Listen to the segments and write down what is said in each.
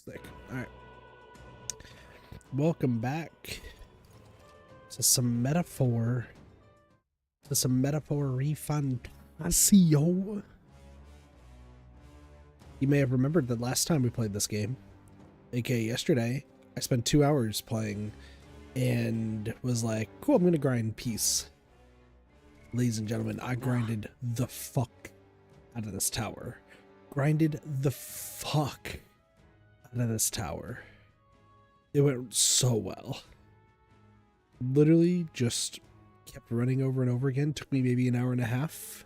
Sick. Alright. Welcome back to some metaphor. ReFantazio. You may have remembered that last time we played this game, aka yesterday, I spent 2 hours playing and was like, cool, I'm gonna grind peace. Ladies and gentlemen, I grinded the fuck out of this tower. Grinded the fuck out of this tower. It went so well. Literally just kept running over and over again. Took me maybe an hour and a half.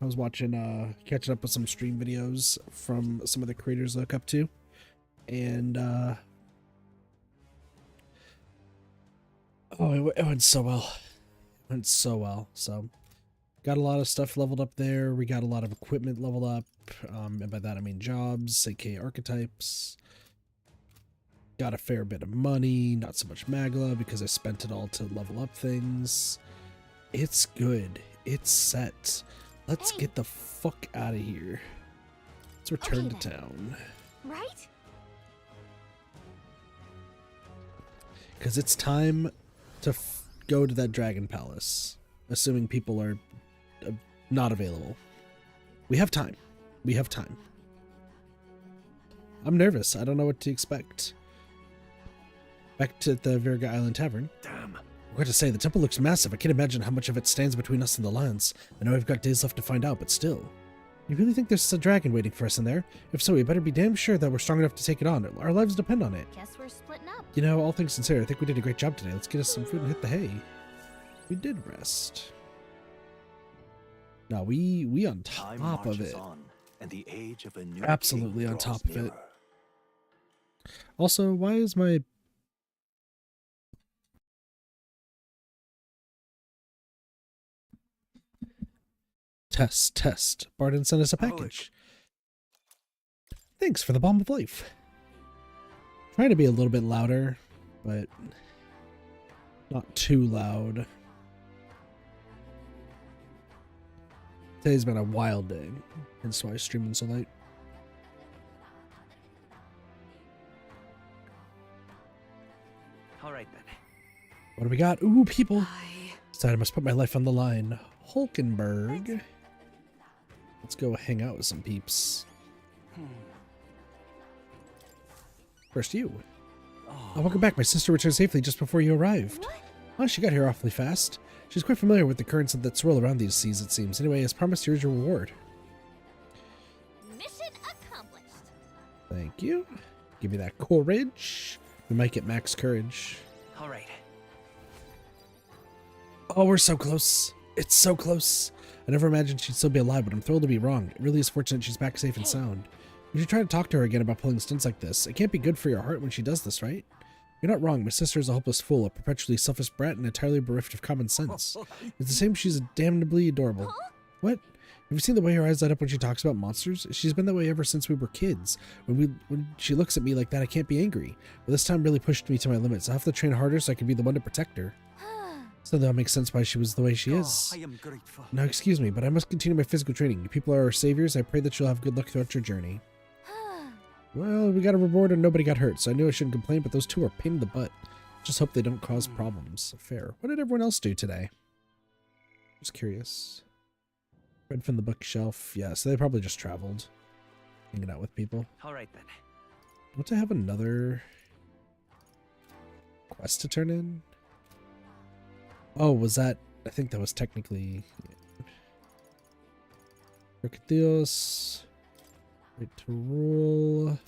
I was watching, catching up with some stream videos from some of the creators I look up to. And, oh, it went so well. It went so well. So, got a lot of stuff leveled up there. We got a lot of equipment leveled up. And by that I mean jobs, aka archetypes. Got a fair bit of money, not so much Magla because I spent it all to level up things. It's good. It's set. Let's get the fuck out of here. Let's return to town. Right? Because it's time to go to that dragon palace. Assuming people are not available. We have time. We have time. I'm nervous. I don't know what to expect. Back to the Virga Island Tavern. Damn. I've got to say, the temple looks massive. I can't imagine how much of it stands between us and the lands. I know I've got days left to find out, but still. You really think there's a dragon waiting for us in there? If so, we better be damn sure that we're strong enough to take it on. Our lives depend on it. Guess we're splitting up. You know, all things considered, I think we did a great job today. Let's get us some food and hit the hay. We did rest. No, we on top of it. And the age of a new Absolutely on top of it. Also, why is my... Test. Barden sent us a package. Thanks for the Balm of Life. Trying to be a little bit louder, but not too loud. Today's been a wild day, hence why I'm streaming so late. All right then. What do we got? Ooh, people. Decided I must put my life on the line. Hulkenberg. Let's go hang out with some peeps. First you. Oh, welcome back. My sister returned safely just before you arrived. What? Oh, she got here awfully fast. She's quite familiar with the currents that swirl around these seas, it seems. Anyway, as promised, here's your reward. Mission accomplished. Thank you. Give me that courage. We might get max courage. All right. Oh, we're so close. It's so close. I never imagined she'd still be alive, but I'm thrilled to be wrong. It really is fortunate she's back safe and sound. We should try to talk to her again about pulling stunts like this. It can't be good for your heart when she does this, right? You're not wrong. My sister is a hopeless fool, a perpetually selfish brat, and entirely bereft of common sense. It's the same. She's damnably adorable. Huh? What? Have you seen the way her eyes light up when she talks about monsters? She's been that way ever since we were kids. When she looks at me like that, I can't be angry. But this time really pushed me to my limits. I have to train harder so I can be the one to protect her. So that makes sense why she was the way she is. I am grateful. Now, excuse me, but I must continue my physical training. You people are our saviors. I pray that you'll have good luck throughout your journey. Well, we got a reward and nobody got hurt, so I knew I shouldn't complain, but those two are a pain in the butt. Just hope they don't cause problems. Fair. What did everyone else do today? Just curious. Read from the bookshelf. Yeah, so they probably just traveled. Hanging out with people. All right then. Don't I have another quest to turn in? Oh, was that... I think that was technically... Recadios. Right to rule.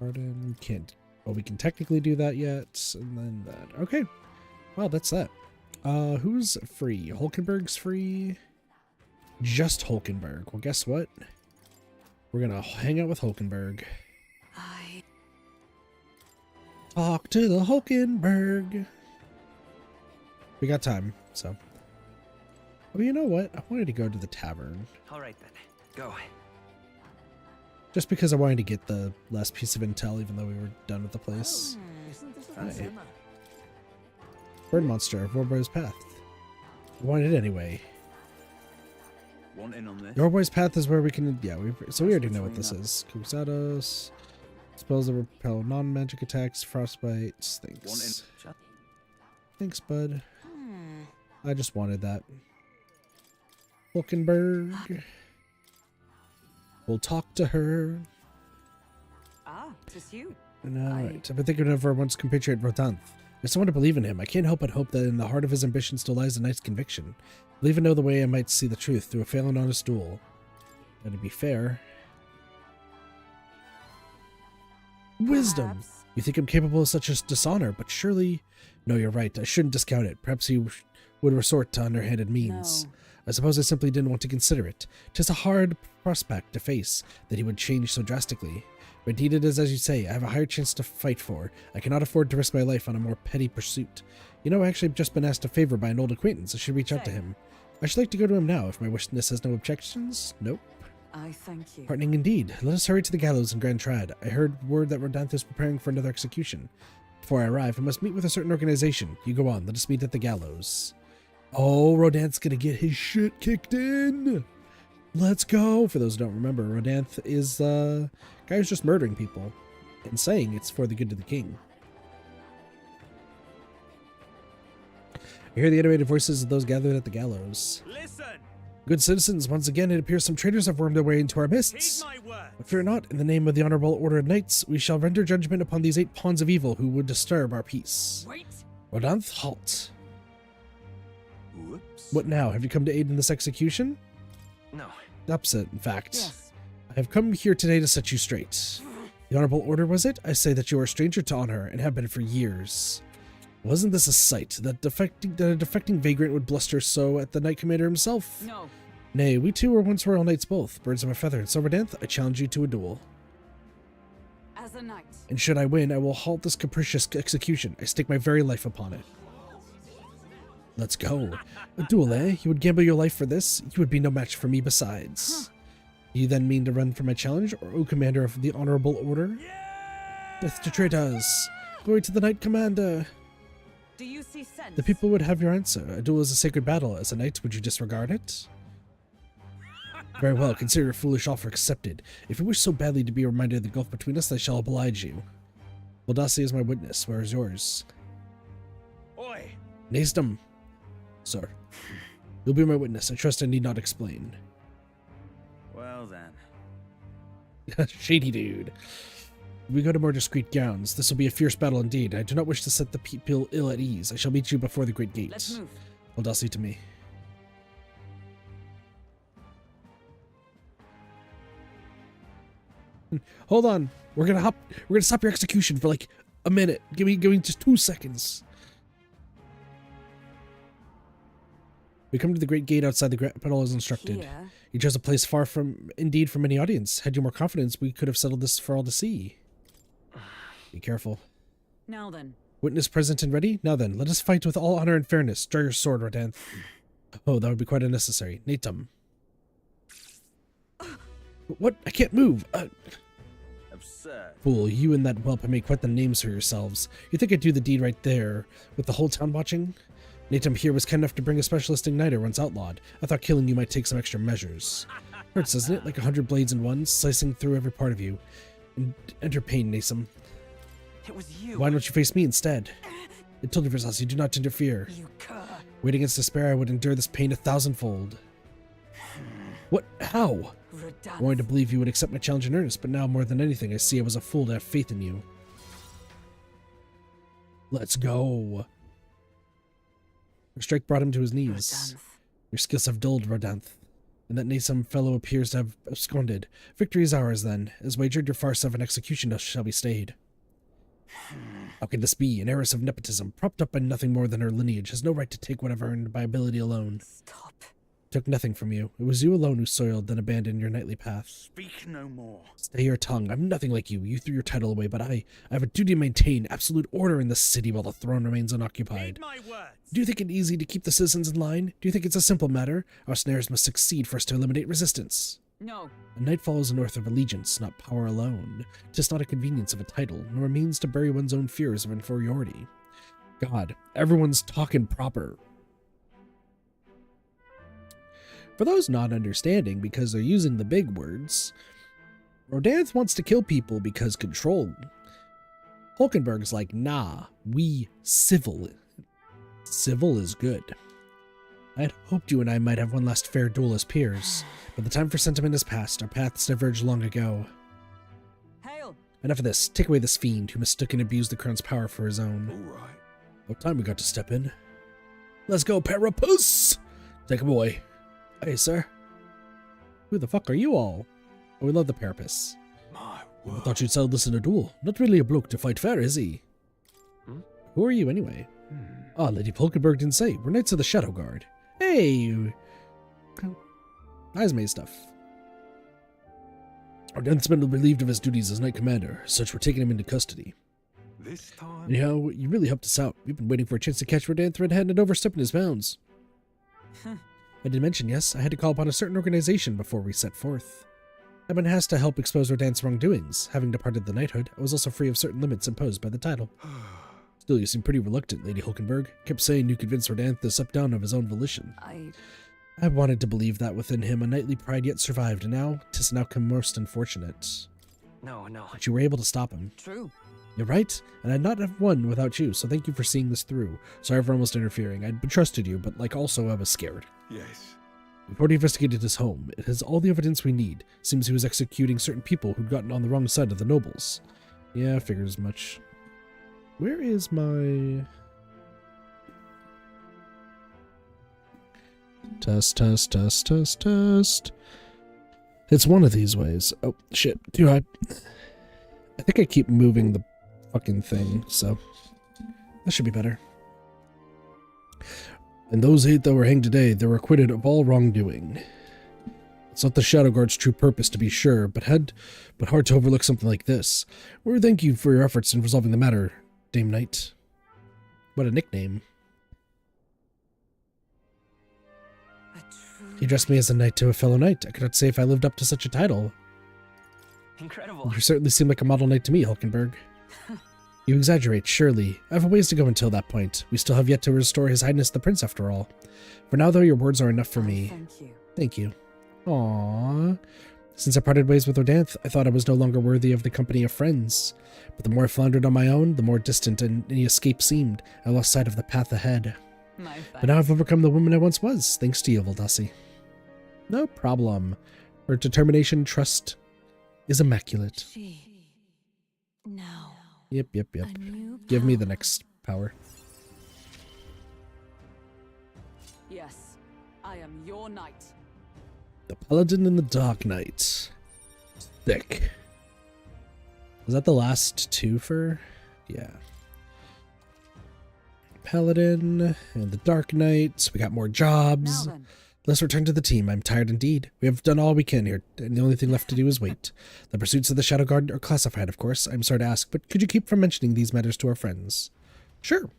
Arden can't... Well, we can technically do that yet. And then that. Okay. Well, that's that. Who's free? Hulkenberg's free. Just Hulkenberg. Well, guess what? We're gonna hang out with Hulkenberg. Talk to the Hulkenberg. We got time, so. Oh, you know what? I wanted to go to the tavern. All right then. Go. Just because I wanted to get the last piece of intel, even though we were done with the place. Hi. Bird monster of Warbo's path. I wanted it anyway. Want in on this? Your boy's path is where we can. Yeah, so we already know what this is. Cruzados. Spells that repel non-magic attacks, frostbite. Want Thanks. in? Thanks, bud. I just wanted that. Hulkenberg. We'll talk to her. Ah, 'tis you. Alright, I've been thinking of our once compatriot Rodanth. I still want to believe in him. I can't help but hope that in the heart of his ambition still lies a knight's conviction. I'll even know the way I might see the truth through a fair and honest duel. And to be fair... Wisdom! Perhaps. You think I'm capable of such a dishonor, but surely... No, you're right. I shouldn't discount it. Perhaps he would resort to underhanded means. No. I suppose I simply didn't want to consider it. 'Tis a hard prospect to face, that he would change so drastically. But indeed it is as you say, I have a higher chance to fight for. I cannot afford to risk my life on a more petty pursuit. You know, I actually have just been asked a favor by an old acquaintance. I should reach out to him. I should like to go to him now, if my witness has no objections. Nope. I thank you. Heartening indeed. Let us hurry to the gallows in Grand Trad. I heard word that Rodanth is preparing for another execution. Before I arrive, I must meet with a certain organization. You go on, let us meet at the gallows. Oh, Rodanth's gonna get his shit kicked in! Let's go! For those who don't remember, Rodanth is a guy who's just murdering people and saying it's for the good of the king. I hear the animated voices of those gathered at the gallows. Listen, Good citizens, once again it appears some traitors have wormed their way into our heed midst. my word. But fear not, in the name of the Honorable Order of Knights, we shall render judgment upon these 8 pawns of evil who would disturb our peace. Wait. Rodanth, halt. Whoops. What now? Have you come to aid in this execution? No. Opposite, in fact. Yes. I have come here today to set you straight. The Honorable Order, was it? I say that you are a stranger to honor, and have been for years. Wasn't this a sight, that a defecting vagrant would bluster so at the Knight Commander himself? No. Nay, we two were once royal knights both, birds of a feather, and so Rodanth, I challenge you to a duel. As a knight. And should I win, I will halt this capricious execution. I stake my very life upon it. Let's go. A duel, eh? You would gamble your life for this? You would be no match for me besides. Do you then mean to run for my challenge, or O Commander of the Honorable Order? Death to traitors! Glory to the Knight Commander! Do you see sense? The people would have your answer. A duel is a sacred battle. As a knight, would you disregard it? Very well, consider your foolish offer accepted. If you wish so badly to be reminded of the gulf between us, I shall oblige you. Valdasi is my witness. Where is yours? Oi, Nasdem. Sir. You'll be my witness. I trust I need not explain. Well then. Shady dude. We go to more discreet grounds. This will be a fierce battle indeed. I do not wish to set the people ill at ease. I shall meet you before the great gate. Let's move. Valdasi to me. Hold on. We're gonna stop your execution for like a minute. Give me just 2 seconds. We come to the great gate outside the capital as instructed. Here. You chose a place far from any audience. Had you more confidence, we could have settled this for all to see. Be careful. Now then. Witness present and ready? Now then, let us fight with all honor and fairness. Draw your sword, Rodanth. Oh, that would be quite unnecessary. Natum. What? I can't move. Absurd. Fool, you and that whelp have made quite the names for yourselves. You think I'd do the deed right there, with the whole town watching? Natum here was kind enough to bring a specialist igniter once outlawed. I thought killing you might take some extra measures. Hurts, doesn't it? Like 100 blades in one, slicing through every part of you. Enter pain, Nasum. It was you. Why don't you face me instead? I told you, Versace, do not interfere. You cur. Wait against despair, I would endure this pain 1,000-fold. What? How? I wanted to believe you would accept my challenge in earnest, but now more than anything, I see I was a fool to have faith in you. Let's go. Your strike brought him to his knees. Rodanth. Your skills have dulled, Rodanth, and that Nasum fellow appears to have absconded. Victory is ours, then. As wagered, your farce of an execution shall be stayed. How can this be? An heiress of nepotism, propped up by nothing more than her lineage, has no right to take what I've earned by ability alone. Stop. Took nothing from you. It was you alone who soiled and abandoned your knightly path. Speak no more. Stay your tongue. I'm nothing like you. You threw your title away, but I have a duty to maintain absolute order in this city while the throne remains unoccupied. heed my words. Do you think it easy to keep the citizens in line? Do you think it's a simple matter? Our snares must succeed for us to eliminate resistance. No. A knight follows the north of allegiance, not power alone. 'Tis not a convenience of a title, nor a means to bury one's own fears of inferiority. God, everyone's talking proper. For those not understanding because they're using the big words, Rodanth wants to kill people because control. Hulkenberg's like, nah, we civil. Civil is good. I had hoped you and I might have one last fair duel as peers, but the time for sentiment has passed. Our paths diverged long ago. Hail! Enough of this. Take away this fiend who mistook and abused the crown's power for his own. All right. What time we got to step in? Let's go, paripus! Take him away. Hey, sir. Who the fuck are you all? Oh, we love the paripus. My I word. thought you'd settle this in a duel. Not really a bloke to fight fair, is he? Hmm? Who are you, anyway? Ah, Lady Polkenberg didn't say. We're Knights of the Shadow Guard. Hey! Eyes made stuff. Our Denthman will be relieved of his duties as Knight Commander, such we're taking him into custody. This time. Anyhow, you really helped us out. We've been waiting for a chance to catch Rodanth red-handed overstepping his bounds. I did mention, yes, I had to call upon a certain organization before we set forth. I've been asked to help expose Rodanth's wrongdoings. Having departed the knighthood, I was also free of certain limits imposed by the title. Still, you seem pretty reluctant, Lady Hulkenberg. Kept saying you convinced Rodanth to step down of his own volition. I wanted to believe that within him a knightly pride yet survived, and now 'tis an outcome most unfortunate. No. But you were able to stop him. True. You're right, and I'd not have won without you, so thank you for seeing this through. Sorry for almost interfering. I'd trusted you, but also I was scared. Yes. We've already investigated his home. It has all the evidence we need. Seems he was executing certain people who'd gotten on the wrong side of the nobles. Yeah, I figured as much. Where is my... Test. It's one of these ways. Oh, shit. Too high. I think I keep moving the fucking thing, so... That should be better. And those 8 that were hanged today, they were acquitted of all wrongdoing. It's not the Shadow Guard's true purpose, to be sure, but hard to overlook something like this. We thank you for your efforts in resolving the matter, Dame Knight. What a nickname. He addressed me as a knight to a fellow knight. I could not say if I lived up to such a title. Incredible. You certainly seem like a model knight to me, Hulkenberg. You exaggerate, surely. I have a ways to go until that point. We still have yet to restore His Highness the Prince, after all. For now, though, your words are enough for me. Thank you. Thank you. Aww. Since I parted ways with Rodanth, I thought I was no longer worthy of the company of friends. But the more I floundered on my own, the more distant any escape seemed. I lost sight of the path ahead. But now I've overcome the woman I once was, thanks to you, Valdasi. No problem. Her determination, trust, is immaculate. Now. Yep. Give me the next power. Yes, I am your knight. The Paladin and the Dark Knight. Thick. Was that the last 2 for? Yeah. Paladin and the Dark Knight. We got more jobs. Now then. Let's return to the team. I'm tired indeed. We have done all we can here, and the only thing left to do is wait. The pursuits of the Shadow Guard are classified, of course. I'm sorry to ask, but could you keep from mentioning these matters to our friends? Sure.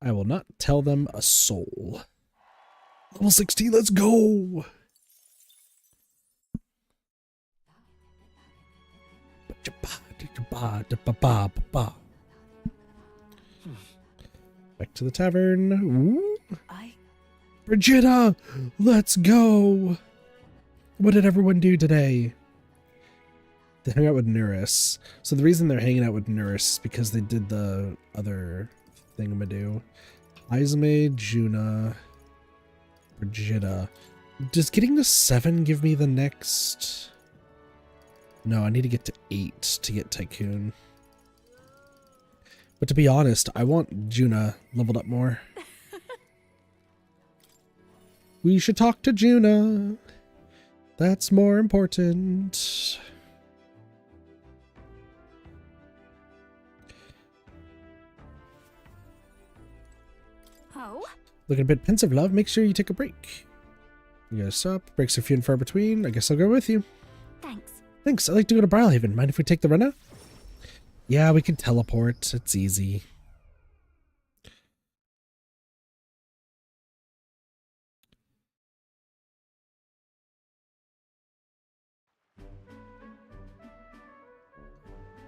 I will not tell them a soul. Level 16, let's go! Back to the tavern. Ooh. Brigitta, let's go! What did everyone do today? They hung out with Nuris. So the reason they're hanging out with Nuris is because they did the other thingamadoo. Izame, Juna, Brigitta. Does getting to 7 give me the next... No, I need to get to 8 to get Tycoon. But to be honest, I want Juna leveled up more. We should talk to Juna. That's more important. Oh? Looking a bit pensive, love. Make sure you take a break. You gotta stop. Breaks are few and far between. I guess I'll go with you. Thanks. Thanks. I'd like to go to Brilhaven. Mind if we take the run out? Yeah, we can teleport. It's easy.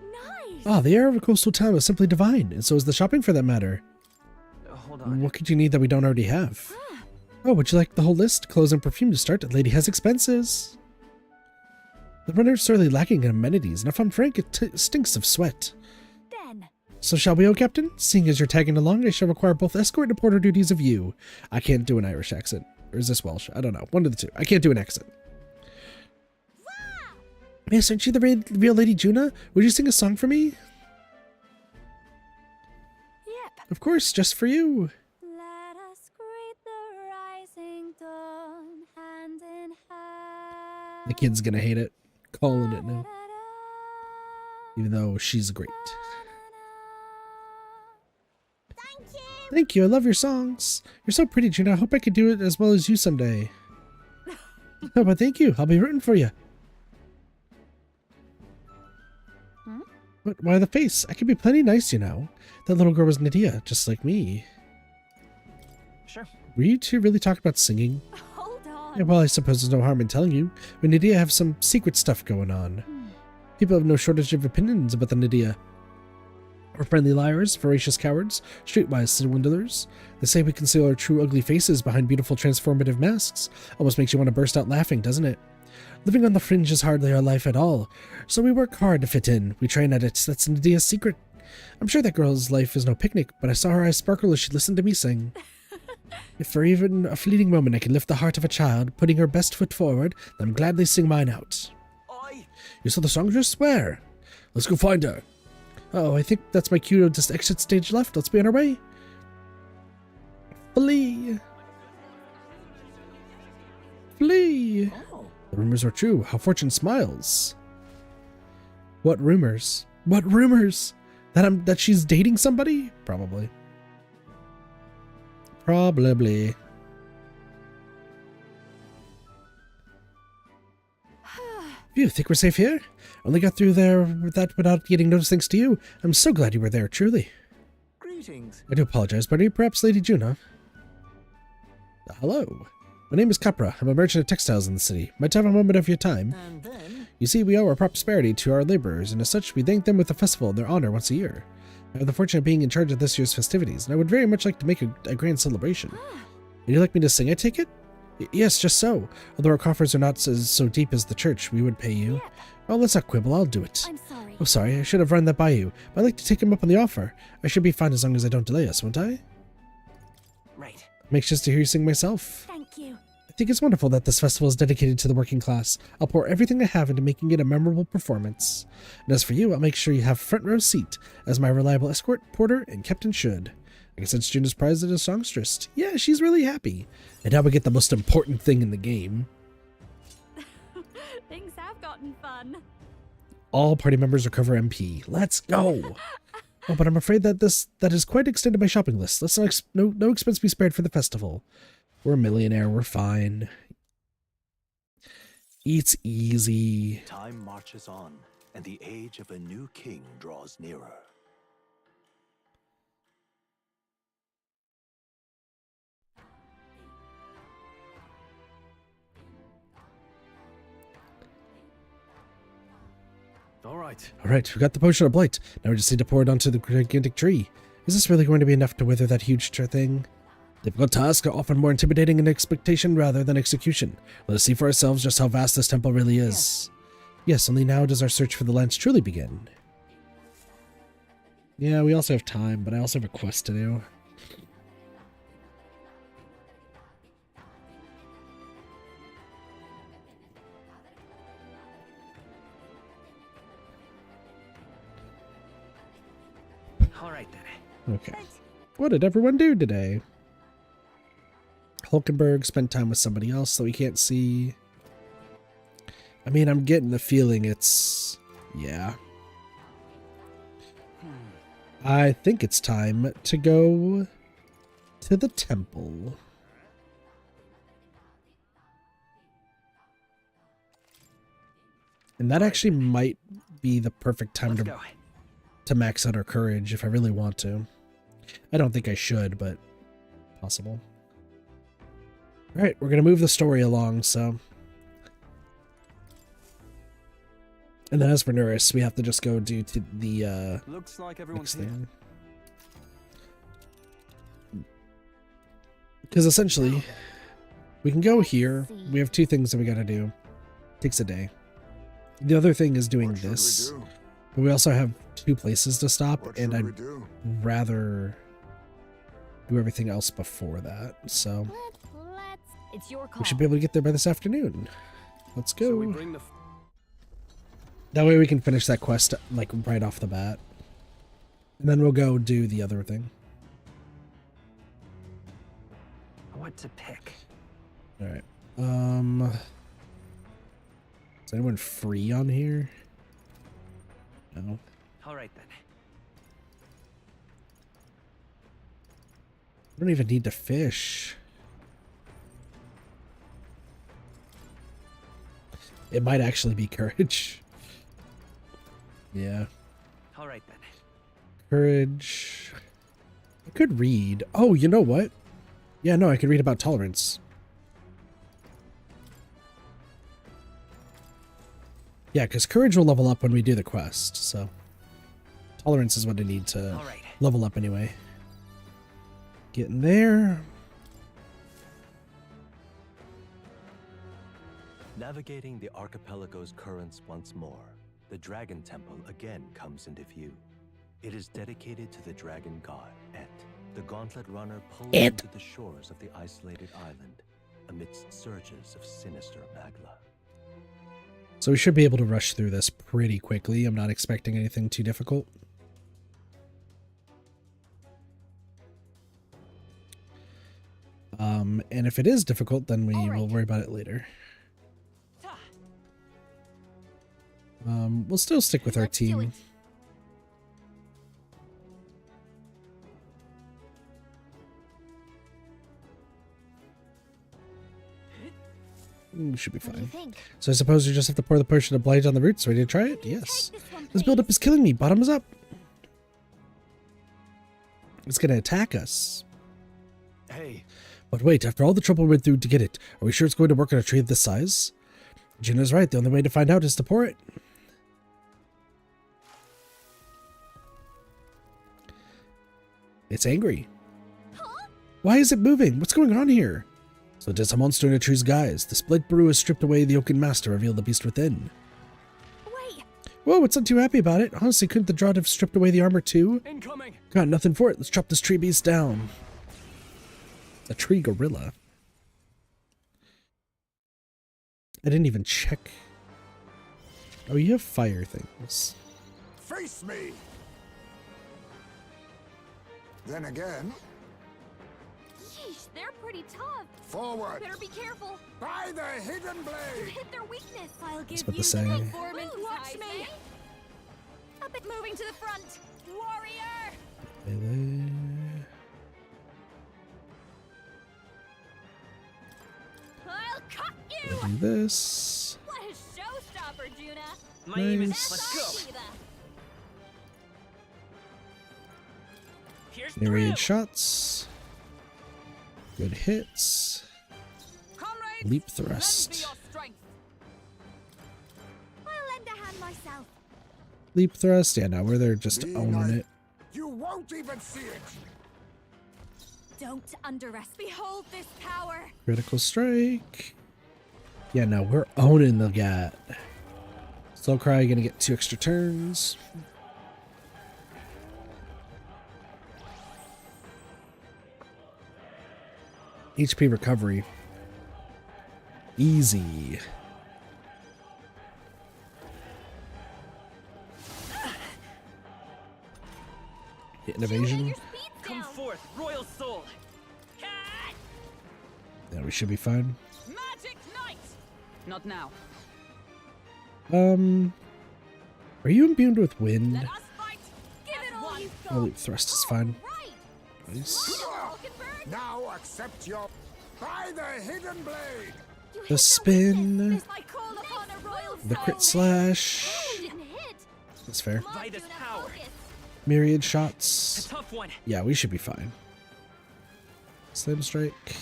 Nice! Ah, the air of a coastal town is simply divine, and so is the shopping for that matter. Hold on. What could you need that we don't already have? Oh, would you like the whole list? Clothes and perfume to start. The lady has expenses. The runner's sorely lacking in amenities, and if I'm frank, it stinks of sweat. Then. So shall we, O Captain? Seeing as you're tagging along, I shall require both escort and porter duties of you. I can't do an Irish accent. Or is this Welsh? I don't know. One of the two. I can't do an accent. Miss, aren't you the real Lady Juna? Would you sing a song for me? Yep. Of course, just for you. Let us greet the rising dawn, hand in hand. The kid's gonna hate it. Calling it now. Even though she's great. Thank you. Thank you. I love your songs. You're so pretty, Juna. I hope I could do it as well as you someday. Oh, but thank you. I'll be rooting for you. What? Why the face? I could be plenty nice, you know. That little girl was Nydia, just like me. Sure. Were you two really talking about singing? Hold on. Yeah, well, I suppose there's no harm in telling you. We Nydia have some secret stuff going on. People have no shortage of opinions about the Nydia. We're friendly liars, voracious cowards, streetwise swindlers. They say we conceal our true ugly faces behind beautiful transformative masks. Almost makes you want to burst out laughing, doesn't it? Living on the fringe is hardly our life at all, so we work hard to fit in. We train at it. That's Nydia's secret. I'm sure that girl's life is no picnic, but I saw her eyes sparkle as she listened to me sing. If for even a fleeting moment I can lift the heart of a child, putting her best foot forward, then I'm gladly sing mine out. Oi! You saw the songstress? Where? Let's go find her. Oh, I think that's my cue to just exit stage left. Let's be on our way. Flee! Flee! Oh. The rumors are true. How fortune smiles. What rumors? What rumors? That she's dating somebody? Probably. Probably. You think we're safe here? Only got through there with that without getting noticed thanks to you. I'm so glad you were there, truly. Greetings. I do apologize, but are you perhaps Lady Juna? Hello. My name is Capra. I'm a merchant of textiles in the city. Might have a moment of your time. And then... You see, we owe our prosperity to our laborers, and as such, we thank them with a festival in their honor once a year. I have the fortune of being in charge of this year's festivities, and I would very much like to make a grand celebration. Would you like me to sing, I take it? Yes, just so. Although our coffers are not so deep as the church, we would pay you. Yep. Oh, let's not quibble. I'll do it. I'm sorry. Oh, sorry. I should have run that by you, but I'd like to take him up on the offer. I should be fine as long as I don't delay us, won't I? Right. I'm anxious to hear you sing myself. Thank you. I think it's wonderful that this festival is dedicated to the working class. I'll pour everything I have into making it a memorable performance. And as for you, I'll make sure you have front row seat as my reliable escort, porter, and captain should. I guess it's Juna's prize as a songstress. Yeah, she's really happy. And now we get the most important thing in the game. Things have gotten fun. All party members recover MP. Let's go! Oh, but I'm afraid that that has quite extended my shopping list. Let's not no expense be spared for the festival. We're a millionaire. We're fine. It's easy. Time marches on, and the age of a new king draws nearer. All right. All right, we got the potion of blight. Now we just need to pour it onto the gigantic tree. Is this really going to be enough to wither that huge thing? Difficult tasks are often more intimidating in expectation rather than execution. Let us see for ourselves just how vast this temple really is. Yes, only now does our search for the lance truly begin. Yeah, we also have time, but I also have a quest to do. All right then. Okay. What did everyone do today? Hulkenberg spent time with somebody else that we can't see. I mean, I'm getting the feeling it's... yeah. I think it's time to go to the temple. And that actually might be the perfect time Let's go. to max out our courage if I really want to. I don't think I should, but possible. Alright, we're going to move the story along, so... And then as for Nuris, we have to just go do to the, Looks like everyone's next here. thing. Because essentially, We can go Let's here. see. We have two things that we gotta do. Takes a day. The other thing is doing What should this. we do? But we also have two places to stop, What and should we I'd do? rather do everything else before that. So Let's. It's your call. we should be able to get there by this afternoon. Let's go. So we bring the That way we can finish that quest like right off the bat. And then we'll go do the other thing. What to pick? Alright. Is anyone free on here? No. All right then. I don't even need to fish. It might actually be courage. Yeah. All right then. Courage. I could read. Oh, you know what? Yeah, no, I could read about tolerance. Yeah, because courage will level up when we do the quest, so tolerance is what I need to All right. level up anyway. Getting there. Navigating the archipelago's currents once more, the Dragon Temple again comes into view. It is dedicated to the dragon god, Et. The gauntlet runner pulls Et. into the shores of the isolated island amidst surges of sinister magma. So we should be able to rush through this pretty quickly. I'm not expecting anything too difficult. And if it is difficult, then we will worry about it later. We'll still stick with our Let's do team. it. We should be What do you fine. think? So I suppose you just have to pour the potion of blight on the roots. Ready to try it? Yes. Take this one, This buildup please. is killing me. Bottoms up. It's gonna attack us. Hey, But wait, after all the trouble we went through to get it, are we sure it's going to work on a tree of this size? Gina's right. The only way to find out is to pour it. It's angry. Why is it moving? What's going on here? So it is a monster in a tree's guise. This blight brew has stripped away the oaken master, revealed the beast within. Wait. Whoa, it's not too happy about it. Honestly, couldn't the drought have stripped away the armor too? incoming. Got nothing for it. Let's chop this tree beast down. A tree gorilla. I didn't even check. Oh, you have fire things. Face me! Then again, Yeesh, they're pretty tough. forward! Better be careful. By the hidden You blade! hit their weakness. I'll give about you to say. the performance. Watch me. Up it, moving to the front. Warrior. Melee. I'll cut you. Do this. What a showstopper, Juna. My aim is. Nice. Let's go. See that. Here's Myriad through. shots. Good hits. Comrades, Leap lend me thrust. your strength. I'll lend a hand myself. Leap thrust. Yeah, no, we're there just Be owning nice. it. You won't even see it! Don't underestimate. Behold this power. Critical strike. Yeah, no, we're owning the guy. Slow Cry gonna get 2 extra turns. HP recovery. Easy. Hit an evasion. Your speed's Come down. forth, royal soul. Yeah, we should be fine. Magic Knight. Not now. Are you imbued with wind? Let us fight. Give it all one. you've Oh, got. leap thrust is fine. Right. Nice. Hulkenberg. Now accept your... By the hidden blade! You hit The their spin. weakness. I call upon a royal The crit soul. slash. Oh, you didn't hit. That's fair. Come on, Vitus Juna, power. focus. Myriad A shots. tough one. Yeah, we should be fine. Slam strike.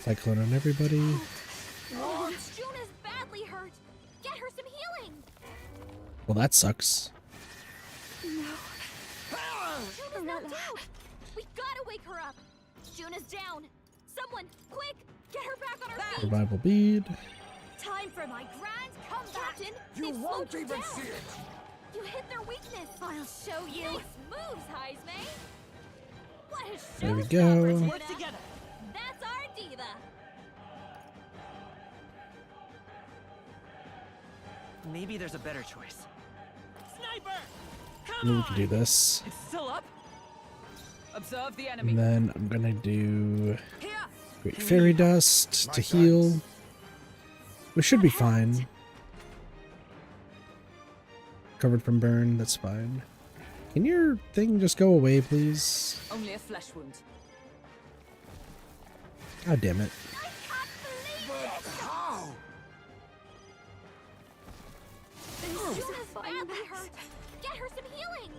Cyclone on everybody. Oh, Juna's badly hurt. Get her some healing. Well, that sucks. Juna's knocked out. We gotta wake her up. Juna's down. Someone, quick, get her back on her feet. Revival bead. Time for my grand comeback. Captain, You they've won't slowed you even down. see it. You hit their weakness. I'll show you. Nice moves, Heisme. What a There we showstopper, go. Juna. Work together. That's our diva. Maybe there's a better choice. Sniper! I Come mean, we on! can do this. It's still up. Observe the enemy. And then I'm gonna do Here. Great Fairy Dust to heal. We should be fine. Covered from burn, that's fine. Can your thing just go away, please? Only a flesh wound. God damn it. But how? Juna's badly hurt. Get her some healing.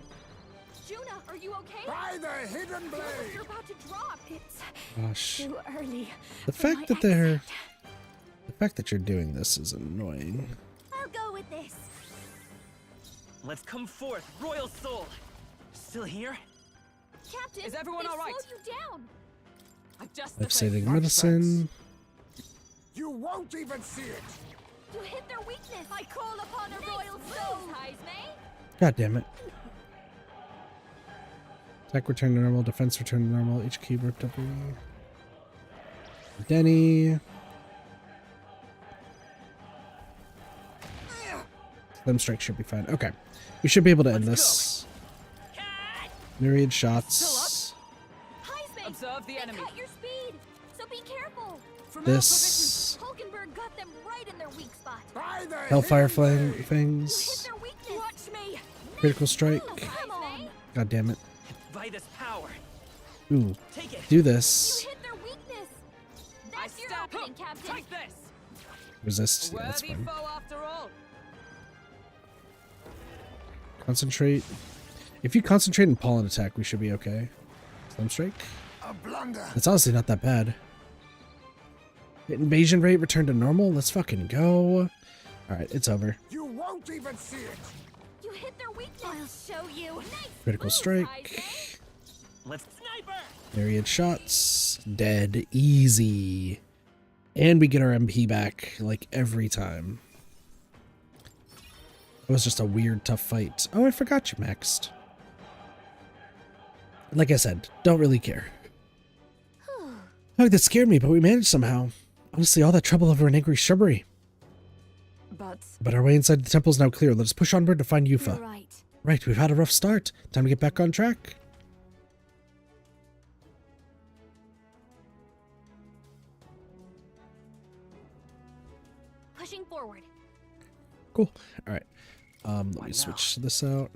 Juna, are you okay? By the hidden You're blade. about to drop. It's Gosh. too early. The fact that you're doing this is annoying. I'll go with this. Let's come forth, Royal Soul! Still here? Captain, Is everyone they've all right? slowed you down. Adjust the Life-saving Much medicine. You won't even see it. You hit their weakness. I call upon a royal soul, Heisme. God damn it. Attack return to normal, defense return to normal, each key ripped up. Denny. Slim strike should be fine. Okay. We should be able to end this. Myriad shots. Heisme, Observe the they enemy. cut your speed, so be careful. This. Hulkenberg got them right in their weak spot. By the Hellfire hidden blade. You hit things. their weakness. Watch me. Critical strike. Come on. God damn it. Vitus power. Ooh. Take it. Do You this. hit their weakness. I That's your step opening, up. Captain. Take this. Resist. A Yeah, that's worthy fine. foe after all. Concentrate. If you concentrate and pollen attack, we should be okay. Slim strike. A blunder. That's honestly not that bad. Invasion rate returned to normal. Let's fucking go. Alright, it's over. You won't even see it. You hit their weakness. I'll show you. Nice Critical moves, strike. Heisme. Let's sniper! Myriad shots. Dead. Easy. And we get our MP back, like, every time. It was just a weird, tough fight. Oh, I forgot you maxed. Like I said, don't really care. Oh, that scared me, but we managed somehow. Honestly, all that trouble over an angry shrubbery. But Our way inside the temple is now clear. Let us push onward to find You're Yufa. right. Right, we've had a rough start. Time to get back on track. Pushing forward. Cool. Alright. Let me switch this out.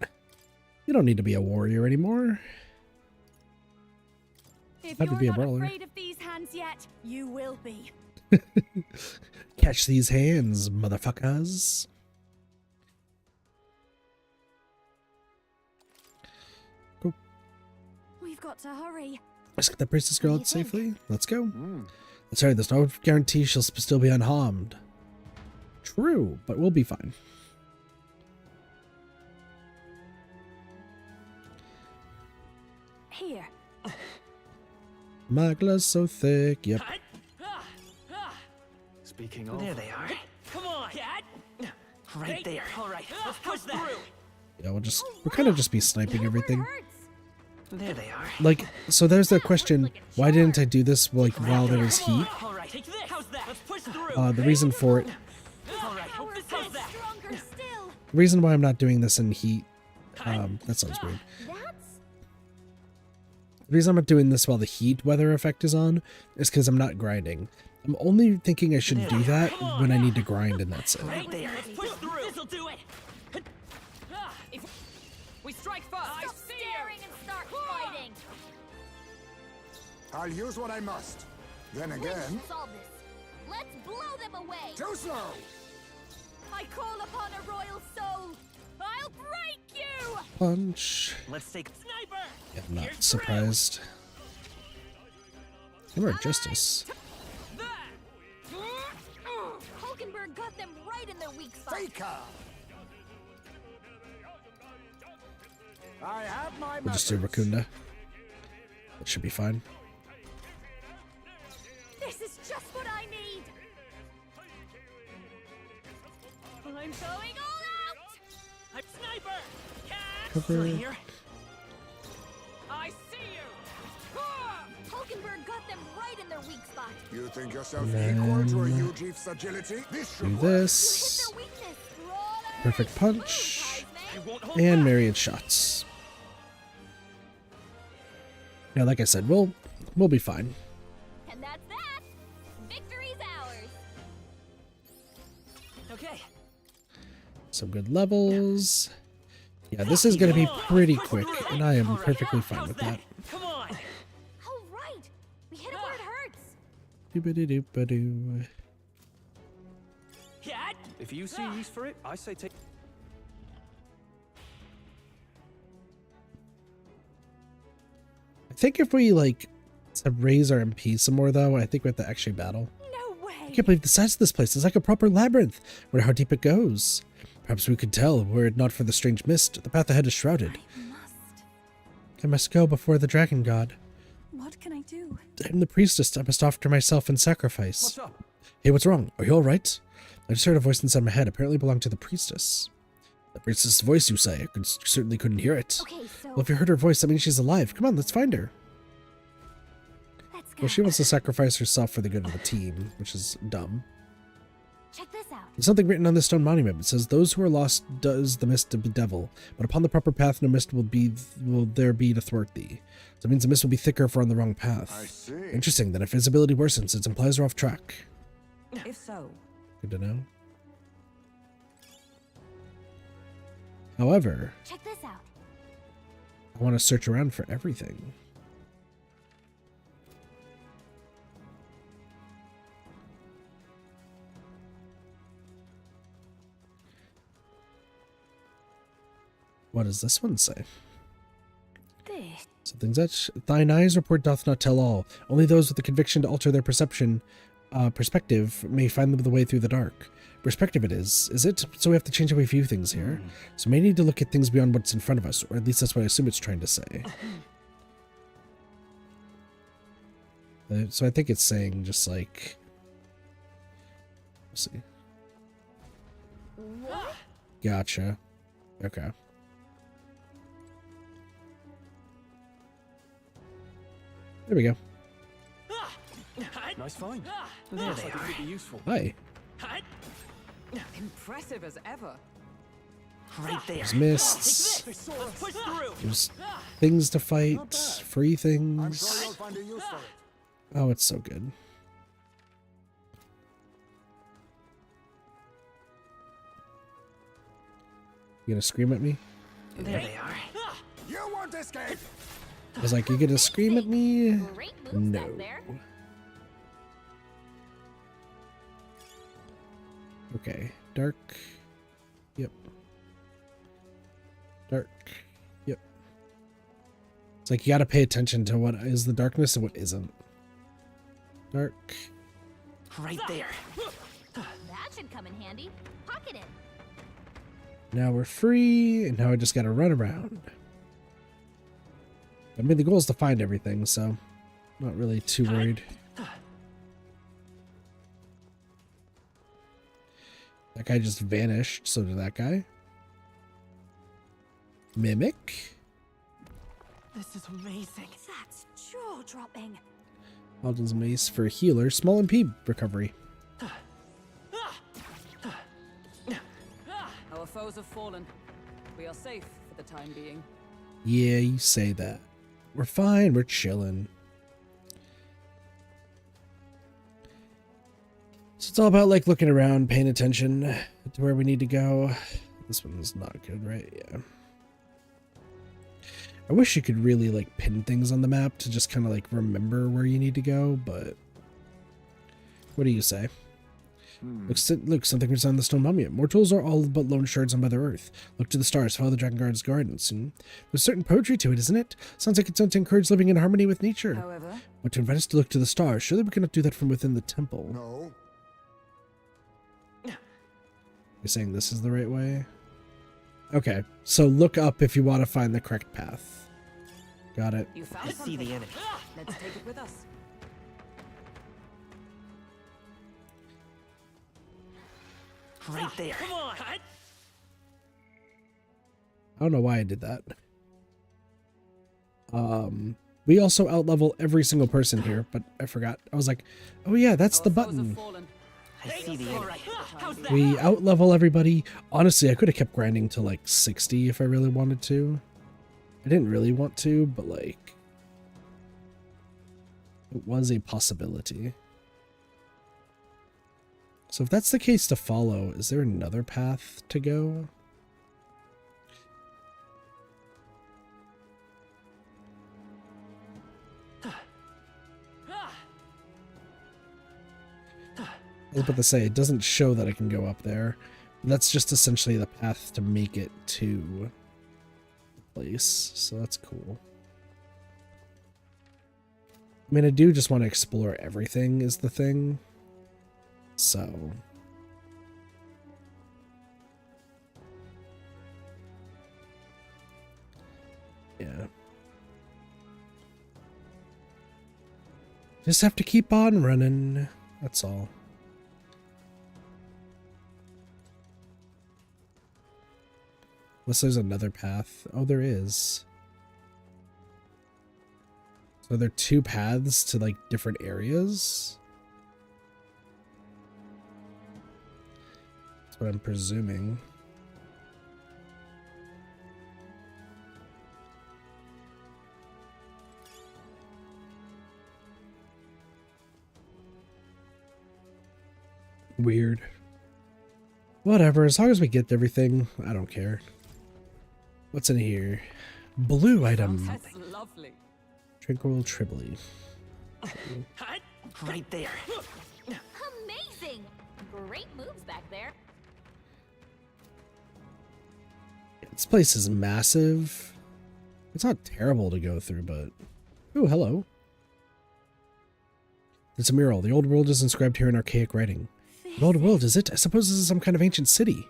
You don't need to be a warrior anymore. If Had to you're be a not brawler. afraid of these hands yet, you will be. Catch these hands, motherfuckers. Cool. We've got to hurry. Let's get the priestess girl What out do you think? safely. Let's go. That's right, there's no guarantee she'll still be unharmed. True, but we'll be fine. Here. My glass so thick. Yep. Speaking of, There they are. Come on! Right there. Alright, let's push that. Yeah, we'll kind of just be sniping everything. There they are. Like, so there's the question, why didn't I do this like while there was heat? Alright, take this. How's that? Let's push through. The reason for it, Alright, how's that? Stronger still. the reason why I'm not doing this in heat, that sounds weird. That's The reason I'm not doing this while the heat weather effect is on is because I'm not grinding. I'm only thinking I should do that when I need to grind, and that's it. Right there. Let's push through. This'll do it. if we strike first. stop staring and start fighting. I'll use what I must. Then We again, should solve this. Let's blow them away. too slow. I call upon a royal soul. I'll break you. Punch. Let's take sniper. Yeah, I'm not surprised. Hammer of Justice. Hulkenberg got them right in their weak spot. Faker. I have my We'll just do methods. Racunda. That should be fine. This is just what I need. I'm going all out. I'm sniper! Catch! Cover. Here. I see you! Hulkenberg got them right in their weak spot. You think yourself And equal to a then huge Eve's agility? This Do should work. this. Their weakness. Roller. Perfect punch. I won't hold And back. myriad shots. Yeah, like I said, we'll be fine. And that's that. Victory's ours. Okay. Some good levels. Yeah, this is gonna be pretty quick, and I am perfectly fine How's with that. Come on! Oh, right. We hit it where it hurts. Doobity-doop-a-doo. Cat! If you see use for it, I say take. I think if we like to raise our MP some more, though, I think we have to actually battle. No way. I can't believe the size of this place. It's like a proper labyrinth. Wonder how deep it goes. Perhaps we could tell were it not for the strange mist. The path ahead is shrouded. I must go before the dragon god. What can I do? I'm the priestess. I must offer myself in sacrifice. What's up? Hey, what's wrong? Are you all right? I just heard a voice inside my head. Apparently belonged to the priestess. The priestess' voice, you say? I certainly couldn't hear it. Okay, so Well, if you heard her voice, that means she's alive. Come on, let's find her. let's go. Well, she wants to sacrifice herself for the good of the team, which is dumb. Check this out. There's something written on this stone monument. It says, "Those who are lost does the mist bedevil, but upon the proper path no mist will there be to thwart thee." So it means the mist will be thicker if we're on the wrong path. I see. Interesting. Then if visibility worsens, it implies we're off track. If so, Good to know. However, Check this out. I want to search around for everything. What does this one say? This. Something such. Thine eyes report doth not tell all. Only those with the conviction to alter their perspective may find the way through the dark. Perspective it is it? So we have to change how we view things here. So we may need to look at things beyond what's in front of us, or at least that's what I assume it's trying to say. So I think it's saying just like... Let's see. What? Gotcha. Okay. There we go. Nice find. There Looks they like it are. could be useful. Hi. impressive as ever. Right there. There's mists. They saw us. Push through. There's things to fight. Not bad. Free I'm things. sure you'll find a use for it. Oh, it's so good. You gonna scream at me? There they are. You won't escape. I was like, you gonna scream at me? Great moves No. back there. Okay. Dark. Yep. Dark. Yep. It's like you gotta pay attention to what is the darkness and what isn't. Dark. Right there. That should come in handy. Pocket it. Now we're free, and now I just gotta run around. I mean, the goal is to find everything, so I'm not really too worried. That guy just vanished, so did that guy. Mimic. This is amazing. That's jaw-dropping. Alden's mace for healer. Small MP recovery. Our foes have fallen. We are safe for the time being. Yeah, you say that. We're fine. We're chilling. So it's all about like looking around, paying attention to where we need to go. This one's not good, right? Yeah. I wish you could really like pin things on the map to just kind of like remember where you need to go, but what do you say? Look, something written on the stone monument. Mortals are all but lone shards on Mother Earth. Look to the stars, follow the Dragon Guard's guidance. And there's certain poetry to it, isn't it? Sounds like it's meant to encourage living in harmony with nature. However, But to invite us to look to the stars, surely we cannot do that from within the temple. No. You're saying this is the right way? Okay, so look up if you want to find the correct path. Got it. You found I see something. the enemy. Let's take it with us. Right there. Come on. I don't know why I did that. We also outlevel every single person here, but I forgot. I was like, oh yeah, that's the Our foes have button. fallen. I see the enemy. How's that? We outlevel everybody. Honestly, I could have kept grinding to like 60 if I really wanted to. I didn't really want to, but like, it was a possibility. So if that's the case to follow, is there another path to go? I was about to say, it doesn't show that I can go up there. That's just essentially the path to make it to the place, so that's cool. I mean, I do just want to explore everything is the thing. So... yeah. Just have to keep on running. That's all. Unless there's another path. Oh, there is. So there are two paths to like different areas? That's what I'm presuming. Weird. Whatever, as long as we get everything, I don't care. What's in here? Blue item. That's lovely. Tranquil Tribly. Right there. Amazing! Great moves back there. This place is massive. It's not terrible to go through, but... oh, hello. It's a mural. The old world is inscribed here in archaic writing. An old world, is it? I suppose this is some kind of ancient city.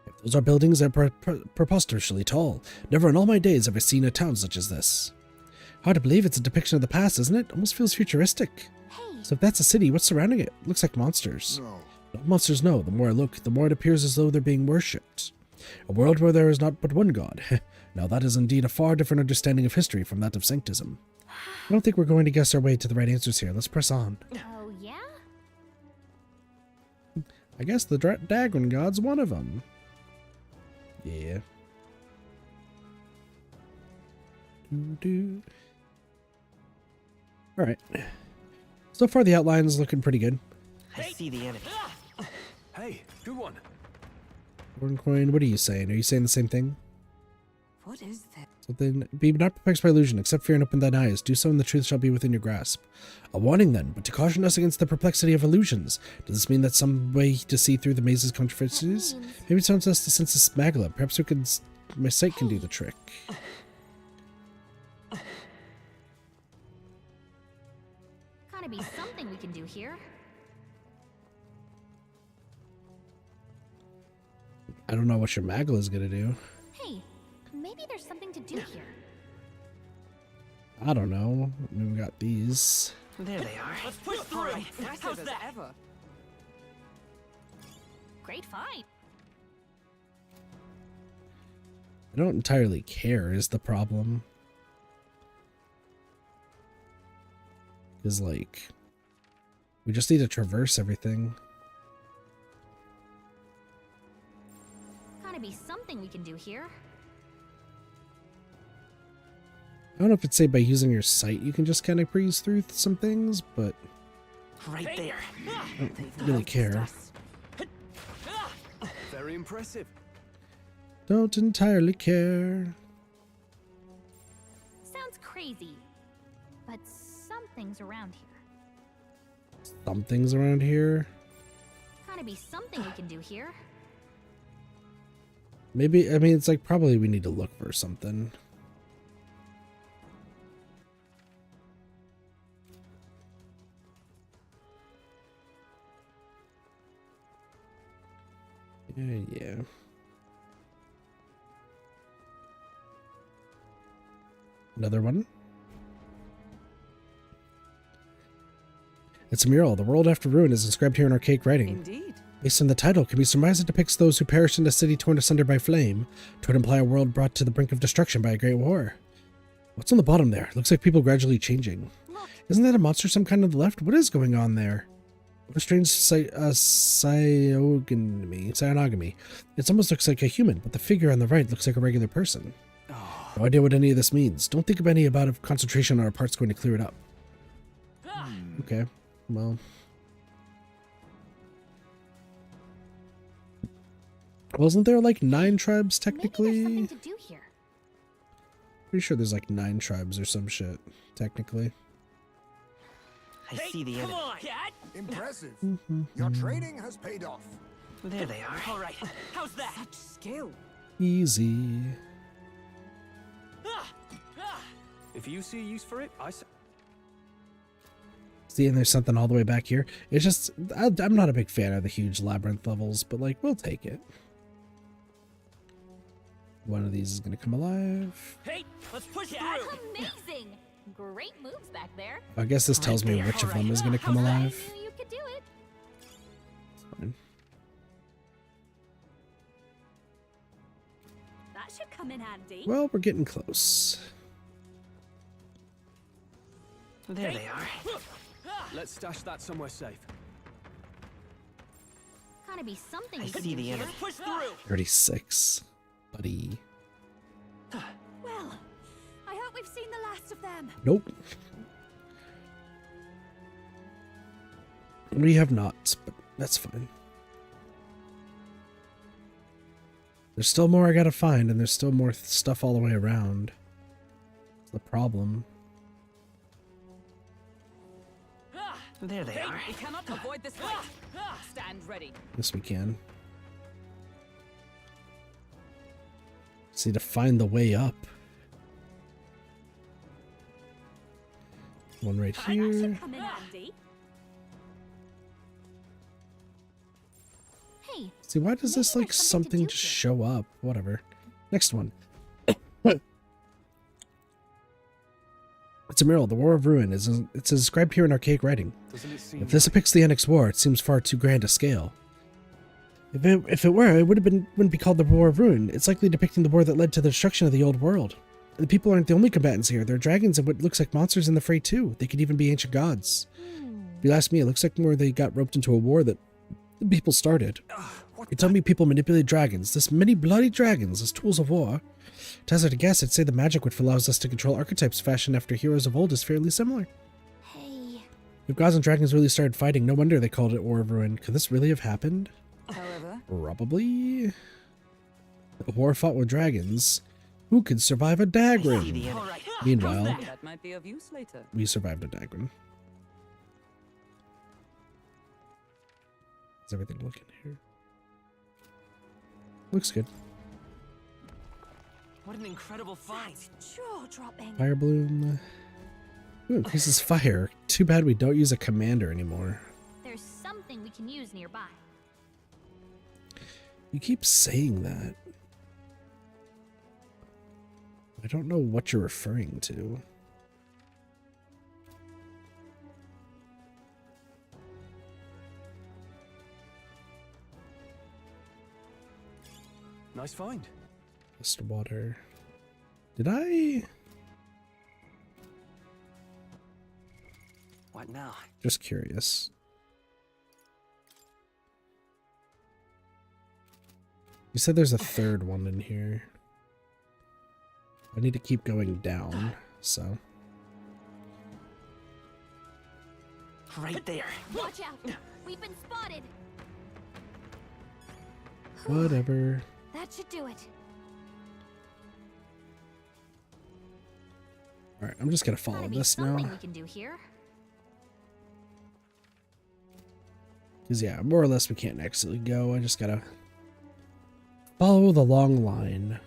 If those are buildings that are preposterously tall. Never in all my days have I seen a town such as this. Hard to believe it's a depiction of the past, isn't it? Almost feels futuristic. Hey, So if that's a city, what's surrounding it? Looks like monsters. No. Not monsters, no. The more I look, the more it appears as though they're being worshipped. A world where there is not but one god. Now that is indeed a far different understanding of history from that of sanctism. I don't think we're going to guess our way to the right answers here. Let's press on. oh yeah? I guess the Dragon God's one of them. Yeah. Alright. So far the outline is looking pretty good. I see the enemy. Hey, good one. Warren Coin, what are you saying? Are you saying the same thing? What is that? So then, be not perplexed by illusion, accept fear and open thine eyes. Do so and the truth shall be within your grasp. A warning then, but to caution us against the perplexity of illusions. Does this mean that some way to see through the maze's controversies? Maybe it sounds us to sense the smagla. Perhaps we could, my sight can do the trick. Gotta be something we can do here. I don't know what your magla is gonna do. Hey, maybe there's something to do here. I don't know. I mean, we got these. There they are. Let's push through. Impressive How's as that? ever. Great find. I don't entirely care is the problem. Because, like, we just need to traverse everything. Gotta be something we can do here. I don't know if it's say by using your sight you can just kind of breeze through some things, but Right there. I don't really care. Very impressive. Don't entirely care. Sounds crazy, but something's around here. Something's around here. Gotta be something we can do here. Maybe, I mean, it's like probably we need to look for something. Yeah. Another one. It's a mural. The world after ruin is inscribed here in archaic writing. Indeed. Based on the title, can be surmised it depicts those who perished in a city torn asunder by flame. It would imply a world brought to the brink of destruction by a great war. What's on the bottom there? Looks like people gradually changing. Look, Isn't that a monster some kind on the left? What is going on there? What a strange cyanogamy. It almost looks like a human, but the figure on the right looks like a regular person. No idea what any of this means. Don't think of any amount of concentration on our part's going to clear it up. Okay, well. Wasn't there like 9 tribes maybe there's technically? something to do here. Pretty sure there's like 9 tribes or some shit, technically. I see the enemy. on, cat! Impressive. Your training has paid off. There they are. All right. How's that? Such skill. Easy. If you see use for it, I say. See, and there's something all the way back here. It's just, I'm not a big fan of the huge labyrinth levels, but like, we'll take it. One of these is going to come alive. Hey, let's push That's through. amazing. Great moves back there. I guess this tells me which of them is going to come I alive. knew you could do it. Fine. That should come in handy. Well, we're getting close. There they are. Let's stash that somewhere safe. Gotta be something I you can see do the here. enemy. Push through. 36. Buddy. Well, I hope we've seen the last of them. Nope. We have not, but that's fine. There's still more I gotta find, and there's still more stuff all the way around. That's the problem. There they are. We cannot avoid this fight. Stand ready. Yes, we can. Just need to find the way up. One right That here. should come in handy. Hey, See, why does this maybe like there's something to something do just here. show up? Whatever. Next one. It's a mural. The War of Ruin it's inscribed here in archaic writing. Doesn't it seem? If this depicts the Annex War, it seems far too grand a scale. If it were, it wouldn't be called the War of Ruin. It's likely depicting the war that led to the destruction of the old world. And the people aren't the only combatants here. There are dragons and what looks like monsters in the fray too. They could even be ancient gods. If you ask me, it looks like more they got roped into a war that the people started. You tell me people manipulate dragons, this many bloody dragons, as tools of war. To hazard a guess, I'd say the magic which allows us to control archetypes fashioned after heroes of old is fairly similar. hey. If gods and dragons really started fighting, no wonder they called it War of Ruin. Could this really have happened? However, Probably. A war fought with dragons. Who could survive a I see the Dagrin? enemy. Meanwhile, that might be of use later. we survived a Dagrin. Is everything looking here? Looks good. What an incredible find. Jaw-dropping. Fire Bloom. Ooh, increases fire. Too bad we don't use a commander anymore. There's something we can use nearby. You keep saying that. I don't know what you're referring to. Nice find. Just water. Did I? What now? Just curious. You said there's a third one in here. I need to keep going down, so. Right there. Watch out! We've been spotted! Whatever. That should do it. Alright, I'm just gonna follow Gotta be this something now. we can do here. Because, yeah, more or less we can't actually go. I just gotta follow the long line.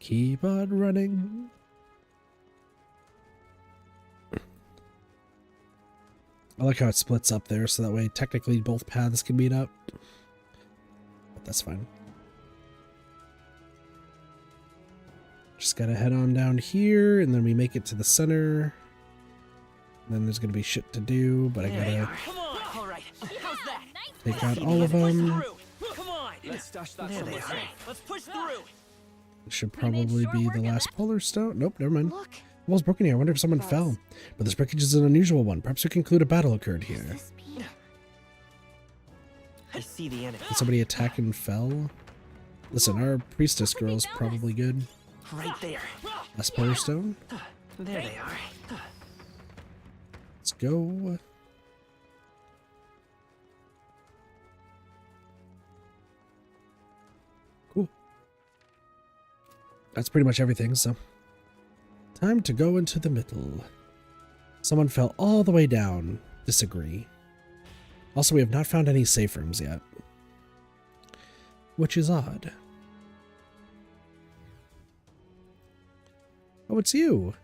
Keep on running. I like how it splits up there, so that way technically both paths can meet up. But that's fine. Just gotta head on down here, and then we make it to the center. And then there's gonna be shit to do, but I gotta Come on! Alright, how's that? take out all of them. Come on! Let's stash that There somewhere they are. safe. Let's push through! Should We made probably short be work the of last that. polar stone. Nope, never mind. Look, The wall's broken here. I wonder if someone fell. But this breakage is an unusual one. Perhaps we conclude a battle occurred here. this be? I see the enemy. Did somebody attack and fell? Listen, our priestess girl's probably good. Right there. Last polar stone. There they are. Let's go. Cool. That's pretty much everything, so. Time to go into the middle. Someone fell all the way down. Disagree. Also, we have not found any safe rooms yet. Which is odd. Oh, it's you.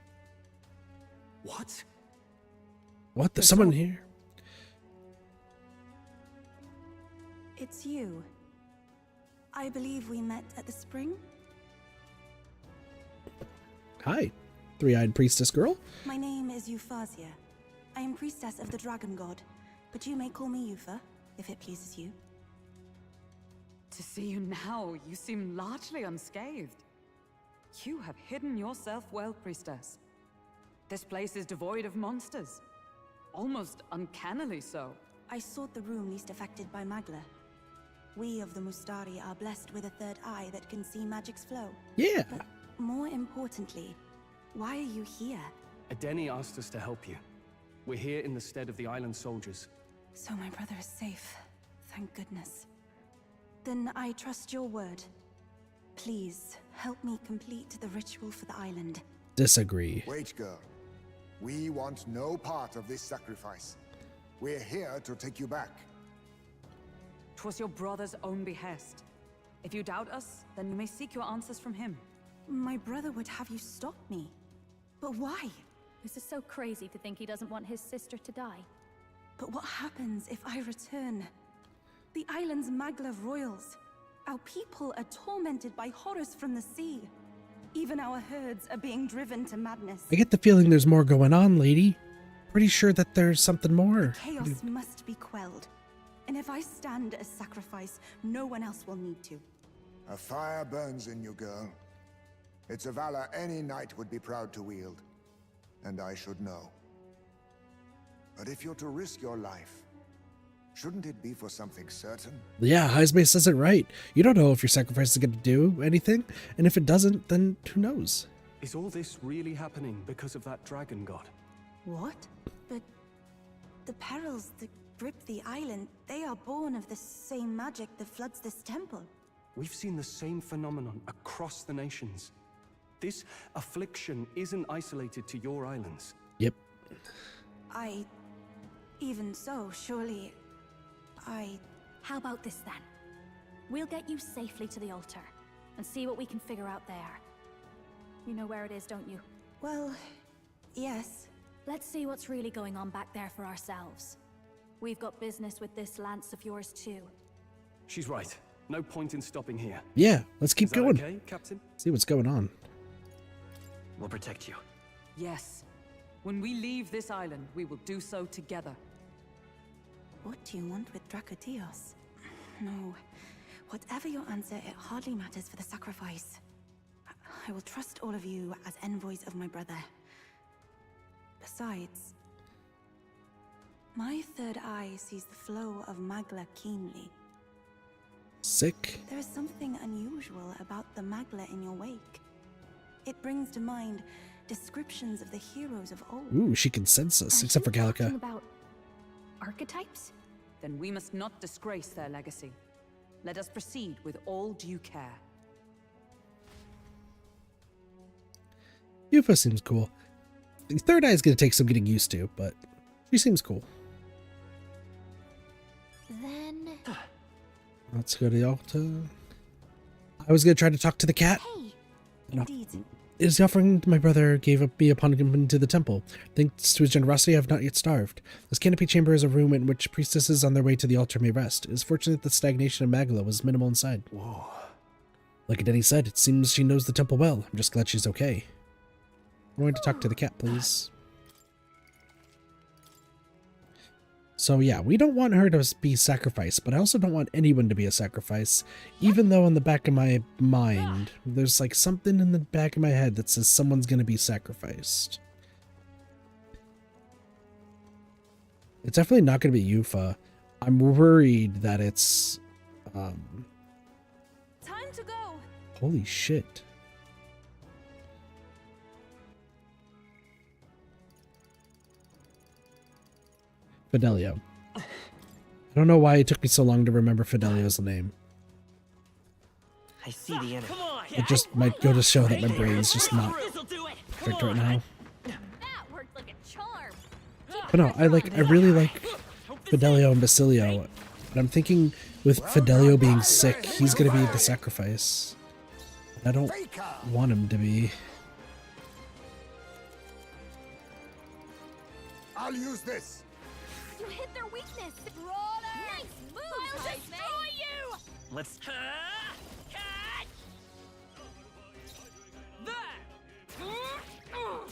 What? What? There's someone here? It's you. I believe we met at the spring. Hi, three-eyed priestess girl. My name is Euphazia. I am priestess of the dragon god, but you may call me Eupha, if it pleases you. To see you now, you seem largely unscathed. You have hidden yourself well, priestess. This place is devoid of monsters. Almost uncannily so. I sought the room least affected by Magla. We of the Mustari are blessed with a third eye that can see magic's flow. Yeah. But more importantly, why are you here? Adeni asked us to help you. We're here in the stead of the island soldiers. So my brother is safe. Thank goodness. Then I trust your word. Please, help me complete the ritual for the island. Disagree. Wait, girl. We want no part of this sacrifice. We're here to take you back. 'Twas your brother's own behest. If you doubt us, then you may seek your answers from him. My brother would have you stop me. But why? This is so crazy to think he doesn't want his sister to die. But what happens if I return? The island's Magla royals. Our people are tormented by horrors from the sea. Even our herds are being driven to madness. I get the feeling there's more going on, lady. Pretty sure that there's something more. Chaos must be quelled. And if I stand as sacrifice, no one else will need to. A fire burns in you, girl. It's a valor any knight would be proud to wield. And I should know. But if you're to risk your life, shouldn't it be for something certain? Yeah, Heismay says it right. You don't know if your sacrifice is going to do anything, and if it doesn't, then who knows? Is all this really happening because of that dragon god? What? But the perils that grip the island, they are born of the same magic that floods this temple. We've seen the same phenomenon across the nations. This affliction isn't isolated to your islands. Yep. Even so, surely... How about this then? We'll get you safely to the altar and see what we can figure out there. You know where it is, don't you? Well, yes. Let's see what's really going on back there for ourselves. We've got business with this lance of yours too. She's right. No point in stopping here. Yeah, let's keep Is that going. okay, Captain? See what's going on. We'll protect you. Yes. When we leave this island, we will do so together. What do you want with Dracotios? No. Whatever your answer, it hardly matters for the sacrifice. I will trust all of you as envoys of my brother. Besides, my third eye sees the flow of Magla keenly. Sick. There is something unusual about the Magla in your wake. It brings to mind descriptions of the heroes of old. Ooh, she can sense us, Are except for you talking Gallica. about archetypes? Then we must not disgrace their legacy. Let us proceed with all due care. Yufa seems cool. The third eye is going to take some getting used to, but she seems cool. Then... Let's go to the altar. I was going to try to talk to the cat. Hey! No. Indeed. It is the offering my brother gave up me upon coming to the temple. Thanks to his generosity, I have not yet starved. This canopy chamber is a room in which priestesses on their way to the altar may rest. It is fortunate that the stagnation of Magla was minimal inside. Whoa. Like Denny said, it seems she knows the temple well. I'm just glad she's okay. I'm going to talk to the cat, please. So yeah, we don't want her to be sacrificed, but I also don't want anyone to be a sacrifice, even though in the back of my mind, there's like something in the back of my head that says someone's going to be sacrificed. It's definitely not going to be Yufa. I'm worried that it's... Time to go. Holy shit. Fidelio. I don't know why it took me so long to remember Fidelio's name. I see the enemy. Come on. It just might go to show that my brain's just not perfect right now. That worked like a charm. But no, I really like Fidelio and Basilio. And I'm thinking with Fidelio being sick, he's gonna be the sacrifice. I don't want him to be. I'll use this. You hit their weakness. Nice move, I'll destroy you. Let's catch.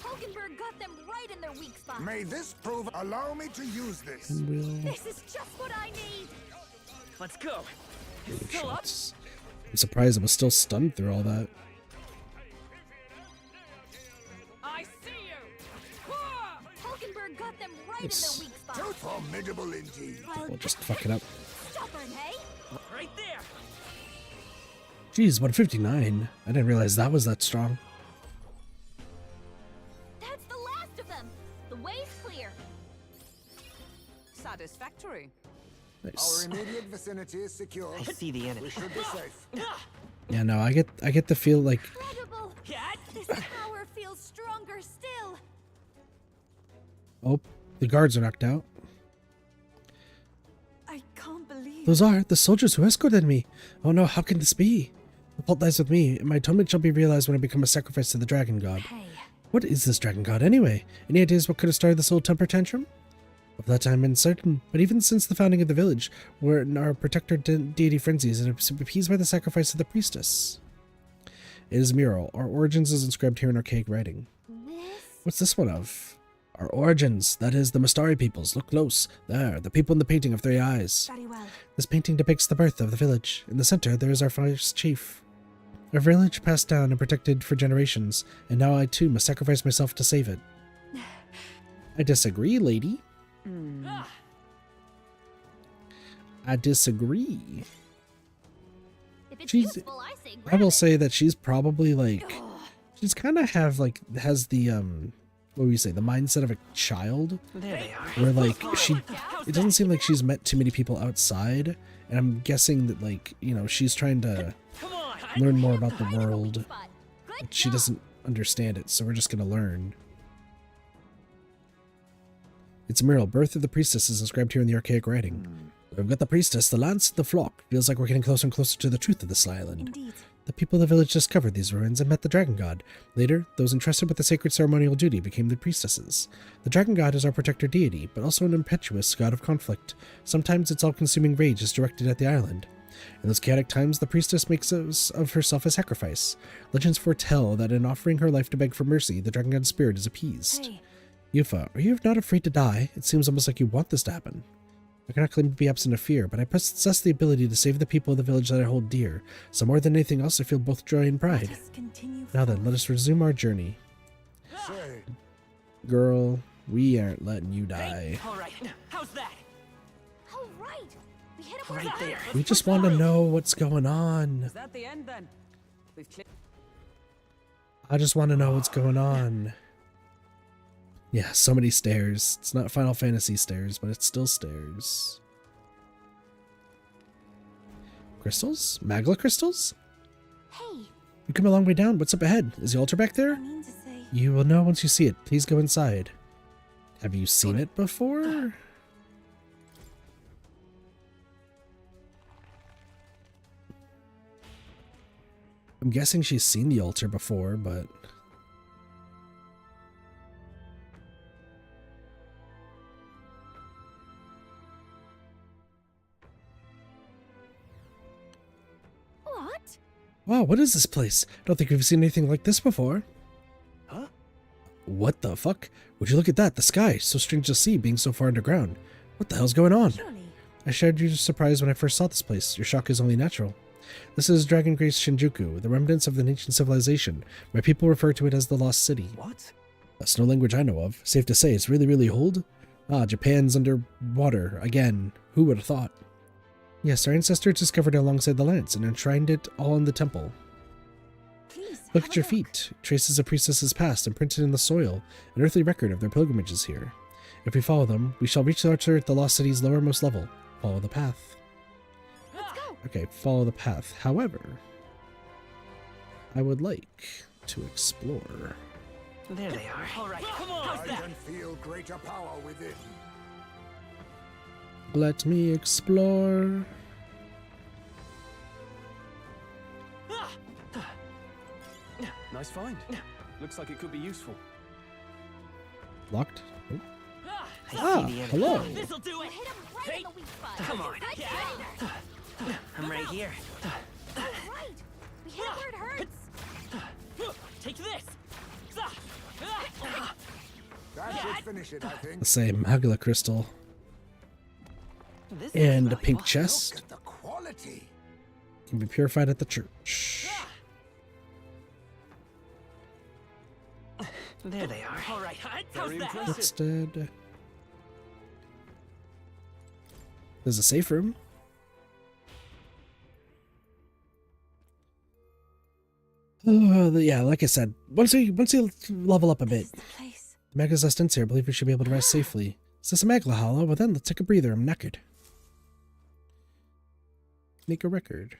Hulkenberg got them right in their weak spot. May this prove. Allow me to use this. This is just what I need. Let's go. Still up? I'm surprised I was still stunned through all that. I see you! Hulkenberg got them right in their weak spot. Too formidable indeed. We'll just fuck it up. Stubborn, hey? Right there. Jeez, 159. I didn't realize that was that strong. That's the last of them. The way's clear. Satisfactory. Nice. Our immediate vicinity is secure. I see the enemy. We should be safe. Yeah, no, I get the feel like Incredible. Cat. This power feels stronger still. oh, the guards are knocked out. I can't believe. Those are the soldiers who escorted me. Oh no, how can this be? The fault lies with me, and my atonement shall be realized when I become a sacrifice to the dragon god. Hey. What is this dragon god anyway? Any ideas what could have started this old temper tantrum? Of that I'm uncertain, but even since the founding of the village, we're in our protector deity frenzies and appeased by the sacrifice of the priestess. It is a mural. Our origins is inscribed here in archaic writing. This? What's this one of? Our origins, that is, the Mastari peoples. Look close. There, the people in the painting of 3 eyes. Very well. This painting depicts the birth of the village. In the center, there is our first chief. Our village passed down and protected for generations, and now I too must sacrifice myself to save it. I disagree, lady. I disagree. If it's She's- useful, I say I grab will it. say that she's probably like, she's kind of has the what do we say, the mindset of a child, There they are. where like it doesn't seem like she's met too many people outside, and I'm guessing that like, you know, she's trying to Come on. learn more about the world, Spot. Good but she job. doesn't understand it, so we're just gonna learn. It's a mural. Birth of the priestess is inscribed here in the archaic writing. We've got the priestess, the lance, the flock. Feels like we're getting closer and closer to the truth of this island. Indeed. The people of the village discovered these ruins and met the dragon god. Later, those entrusted with the sacred ceremonial duty became the priestesses. The dragon god is our protector deity, but also an impetuous god of conflict. Sometimes its all-consuming rage is directed at the island. In those chaotic times, the priestess makes of herself a sacrifice. Legends foretell that in offering her life to beg for mercy, the dragon god's spirit is appeased. Hey. Yufa, are you not afraid to die? It seems almost like you want this to happen. I cannot claim to be absent of fear, but I possess the ability to save the people of the village that I hold dear. So more than anything else, I feel both joy and pride. Let us continue Now then, forward. let us resume our journey. Say, Girl, we aren't letting you Hey, die. all right. How's that? Oh, right. We hit him Right with there. We just want to know what's going on. Is that the end then? We've cleared. I just want to know what's going on. Yeah, so many stairs. It's not Final Fantasy stairs, but it's still stairs. Crystals? Magla crystals? Hey, You come a long way down. What's up ahead? Is the altar back there? I mean to say, You will know once you see it. Please go inside. Have you seen it before? I'm guessing she's seen the altar before, but Wow, what is this place? Don't think we've seen anything like this before. Huh? What the fuck? Would you look at that? The sky, so strange to see, being so far underground. What the hell's going on? Surely. I shared your surprise when I first saw this place. Your shock is only natural. This is Dragon Grace Shinjuku, the remnants of an ancient civilization. My people refer to it as the Lost City. What? That's no language I know of. Safe to say, it's really, really old. Ah, Japan's underwater. Again. Who would have thought? Yes, our ancestors discovered it alongside the lands and enshrined it all in the temple. Please, Look have at a your feet. Traces of priestesses past imprinted in the soil. An earthly record of their pilgrimages here. If we follow them, we shall reach the altar at the Lost City's lowermost level. Follow the path. Let's go. Okay, follow the path. However, I would like to explore. There they are. All right, come on. How's I that? can feel greater power within. Let me explore. Nice find. Looks like it could be useful. Locked? Nope. I Ah, see the enemy. hello. This'll do it. Hit him right Hey, in the weak spot. come on. Nice Yeah. fighter. I'm right here. Right. We hit where it hurts. Take this. That should finish it, I think. The same Magla crystal. This And a looks pink valuable. chest. Look at the quality. Can be purified at the church. There they are. All right, how's Very that? impressive. That's dead. There's a safe room. Oh, yeah, like I said, once we level up a bit, This is the place. Magla's last here. I believe we should be able to rest safely. Is this a Magla hollow? Well then, let's take a breather. I'm knackered. Make a record.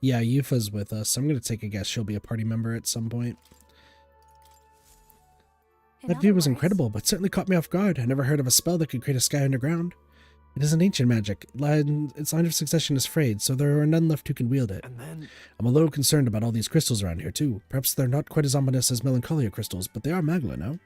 Yeah, Yufa's with us. I'm gonna take a guess she'll be a party member at some point. In That view other was words, incredible, but certainly caught me off guard. I never heard of a spell that could create a sky underground. It is an ancient magic. Its line of succession is frayed, so there are none left who can wield it. And then I'm a little concerned about all these crystals around here, too. Perhaps they're not quite as ominous as Melancholia crystals, but they are Magla, no?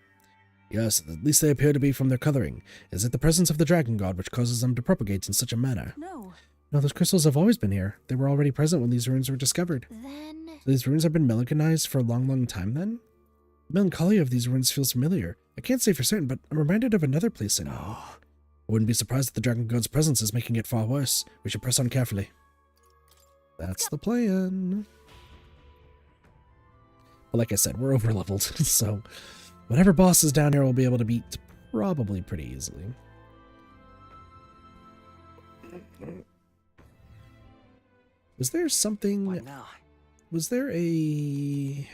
Yes, at least they appear to be from their coloring. Is it the presence of the dragon god which causes them to propagate in such a manner? No. No, those crystals have always been here. They were already present when these ruins were discovered. Then So these ruins have been melancholized for a long, long time, then? The melancholia of these ruins feels familiar. I can't say for certain, but I'm reminded of another place I know. I wouldn't be surprised if the dragon god's presence is making it far worse. We should press on carefully. That's the plan. But like I said, we're over-leveled, so whatever boss is down here we'll be able to beat probably pretty easily. Was there something... What now? Was there a...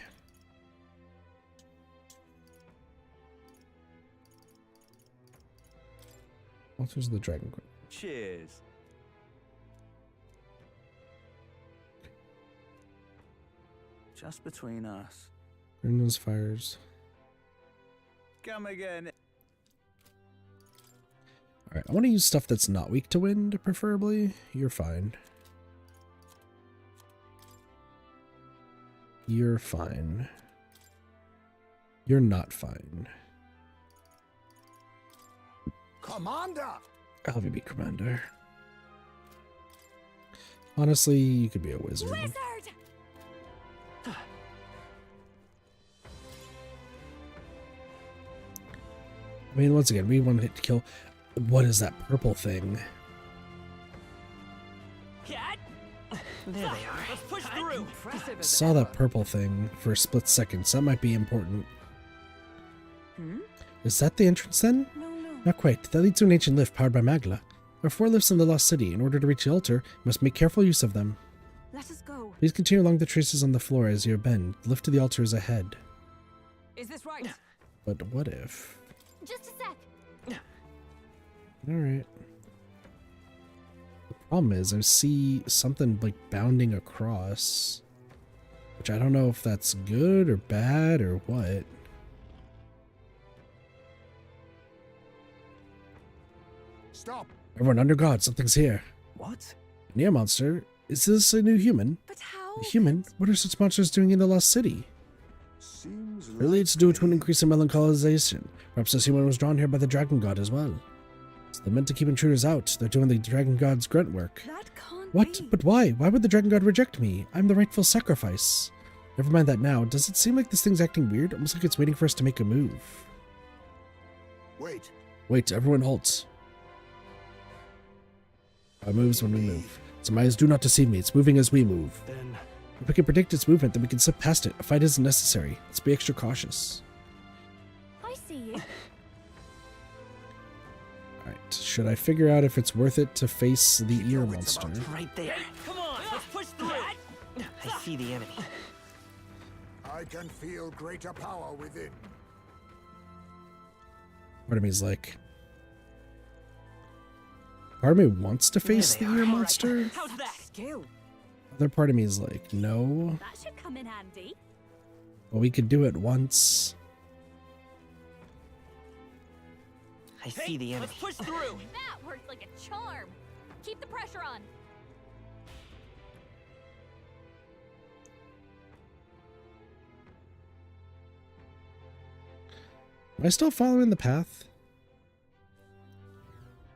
Altars of the Dragon Queen. cheers. Just between us. Greenland's fires. Come again. Alright, I want to use stuff that's not weak to wind, preferably. You're fine. You're fine. You're not fine. Commander! I'll have you be commander. Honestly, you could be a wizard. wizard. I mean, once again, we want to kill... What is that purple thing? There they are. Let's push through. Impressive as Saw that purple thing for a split second, so that might be important. Is that the entrance then? No, no. Not quite. That leads to an ancient lift powered by Magla. There are 4 lifts in the Lost City. In order to reach the altar, you must make careful use of them. Let us go. Please continue along the traces on the floor as you bend. The lift to the altar is ahead. Is this right? But what if... Just a sec. Alright. The problem is, I see something like bounding across. Which I don't know if that's good or bad or what. Stop! Everyone under guard, something's here. What? An air monster? Is this a new human? But how? A human? What are such monsters doing in the Lost City? Seems Really, it's due to an increase in melancholization. Perhaps this human was drawn here by the dragon god as well. So they're meant to keep intruders out. They're doing the dragon god's grunt work. That can't can't What? be. But why? Why would the Dragon God reject me? I'm the rightful sacrifice. Never mind that now. Does it seem like this thing's acting weird? Almost like it's waiting for us to make a move. Wait. Wait, everyone halts. It moves when we move. So my eyes do not deceive me. It's moving as we move. Then If we can predict its movement, then we can slip past it. A fight isn't necessary. Let's be extra cautious. I see you. Alright, should I figure out if it's worth it to face the ear know it's monster? about Right there. Come on, let's push through. I see the enemy. I can feel greater power within. Part of me's like... Part of me wants to face the ear monster. How's that? Skill. Other part of me is like, no. That should come in handy. But we could do it once. I see the enemy. Let's push through. That worked like a charm. Keep the pressure on. Am I still following the path?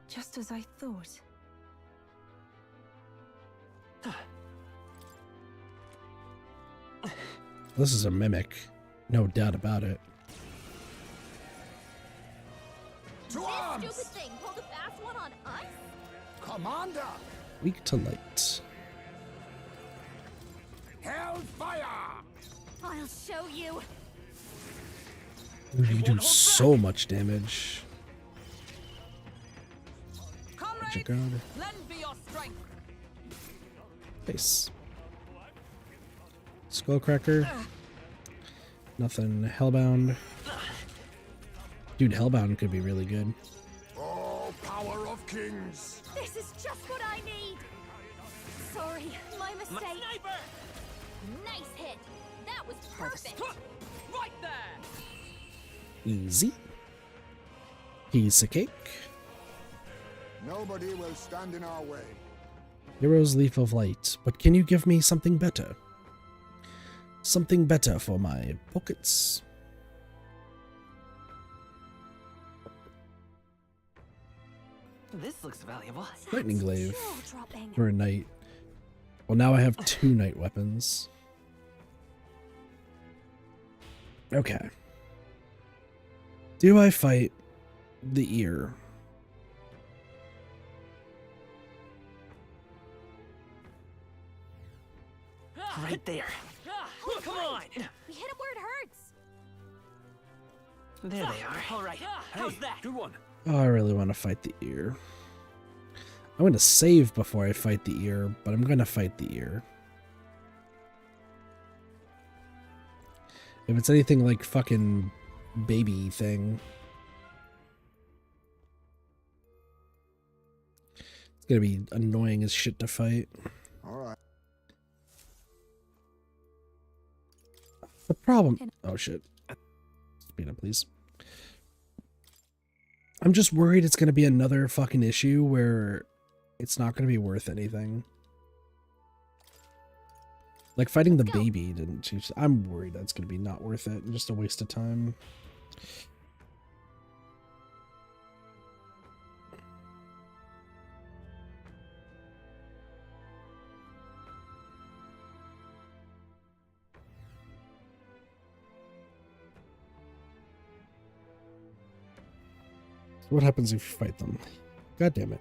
Just as I thought. This is a mimic. No doubt about it. To arms! Stupid thing pulled a fast one on us? Commander! Weak to light. Hellfire! I'll show you. Ooh, you do so much damage. Magic God. Lend me your strength. Nice. Skullcracker. Nothing. Hellbound. Dude, Hellbound could be really good. Oh, power of kings! This is just what I need. Sorry, my mistake. Sniper! Nice hit. That was perfect. Right there. Easy. Piece of cake. Nobody will stand in our way. Hero's Leaf of Light. But can you give me something better? Something better for my pockets. This looks valuable. Lightning Glaive. Jaw-dropping. For a knight. Well, now I have 2 knight weapons. Okay. Do I fight the ear? Right there. Come on. We hit him where it hurts. There they are. All right. How's that? good one. Oh, I really want to fight the ear. I'm going to save before I fight the ear, but I'm going to fight the ear. If it's anything like fucking baby thing, it's going to be annoying as shit to fight. All right. The problem... Oh, shit. Speed up, please. I'm just worried it's going to be another fucking issue where it's not going to be worth anything. Like, fighting the baby didn't teach... I'm worried that's going to be not worth it and just a waste of time. What happens if you fight them? God damn it.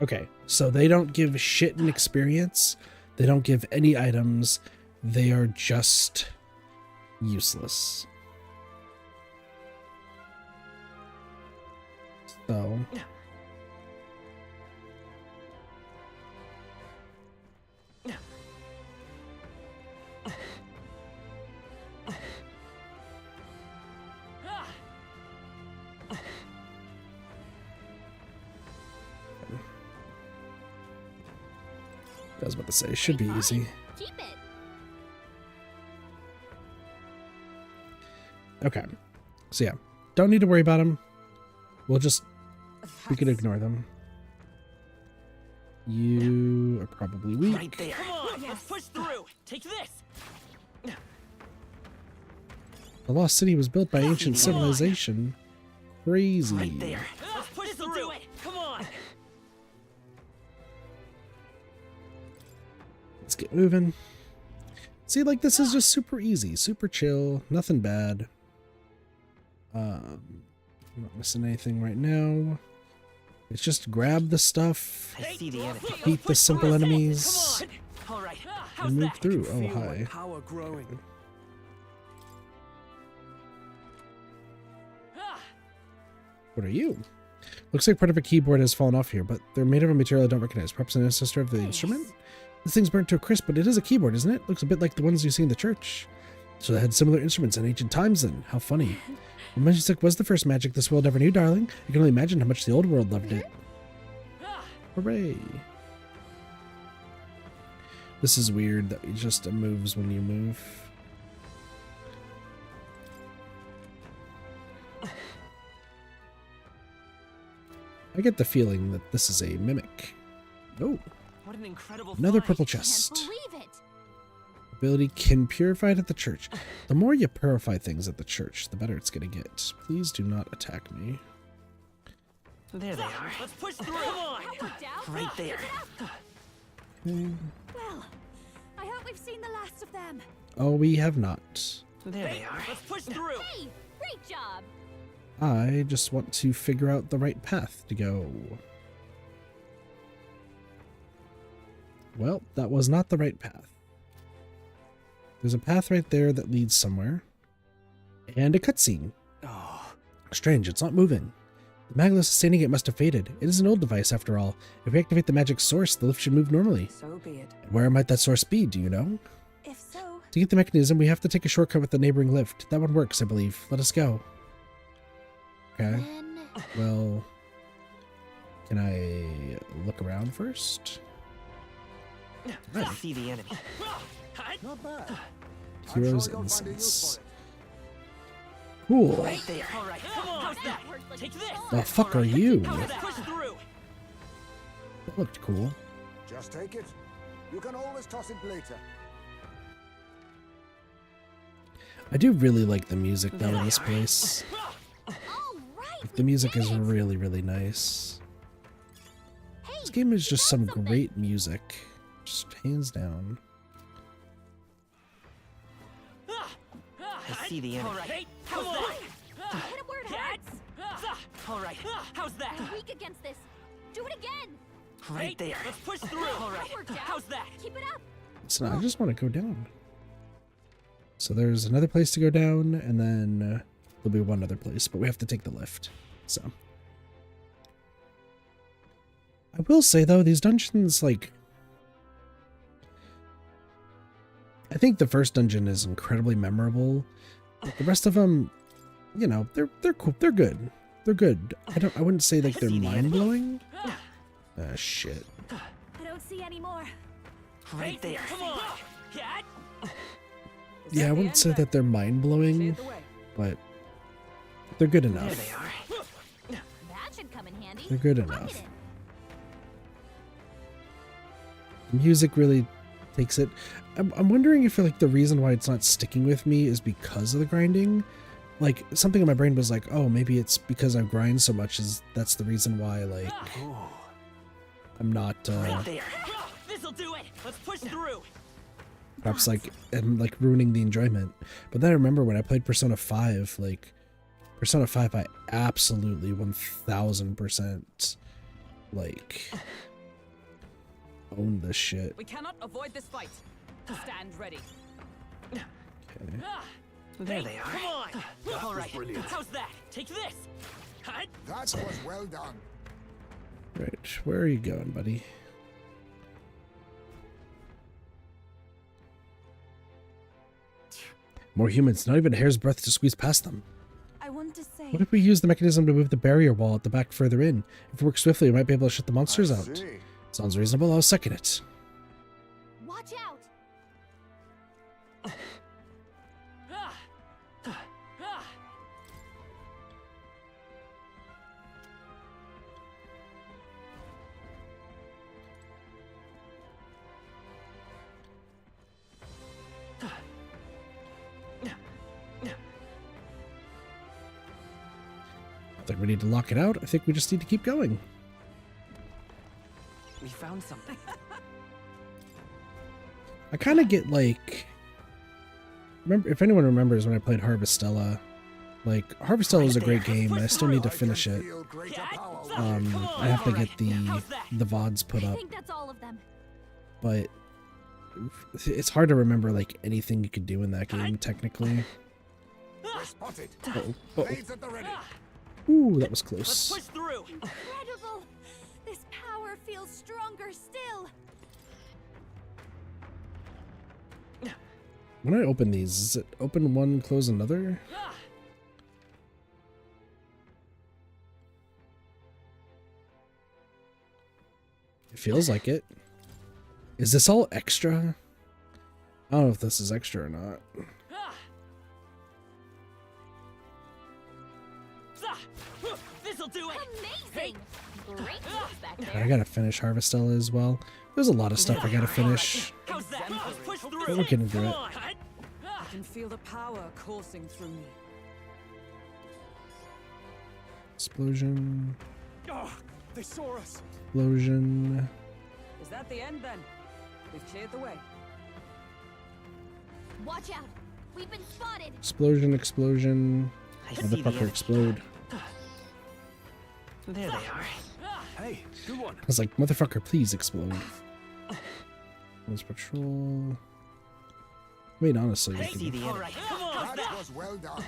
Okay, so they don't give shit in experience. They don't give any items. They are just useless. So... I was about to say, it should be easy. Keep it. Okay. So yeah, don't need to worry about them. We can ignore them. You are probably weak. Right there. Come on, let's push through. Take this. The Lost City was built by ancient civilization. Crazy. Right there. Let's push through. Come on. Let's get moving. See, like, this is just super easy, super chill, nothing bad. I'm not missing anything right now. It's just grab the stuff, I see the enemy. beat the simple enemies, All right. and move through. Oh, Feel my hi. power growing. What are you? Looks like part of a keyboard has fallen off here, but they're made of a material I don't recognize. Perhaps an ancestor of the instrument? This thing's burnt to a crisp, but it is a keyboard, isn't it? Looks a bit like the ones you see in the church. So they had similar instruments in ancient times then. How funny. Well, music was the first magic this world ever knew, darling. You can only imagine how much the old world loved it. Hooray. This is weird that it just moves when you move. I get the feeling that this is a mimic. Oh, What an incredible another find. purple Can't chest. believe it. Ability can purify it at the church. The more you purify things at the church, the better it's gonna get. Please do not attack me. There they are. Let's push through. Come on. Right there. Okay. Well, I hope we've seen the last of them. Oh, we have not. There they are. Let's push through. Hey, great job. I just want to figure out the right path to go. Well, that was not the right path. There's a path right there that leads somewhere. And a cutscene. Oh, Strange, it's not moving. The magnet sustaining it must have faded. It is an old device after all. If we activate the magic source, the lift should move normally. So be it. And where might that source be, do you know? If so, To get the mechanism, we have to take a shortcut with the neighboring lift. That one works, I believe. Let us go. Okay. Then Well, can I look around first? I see the enemy. Not bad. Heroes I'm sure you'll find a use Incense. for it. Cool. Right there. All right. Come on. How's that? Take this. The fuck are you? Let's push through. That looked cool. Just take it. You can always toss it later. I do really like the music though in this place. all right. The music is really, really nice. This game is just some great music. Just hands down. I see the enemy. All right. How's that? Hit it where it hurts. All right. How's that? You're weak against this. Do it again. Right there. Let's push through. All right. That worked out. How's that? Keep it up. So I just want to go down. So there's another place to go down, and then there'll be one other place, but we have to take the lift. So I will say though, these dungeons, like, I think the first dungeon is incredibly memorable. But the rest of them, you know, they're cool. They're good. They're good. I wouldn't say like they're mind blowing. Ah, shit. I don't see any more. Right there. Come on. Yeah, I wouldn't say that they're mind blowing, the way. but they're good There enough. they are. That should come in handy. They're good Lock enough. it in. The music really takes it. I'm wondering if like the reason why it's not sticking with me is because of the grinding. Like something in my brain was like, oh, maybe it's because I grind so much. That's the reason why like I'm not. Right there. This'll do it. Let's push through. Perhaps like I'm like ruining the enjoyment. But then I remember when I played Persona 5, like Persona 5, I absolutely 1000% like owned this shit. We cannot avoid this fight. Stand ready. Okay. There they are. Come on. All right. How's that? Take this. That was well done. Right, where are you going, buddy? More humans, not even a hair's breadth to squeeze past them. I want to say, What if we use the mechanism to move the barrier wall at the back further in? If it works swiftly, we might be able to shut the monsters I out. see. Sounds reasonable, I'll second it. Watch out. Alright, ready to lock it out? I think we just need to keep going. We found something. I kind of get like... Remember, if anyone remembers when I played Harvestella, like, Harvestella is a great game, and I still need to finish it. I have to get the VODs put I up, think that's all of them. but it's hard to remember, like, anything you could do in that game, technically. Uh-oh. Ooh, that was Let's close. push through. Incredible! This power feels stronger still. When I open these, is it open one, close another? It feels like it. Is this all extra? I don't know if this is extra or not. This'll do it. Amazing! Great moves back there. I gotta finish Harvestella as well. There's a lot of stuff I gotta finish. How's that? Let's push through. But we're getting through Come it. on. I can feel the power coursing through me. Explosion. Oh, they saw us. Explosion. Is that the end then? We've cleared the way. Watch out! We've been spotted! Explosion, explosion. I see the Motherfucker enemy. explode. There they are. Hey, good one. I was like, motherfucker, please explode. Let's patrol. Wait, honestly, we I see can the enemy. Come on. That was well done.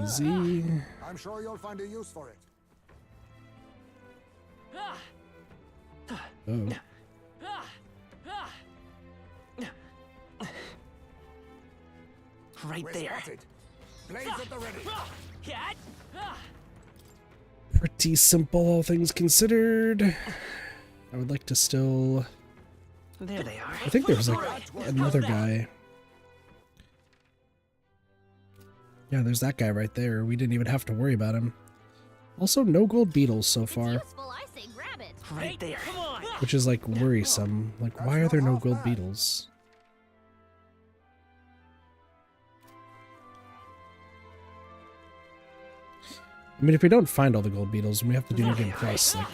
easy. I'm sure you'll find a use for it. Oh. Right We're there. spotted. Blades at the ready. Cat. Pretty simple, all things considered. I would like to still... There they are. I think there was like another guy. Yeah, there's that guy right there. We didn't even have to worry about him. Also, no gold beetles so far, Useful, I say grab it. Right there. Come on. which is like worrisome. Like, why are there no gold beetles? I mean, if we don't find all the gold beetles, and we have to do New Game Plus, like,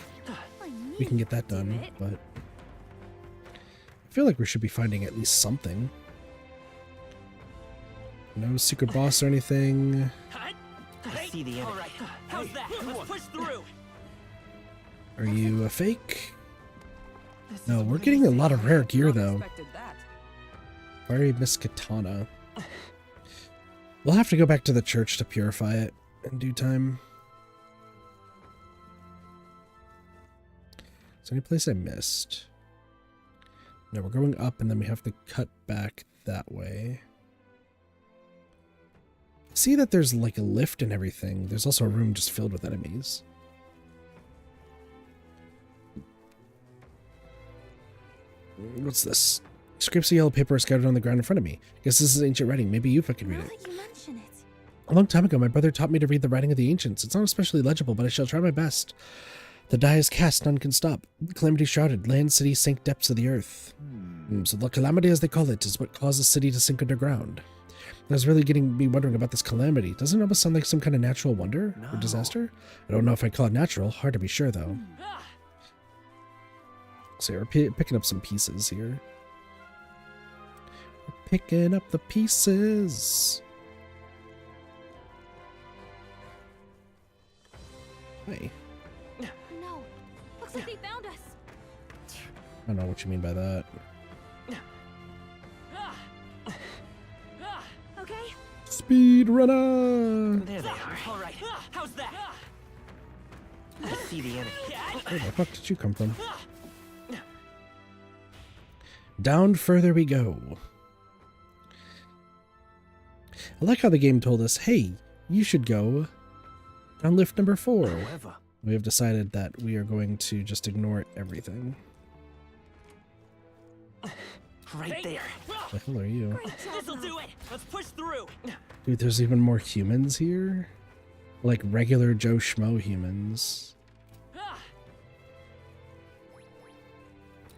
I knew we can get that you'd do done, it. but I feel like we should be finding at least something. No secret boss or anything. I see the enemy. All right. How's that? Let's push through. Are you a fake? No, we're getting a lot of rare gear, though. Expected that. Fiery Miss Katana. We'll have to go back to the church to purify it in due time. Is there any place I missed? No, we're going up and then we have to cut back that way. See that there's like a lift and everything. There's also a room just filled with enemies. What's this? Scraps of yellow paper are scattered on the ground in front of me. Guess this is ancient writing. Maybe Yufa can read Now it. that you mention it, A long time ago, my brother taught me to read the writing of the ancients. It's not especially legible, but I shall try my best. The die is cast, none can stop. Calamity shrouded, land, city, sink depths of the earth. So the calamity, as they call it, is what caused the city to sink underground. I was really getting me wondering about this calamity. Doesn't it almost sound like some kind of natural wonder or disaster? I don't know if I'd call it natural. Hard to be sure, though. So we're picking up some pieces here. We're picking up the pieces. Hey. No. Looks like they found us. I don't know what you mean by that. Okay? Speed runner! There they are. All right. How's that? I see the enemy. Where the fuck did you come from? Down further we go. I like how the game told us, hey, you should go down lift number 4. However, We have decided that we are going to just ignore everything. Right there. The hell are you? This'll do it. Let's push through. Dude, there's even more humans here? Like regular Joe Schmo humans.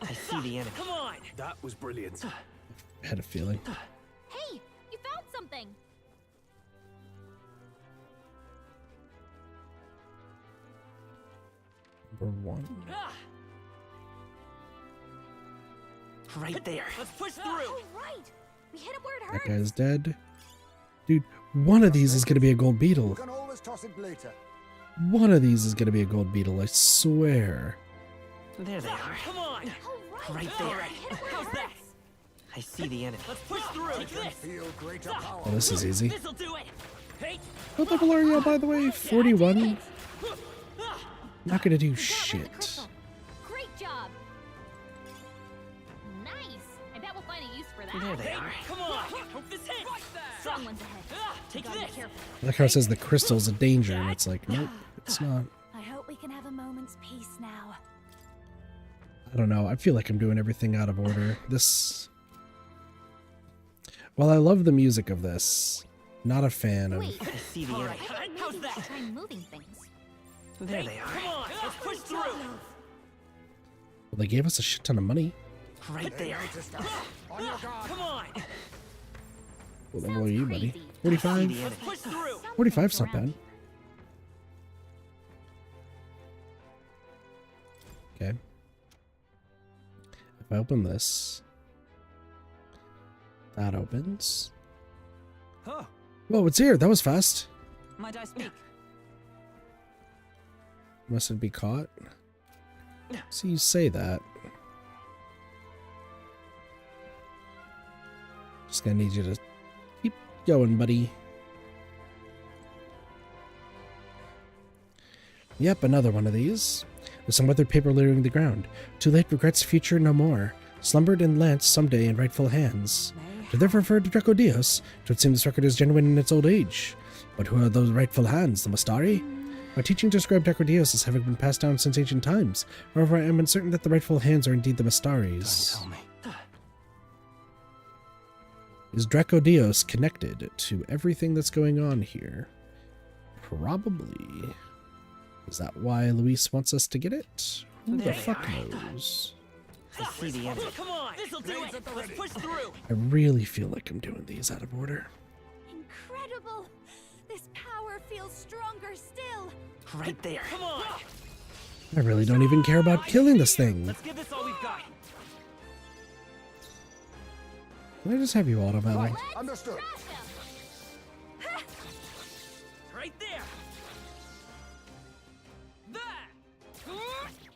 I see the enemy. Come on. That was brilliant. I had a feeling. Hey, you found something. Number 1. Right there. Let's push through. All right. We hit him where it That hurts. guy's dead. Dude, one of these is gonna be a gold We beetle. can always toss it later. One of these is gonna be a gold beetle, I swear. There they are. Come on. All Right All there. right. Hit him where How's it that? hurts. I see the enemy. Let's push through. Take this. Feel greater power. Oh, this is easy. This'll do it. Hey. What level are you, by the way? 41? Not gonna do We got rid of the shit. crystal. Great job. Nice. I bet we'll find a use for that. There they are. Come on. Hope this hits. Strong ones ahead. Take Gotta be this. careful. I like how it says the crystal's a danger, and it's like, nope, it's not. I hope we can have a moment's peace now. I don't know. I feel like I'm doing everything out of order. This... While I love the music of this, not a fan of... Wait. I see the enemy. I think How's maybe we that? should try moving things. There they are. Come on. Let's push through. Well, they gave us a shit ton of money. Right They there. noticed us. On your guard. Come on. What level are you, buddy? crazy. 45? Let's push through. 45's not bad. Okay. If I open this, that opens. Huh. Whoa, it's here. That was fast. Might I speak? Must it be caught? So you say that. Just gonna need you to keep going, buddy. Yep, another one of these. With some weathered paper littering the ground. Too late, regrets future no more. Slumbered and lanced someday in rightful hands. To their refer to Draco Dios, it would seem this record is genuine in its old age. But who are those rightful hands, the Mastari? My teaching to describe Draco Dios as having been passed down since ancient times. However, I am uncertain that the rightful hands are indeed the Mastaris. Tell me. Is Draco Dios connected to everything that's going on here? Probably. Is that why Luis wants us to get it? Who the There they fuck are. knows? I see the enemy. Come on. This'll do it. Let's push through. I really feel like I'm doing these out of order. Incredible. This power feels stronger still. Right there. Come on. I really don't even care about killing this thing. Let's give this all we've got. Can I just have you auto battle? Right. Understood. Right there.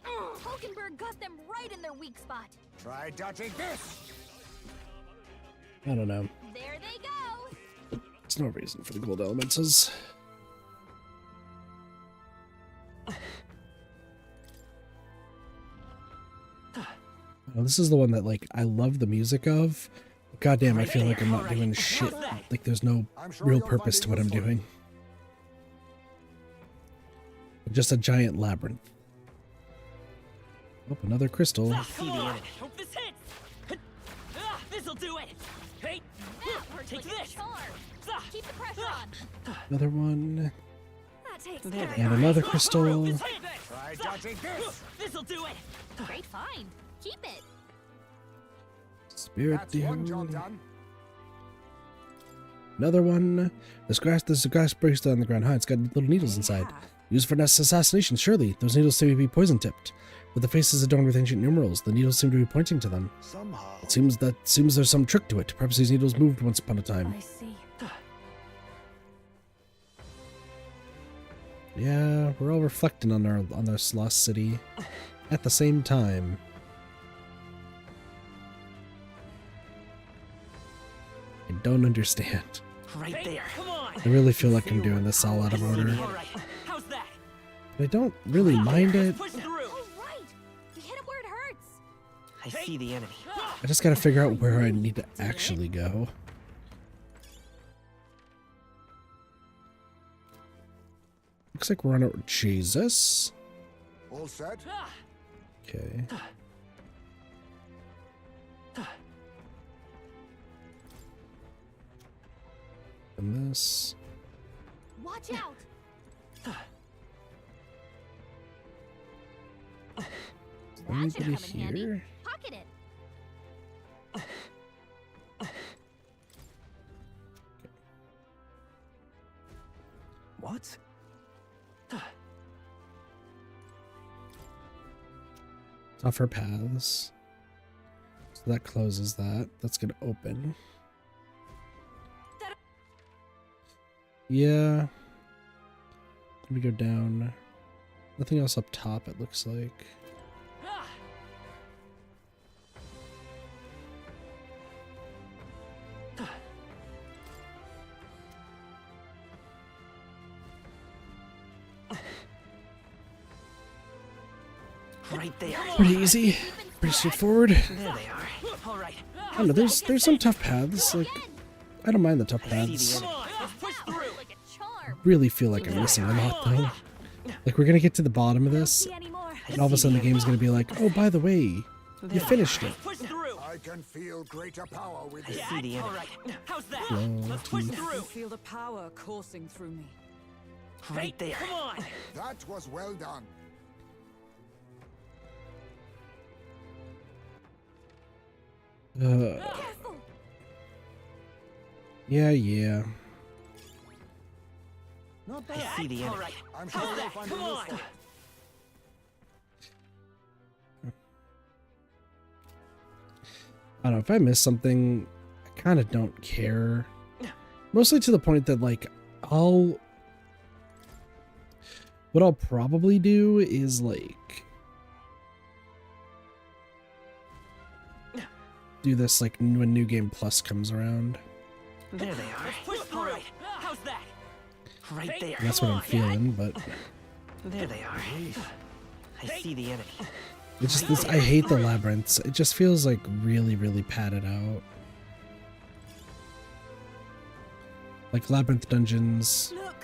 Hulkenberg got them right in their weak spot. Try dodging this. I don't know. There they go. There's no reason for the gold elementals. Oh, this is the one that, like, I love the music of. God damn, I feel like I'm not doing shit. Like, there's no real purpose to what I'm doing. Just a giant labyrinth. Oh, another crystal. See the enemy. Hope this hits. This'll do it. Hey. That works Take like a this. charm. Keep the pressure on. Another one. That takes There care they And of another Hope crystal. this hits. Try dodging this. This'll do it. it. Great find. Keep it. Spirit That's one job dude. done. Another one. There's a grass bracelet on the ground. Huh, it's got little needles inside. Used for nest assassination, surely. Those needles seem to be poison-tipped. With the faces adorned with ancient numerals, the needles seem to be pointing to them. Somehow. It seems there's some trick to it. Perhaps these needles moved once upon a time. I see. Yeah, we're all reflecting on our lost city at the same time. I don't understand. Right there. Come on. I really feel like I'm doing this all out of order. All right. How's that? But I don't really mind it. Push through. All right. We hit him where it hurts. I see the enemy. I just gotta figure out where I need to actually go. Looks like we're on a... Jesus. All set? Okay. And this... Watch out. That should Anybody come in handy. here? Pocket it. What? Tougher paths. So that closes that. That's gonna open. Yeah. Let me go down. Nothing else up top, it looks like. Right there. Pretty easy. Pretty straightforward. There they are. All right. I don't know, there's some tough paths. Like, I don't mind the tough paths. Come on, let's push through. Really feel like I'm missing a lot though. Like, we're gonna get to the bottom of this, and all of a sudden the game's gonna be like, oh, by the way, you finished it. Push through. I can feel greater power with I it. see the enemy. All right. How's that? Flow Let's push teeth. I through. feel the power coursing through me. Right there. Come on. That was well done. Yeah. Not I bad. see the enemy. All right. I'm sure How's they'll that? find Come a use on. for it. I don't know, if I miss something, I kind of don't care. Mostly to the point that, like, what I'll probably do is, like, do this, like, when New Game Plus comes around. There they are. Push through. All right. How's that? Right there. That's what I'm feeling, but There they are. I see the enemy. it's just this, I hate the labyrinths. It just feels, like, really, really padded out. Like, labyrinth dungeons. Look.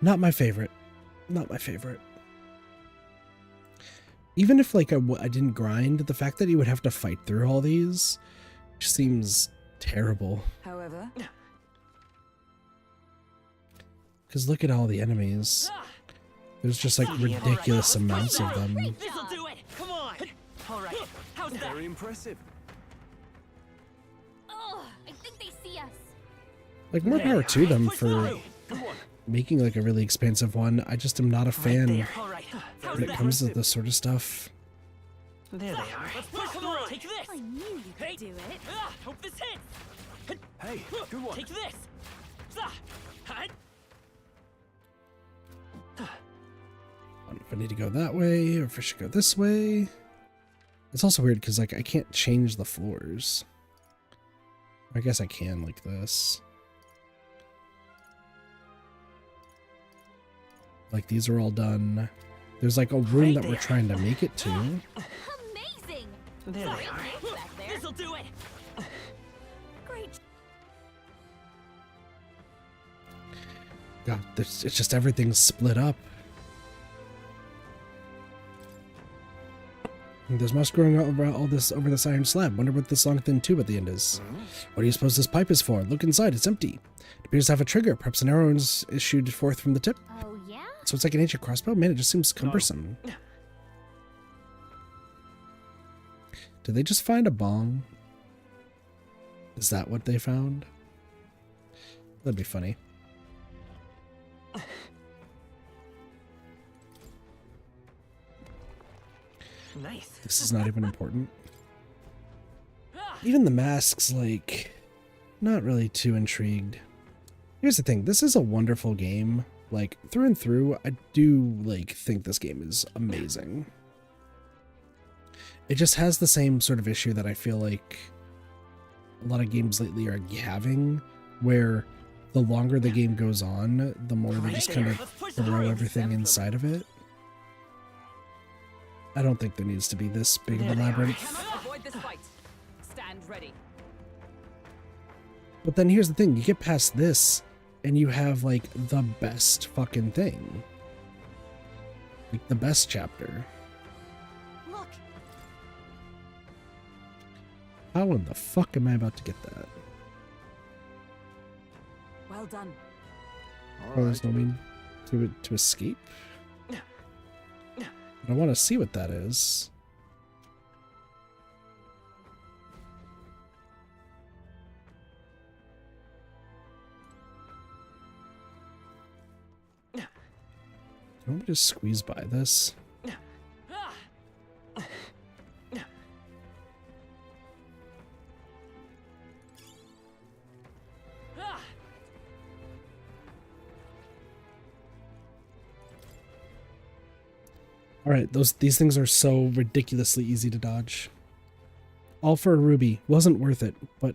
Not my favorite. Not my favorite. Even if, like, I didn't grind, the fact that you would have to fight through all these just seems terrible. However, Because look at all the enemies. There's just, like, ridiculous amounts of them. This'll do it. Come on. All right. How's that? Very impressive. Oh, I think they see us. Like, more power to them Push for through. making, like, a really expensive one. I just am not a Right fan there. All right. How's when it that? comes to this sort of stuff. There they are. Let's push through. Take this. I knew you could do it. Hope this hits. Hey, good one. Take this. I don't know if I need to go that way or if I should go this way. It's also weird because, like, I can't change the floors. I guess I can like this. Like, these are all done. There's, like, a room that we're trying to make it to. Amazing. There Sorry, they are. thanks back there. This'll do it. Great. God, it's just everything's split up. There's moss growing all this over this iron slab. Wonder what this long thin tube at the end is. What do you suppose this pipe is for? Look inside, it's empty. It appears to have a trigger. Perhaps an arrow is issued forth from the tip. Oh, yeah? So it's like an ancient crossbow? Man, it just seems cumbersome. Did they just find a bong? Is that what they found? That'd be funny. Nice. This is not even important. Even the masks, like, not really too intrigued. Here's the thing, this is a wonderful game. Like, through and through, I do, like, think this game is amazing. It just has the same sort of issue that I feel like a lot of games lately are having, where the longer the game goes on, the more they just kind of throw everything inside of it. I don't think there needs to be this big of a labyrinth. cannot avoid this fight. Stand ready. But then here's the thing, you get past this, and you have, like, the best fucking thing. Like, the best chapter. Look. How in the fuck am I about to get that? Well done. Oh, there's no mean to escape? But I want to see what that is. Can we just squeeze by this? All right, these things are so ridiculously easy to dodge. All for a ruby. Wasn't worth it, but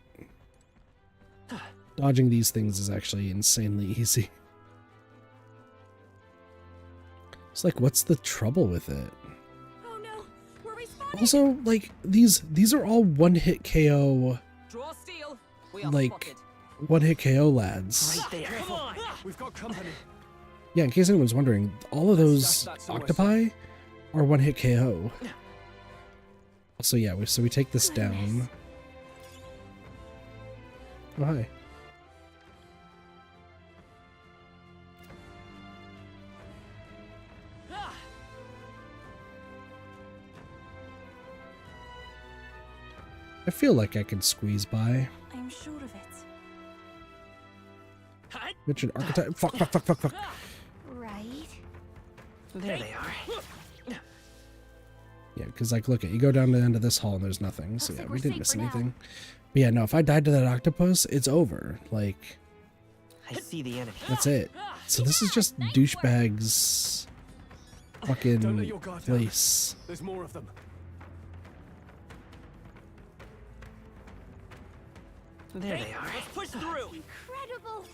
dodging these things is actually insanely easy. It's like, what's the trouble with it? Oh no, we're respawning. Also, like, these are all one-hit KO, Draw steel. We are like, spotted. one-hit KO lads. Right there. Come on. We've got company. Yeah, in case anyone's wondering, all of those octopi are one-hit KO. So yeah, we take this down. Oh, hi. I feel like I can squeeze by. I'm sure of it. Mention archetype. Fuck. Right. There they are. Yeah, because like, look, you go down to the end of this hall and there's nothing. So Looks yeah, like we we're didn't safe miss for now. anything. But yeah, no, if I died to that octopus, it's over. Like, I see the enemy. that's it. So this is just douchebags fucking Don't let your guard down. place. There's more of them. There they are. Let's push through. Incredible.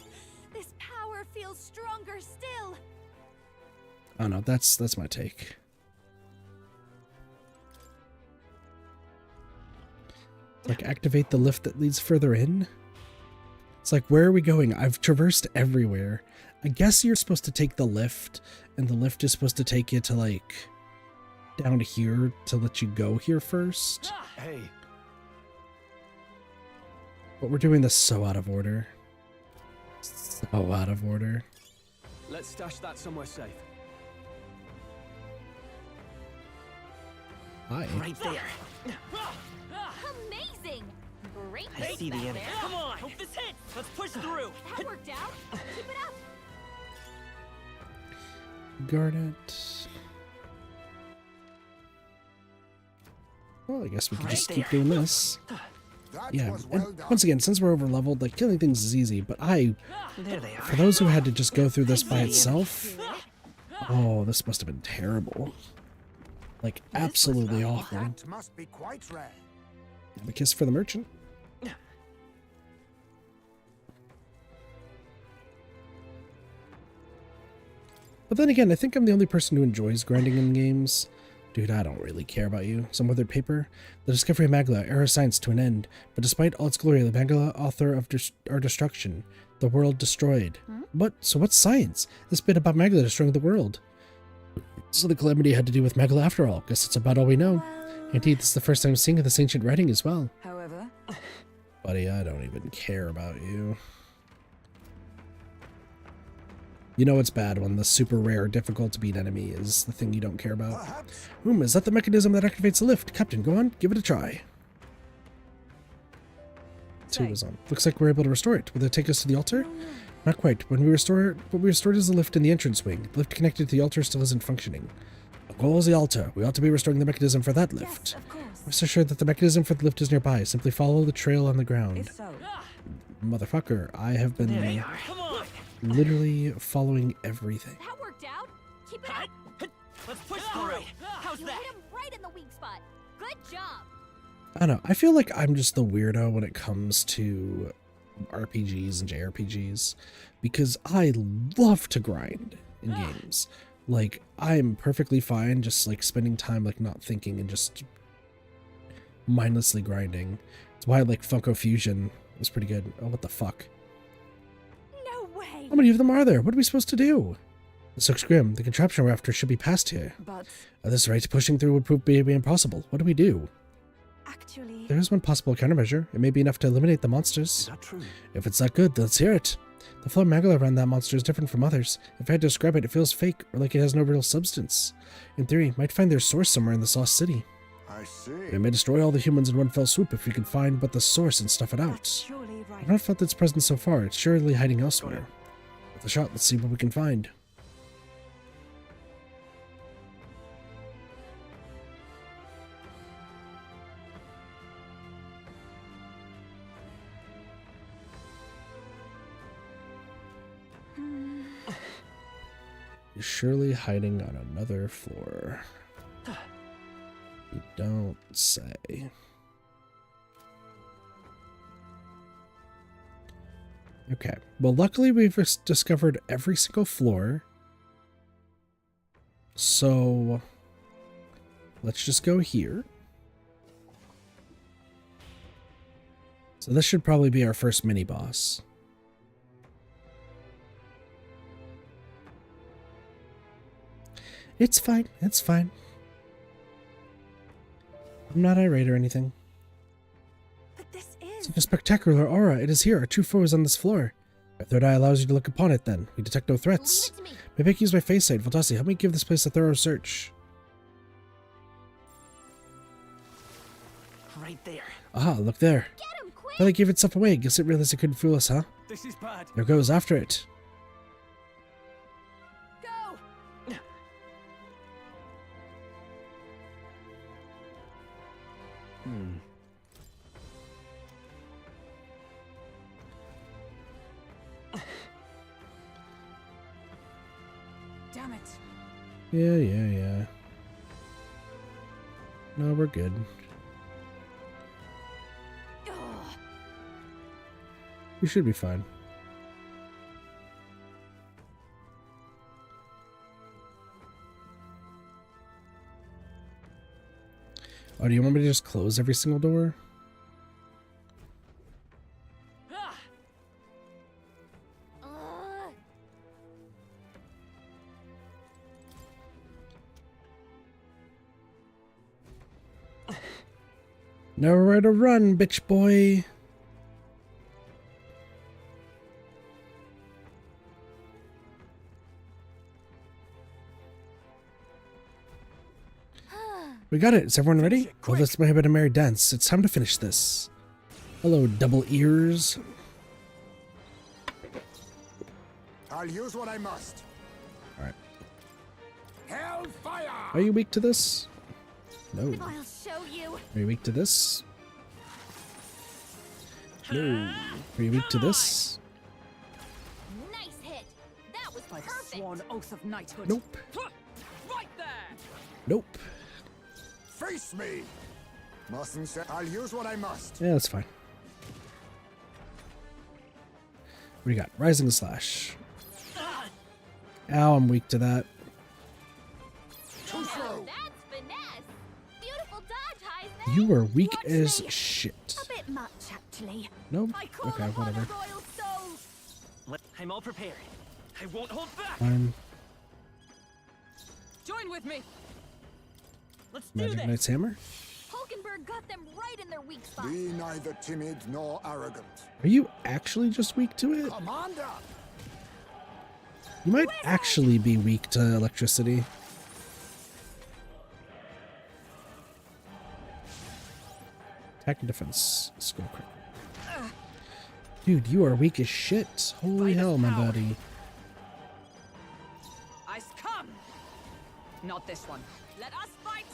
This power feels stronger still. Oh no, that's my take. Like, activate the lift that leads further in? It's like, where are we going? I've traversed everywhere. I guess you're supposed to take the lift, and the lift is supposed to take you to, like, down here to let you go here first. Hey, But we're doing this so out of order. So out of order. let's stash that somewhere safe. Hi. Right there. Amazing. Great. I see the enemy. Come Come on. Hope this hits. Let's push through. That worked out. Keep it up. Garnet. Well, I guess we can Right just keep there. doing this. That Yeah, was and well done. once again, since we're over leveled, like, killing things is easy, but There they are. for those who had to just go through this by I see the itself, oh, this must have been terrible. Like, absolutely awful. That must be quite rare. A kiss for the merchant. But then again, I think I'm the only person who enjoys grinding in games. Dude, I don't really care about you. Some other paper. The discovery of Magla, era of science to an end. But despite all its glory, the Magla author of our destruction. The world destroyed. So what's science? This bit about Magla destroying the world. So the calamity had to do with Magla after all. Guess that's about all we know. Indeed, this is the first time seeing of this ancient writing as well. However, Buddy, I don't even care about you. You know it's bad when the super rare, difficult to beat enemy is the thing you don't care about. Perhaps Is that the mechanism that activates the lift? Captain, go on, give it a try. Two is on. Looks like we're able to restore it. Will it take us to the altar? Not quite. What we restored is the lift in the entrance wing. The lift connected to the altar still isn't functioning. Our goal is the altar. We ought to be restoring the mechanism for that lift. Yes, of course. I'm so sure that the mechanism for the lift is nearby. Simply follow the trail on the ground. if so, Motherfucker, I have There they been are. Come on. literally following everything. That worked out. Keep it up. Let's push through. How's You that? hit him right in the weak spot. Good job. I don't know. I feel like I'm just the weirdo when it comes to RPGs and JRPGs because I love to grind in games. Like, I'm perfectly fine just like spending time like not thinking and just mindlessly grinding. That's why I like Funko Fusion. It was pretty good. Oh, what the fuck? No way. How many of them are there? What are we supposed to do? This looks grim. The contraption we're after should be past here. but At this rate, pushing through would prove to be impossible. What do we do? Actually, There is one possible countermeasure. It may be enough to eliminate the Is monsters. that true? If it's that good, let's hear it. The flow of Magala around that monster is different from others. If I had to describe it, it feels fake, or like it has no real substance. In theory, might find their source somewhere in this lost city. I see. We may destroy all the humans in one fell swoop if we can find but the source and stuff it that's out. surely right. I've not felt its presence so far. It's surely hiding elsewhere. With a shot, let's see what we can find. Is surely hiding on another floor. You don't say. Okay. Well, luckily we've discovered every single floor. So let's just go here. So this should probably be our first mini boss. It's fine. It's fine. I'm not irate or anything. But this It's is... like a spectacular aura. It is here. Our true foe is on this floor. Our third eye allows you to look upon it then. We detect no threats. Leave it to me. Maybe I can use my face sight. Fantastic, help me give this place a thorough search. Right there. Aha, look there. Get him, quick! Well, it gave itself away. Guess it realized it couldn't fool us, huh? This is bad. There goes after it. Go! Damn it. Yeah. No, we're good. Ugh. We should be fine. Oh, do you want me to just close every single door? Ugh. Nowhere to run, bitch boy. We got it. Is everyone ready? Well, this might have been a merry dance. It's time to finish this. Hello, double ears. I'll use what I must. Alright. Hellfire! Are you weak to this? No. I'll show you. Are you weak to this? No. Are you weak to this? Nice hit. That was By the perfect. sworn oath of knighthood. Nope. Right there. Nope. Face me! Mustn't say. I'll use what I must. Yeah, that's fine. What do you got? Rising Slash. Ow, I'm weak to that. Too Now slow. that's finesse. Beautiful dodge, Heisman. You are weak Watch as me. shit. A bit much, actually. Nope. I call Okay, upon whatever. a royal soul. I'm all prepared. I won't hold back. Fine. Join with me. Let's do Magic this. Knight's Hammer. Hulkenberg got them right in their weak spot. Be neither timid nor arrogant. Are you actually just weak to it? Commander! You might actually be weak to electricity. Attack and defense. Skill crit. Dude, you are weak as shit. Holy hell, my buddy. Ice come. Not this one. Let us fight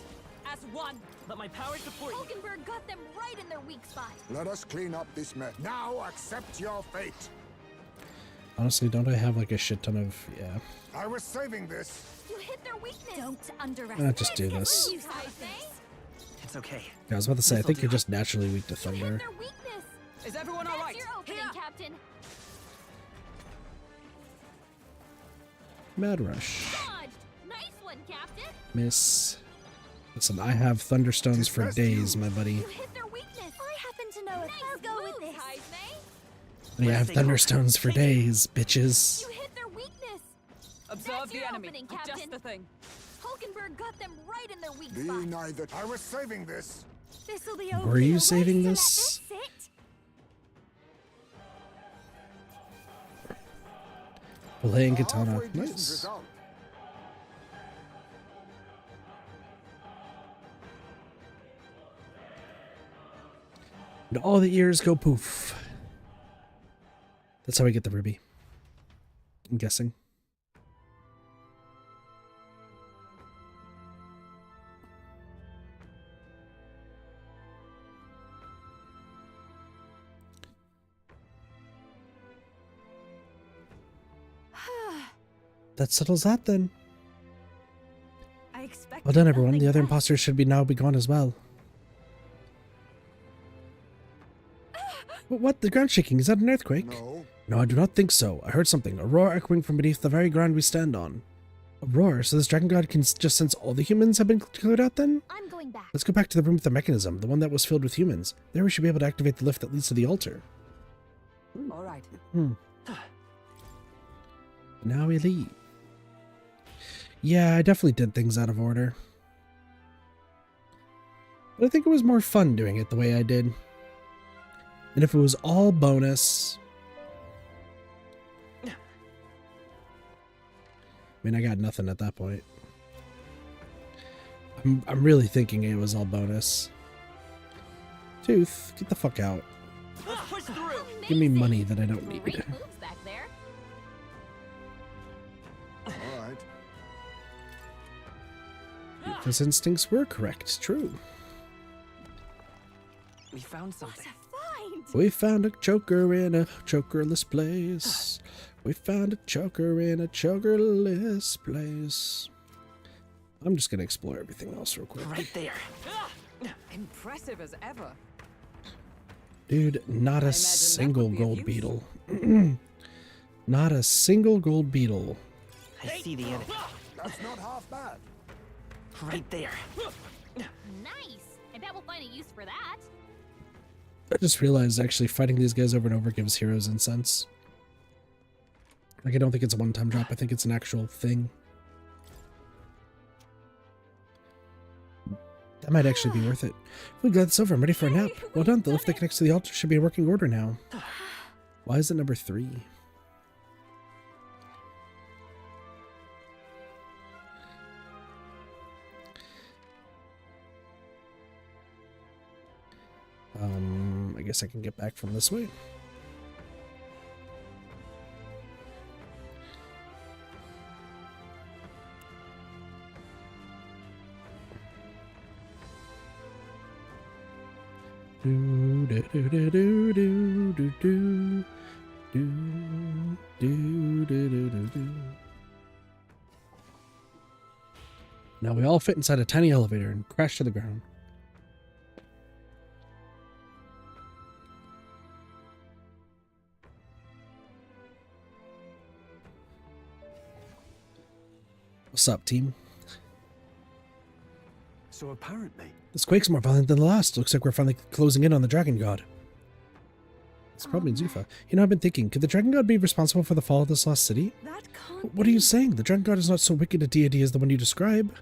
as one. Let my power support you. Hulkenberg got them right in their weak spot. Let us clean up this mess. Now accept your fate. Honestly, don't I have like a shit ton of... Yeah. I was saving this. You hit their weakness. Don't underestimate. Just do this. You Heisman. It's okay. Yeah, I was about to say, I This'll think do. you're just naturally weak to You hit thunder. their weakness. Is everyone all That's right? your opening, Here. Captain. Mad Rush. Dodged. Nice one, Captain. Miss. Listen, I have Thunderstones for Dismissed days, you. my buddy. You hit their weakness. I happen to know it. I'll go with this. Heisman. I have Let's take Thunderstones for days, bitches. You hit their weakness. Observe That's the your enemy. opening, Just Captain. the thing. Hulkenberg got them right in their weak Be spot. neither. I was saving this. This'll be Were you okay. saving Wait, this? so let this sit? Belaying A Katana. halfway decent Nice. result. And all the ears go poof. That's how we get the ruby. I'm guessing. That settles that then. I expected Well done, everyone. The other imposters should now be gone as well. What? The ground shaking? Is that an earthquake? No. No, I do not think so. I heard something. A roar echoing from beneath the very ground we stand on. A roar? So this dragon god can just sense all the humans have been cleared out then? I'm going back. Let's go back to the room with the mechanism, the one that was filled with humans. There we should be able to activate the lift that leads to the altar. All right. Now we leave. Yeah, I definitely did things out of order. But I think it was more fun doing it the way I did. And if it was all bonus... I mean, I got nothing at that point. I'm really thinking it was all bonus. Tooth, get the fuck out. Let's push through. Give me money that I don't need. Great moves back there. All right. His instincts were correct. True. We found something. Find. We found a choker in a chokerless place. We found a choker in a chokerless place. I'm just gonna explore everything else real quick. Right there. Impressive as ever. Dude, not a that single would be of gold use. beetle. Not a single gold beetle. I see the enemy. That's not half bad. Right there. Nice. I bet we'll find a use for that. I just realized actually fighting these guys over and over gives heroes incense. Like, I don't think it's a one-time drop. I think it's an actual thing. That might actually be worth it. We got this over. I'm ready for a nap. Well done. The lift that connects to the altar should be in working order now. Why is it number 3? I guess I can get back from this way. Do do do do do do do do do do do do do. Now we all fit inside a tiny elevator and crash to the ground. What's up, team? So apparently, This quake's more violent than the last. Looks like we're finally closing in on the Dragon God. It's probably Zufa. You know, I've been thinking, could the Dragon God be responsible for the fall of this lost city? That can't What are you saying? The Dragon God is not so wicked a deity as the one you describe.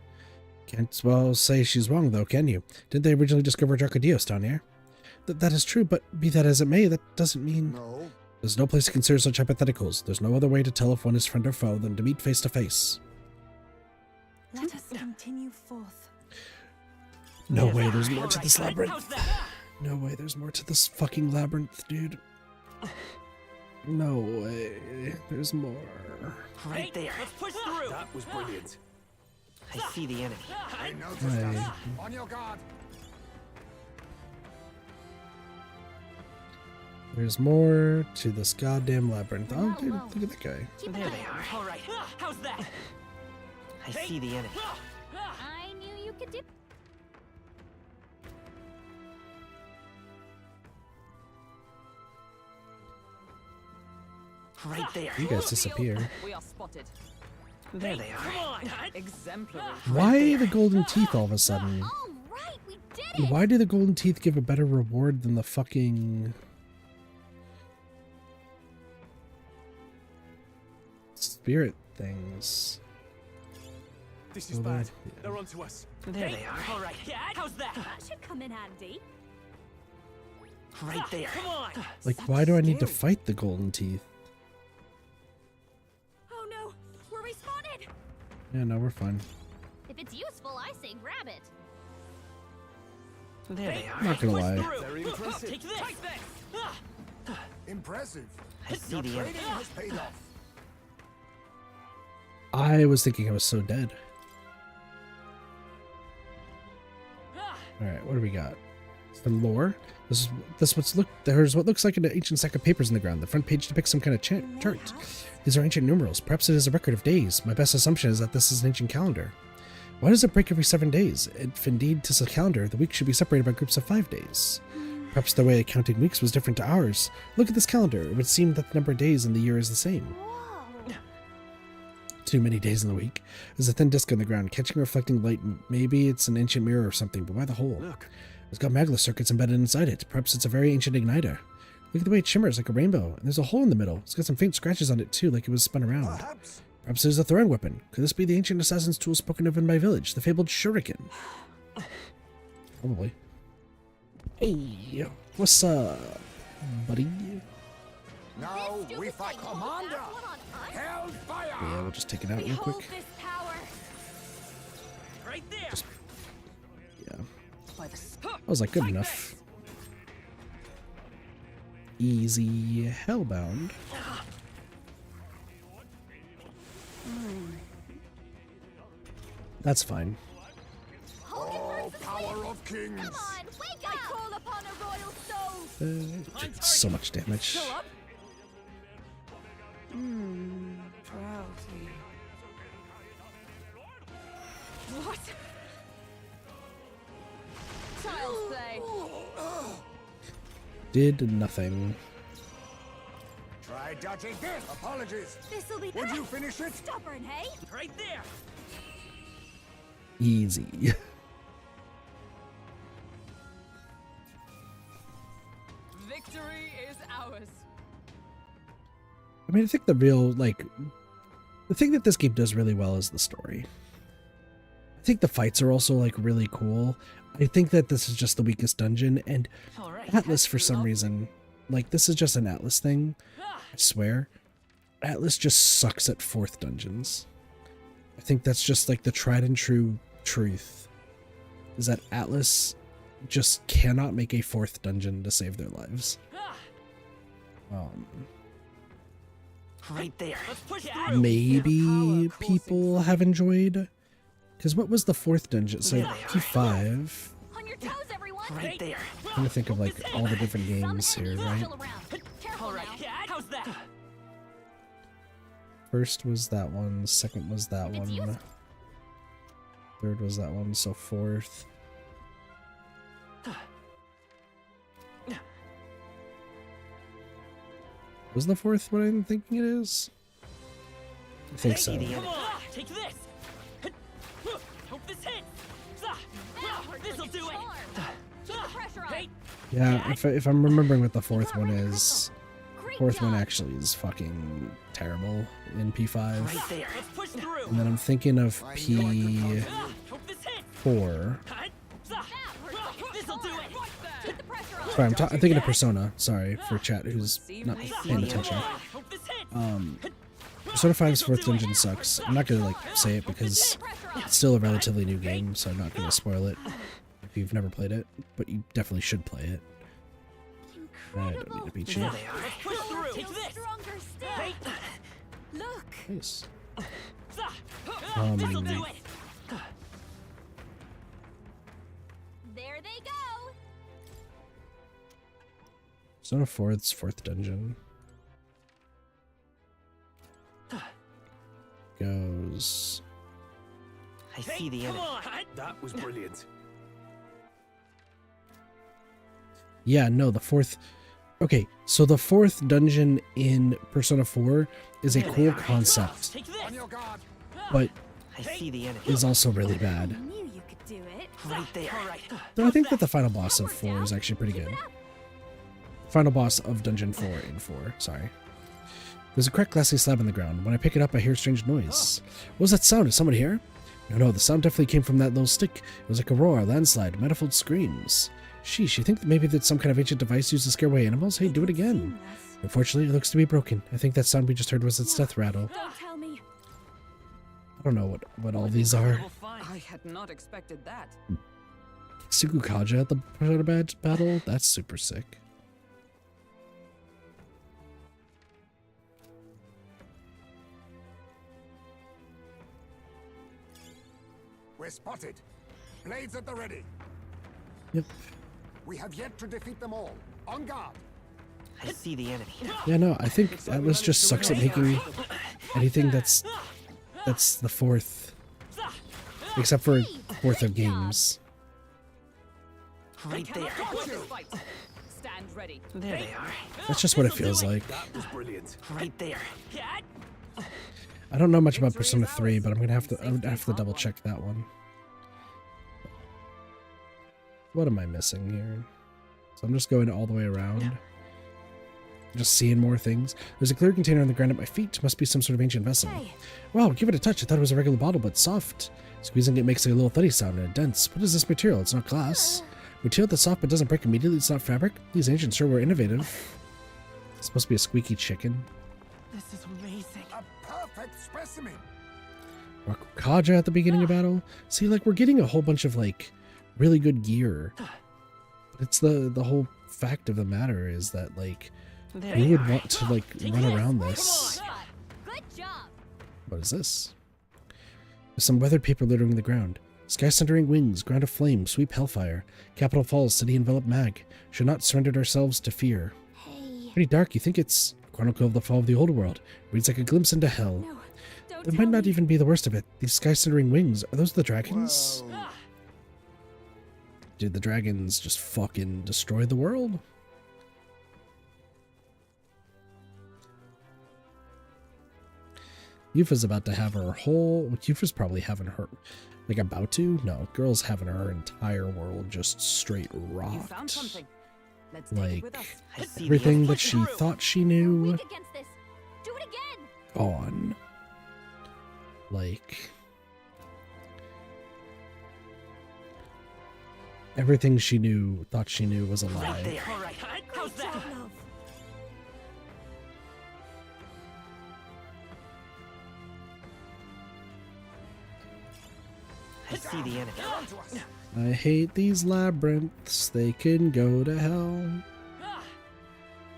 Can't, well, say she's wrong, though, can you? Didn't they originally discover Dracodios down here? That is true, but be that as it may, that doesn't mean... No. There's no place to consider such hypotheticals. There's no other way to tell if one is friend or foe than to meet face to face. Let us continue forth. No way there's more to this How's labyrinth. that? No way there's more to this fucking labyrinth, dude. No way. There's more. Right there. Let's push through. that was brilliant. I see the enemy. They noticed Right. us. On your guard. There's more to this goddamn labyrinth. Oh, dude, Whoa. look at that guy. Keep There an they eye are. out. All right. How's that? I see the enemy. I knew you could do. Right there. You guys disappear. We are spotted. There they Come are. on. Exemplary. Why the golden teeth all of a sudden? All right, we did And it. why do the golden teeth give a better reward than the fucking... spirit things? This Well, that- They're onto us. There they are. All right. How's that? That should come in handy. Right there. Come on. Like, why do I need to fight the golden teeth? Oh no, we're respawted. Yeah, no, we're fine. If it's useful, I say grab it. There they are. I'm not gonna Push lie. through. Very impressive. Take this. Impressive. I see Your the enemy. training has paid off. I was thinking I was so dead. Alright, what do we got? Some lore. There's what looks like an ancient stack of papers in the ground. The front page depicts some kind of chart. These are ancient numerals. Perhaps it is a record of days. My best assumption is that this is an ancient calendar. Why does it break every 7 days? If indeed 'tis a calendar, the week should be separated by groups of 5 days. Perhaps the way of counting weeks was different to ours. Look at this calendar. It would seem that the number of days in the year is the same. Whoa. Too many days in the week. There's a thin disc on the ground, catching reflecting light. Maybe it's an ancient mirror or something, but why the hole? Look. It's got magla circuits embedded inside it. Perhaps it's a very ancient igniter. Look at the way it shimmers like a rainbow, and there's a hole in the middle. It's got some faint scratches on it too, like it was spun around. Perhaps there's a throwing weapon. Could this be the ancient assassin's tool spoken of in my village, the fabled shuriken? Probably. Hey, what's up, buddy? Now we fight Commander. Held fire. Yeah, we'll just take it out real quick. This power. Right there. Yeah. That was like good enough. Easy hellbound. That's fine. Oh, power of kings. Come on, wake up! I call upon a royal soul. Did so much damage. Proudly. What? Child's play. Did nothing. Try dodging this. Apologies. This'll be Would you finish it? stubborn, hey? Right there. Easy. Victory is ours. I mean, I think the real, like, the thing that this game does really well is the story. I think the fights are also, like, really cool. I think that this is just the weakest dungeon, and All right. Atlas, for some reason, like, this is just an Atlas thing, I swear. Atlas just sucks at 4th dungeons. I think that's just, like, the tried and true truth, is that Atlas just cannot make a 4th dungeon to save their lives. Right there. Let's push through. Maybe people have enjoyed, because what was the 4th dungeon? So P5. On your toes, everyone. Right there. I'm trying to think of like all the different games here, right? All right. Yeah, how's that? First was that one, second was that one, third was that one, so 4th. Was the 4th what I'm thinking it is? I think so. Come on, take this. Hope this hits. This'll do it. Hey, Yeah, if I'm remembering what the 4th one is, 4th one actually is fucking terrible in P5. right there. Let's push through. And then I'm thinking of P4. Hope this hits. This'll do it. Sorry, I'm thinking of Persona. Sorry for chat who's not paying attention. Hope this hits. Persona 5's 4th dungeon sucks. I'm not gonna like say it because it's still a relatively new game, so I'm not gonna spoil it if you've never played it, but you definitely should play it. I don't need to beat you. Let's push through. Take this. Stronger still. Hey. Look. Nice. This'll do it. There they go. Persona 4's 4th dungeon goes. I see the enemy. That was brilliant. Yeah, no, the 4th. Okay, so the 4th dungeon in Persona 4 is a cool concept, Take this. but I see the enemy. is also really bad. I knew you could do it. Right there. All right. Though I think that the final boss of 4 is actually pretty good. Final boss of Dungeon 4 in 4, sorry. There's a cracked glassy slab on the ground. When I pick it up, I hear a strange noise. What was that sound? Is someone here? No, the sound definitely came from that little stick. It was like a roar, a landslide, manifold screams. Sheesh, you think that maybe that's some kind of ancient device used to scare away animals? Hey, do it again. Unfortunately, it looks to be broken. I think that sound we just heard was its death rattle. Don't tell me. I don't know what all these are. I had not expected that. Sukukaja at the Persona battle? That's super sick. We're spotted. Blades at the ready. Yep. We have yet to defeat them all. On guard. I see the enemy. Yeah, no, I think Atlas just sucks at making anything that's the 4th Except for 4th of games. Right there. Stand ready. There they are. That's just what it feels like. That was brilliant. Right there. I don't know much about Persona 3, but I would have to double check that one. What am I missing here? So I'm just going all the way around. Just seeing more things. There's a clear container on the ground at my feet. Must be some sort of ancient vessel. Wow, give it a touch. I thought it was a regular bottle, but soft. Squeezing it makes a little thuddy sound and dense. What is this material? It's not glass. Material that's soft but doesn't break immediately. It's not fabric. These ancients sure were innovative. It's supposed to be a squeaky chicken. This is amazing. A perfect specimen. Kaja at the beginning of battle. See, like, we're getting a whole bunch of, like, really good gear. But it's the whole fact of the matter is that, like, we would want to, like, run around this. Good job. What is this? There's some weathered paper littering the ground. Sky centering wings, ground of flame, sweep hellfire. Capital falls, city enveloped mag. Should not surrender ourselves to fear. Hey. Pretty dark, you think it's Chronicle of the Fall of the Old World. Reads like a glimpse into hell. No, don't It tell might not me. even be the worst of it. These sky centering wings, are those the dragons? Whoa. Did the dragons just fucking destroy the world? Yufa's about to have her whole... Yufa's probably having her... Like, about to? No, girl's having her entire world just straight You found rocked. something. Let's take it with Like, us. I see the everything end. that she thought she We're knew, weak against this. Do it again. gone. Like... Everything she knew, thought she knew, was a Right lie. there. All right. How's that? Love. I see the enemy. I hate these labyrinths, they can go to hell.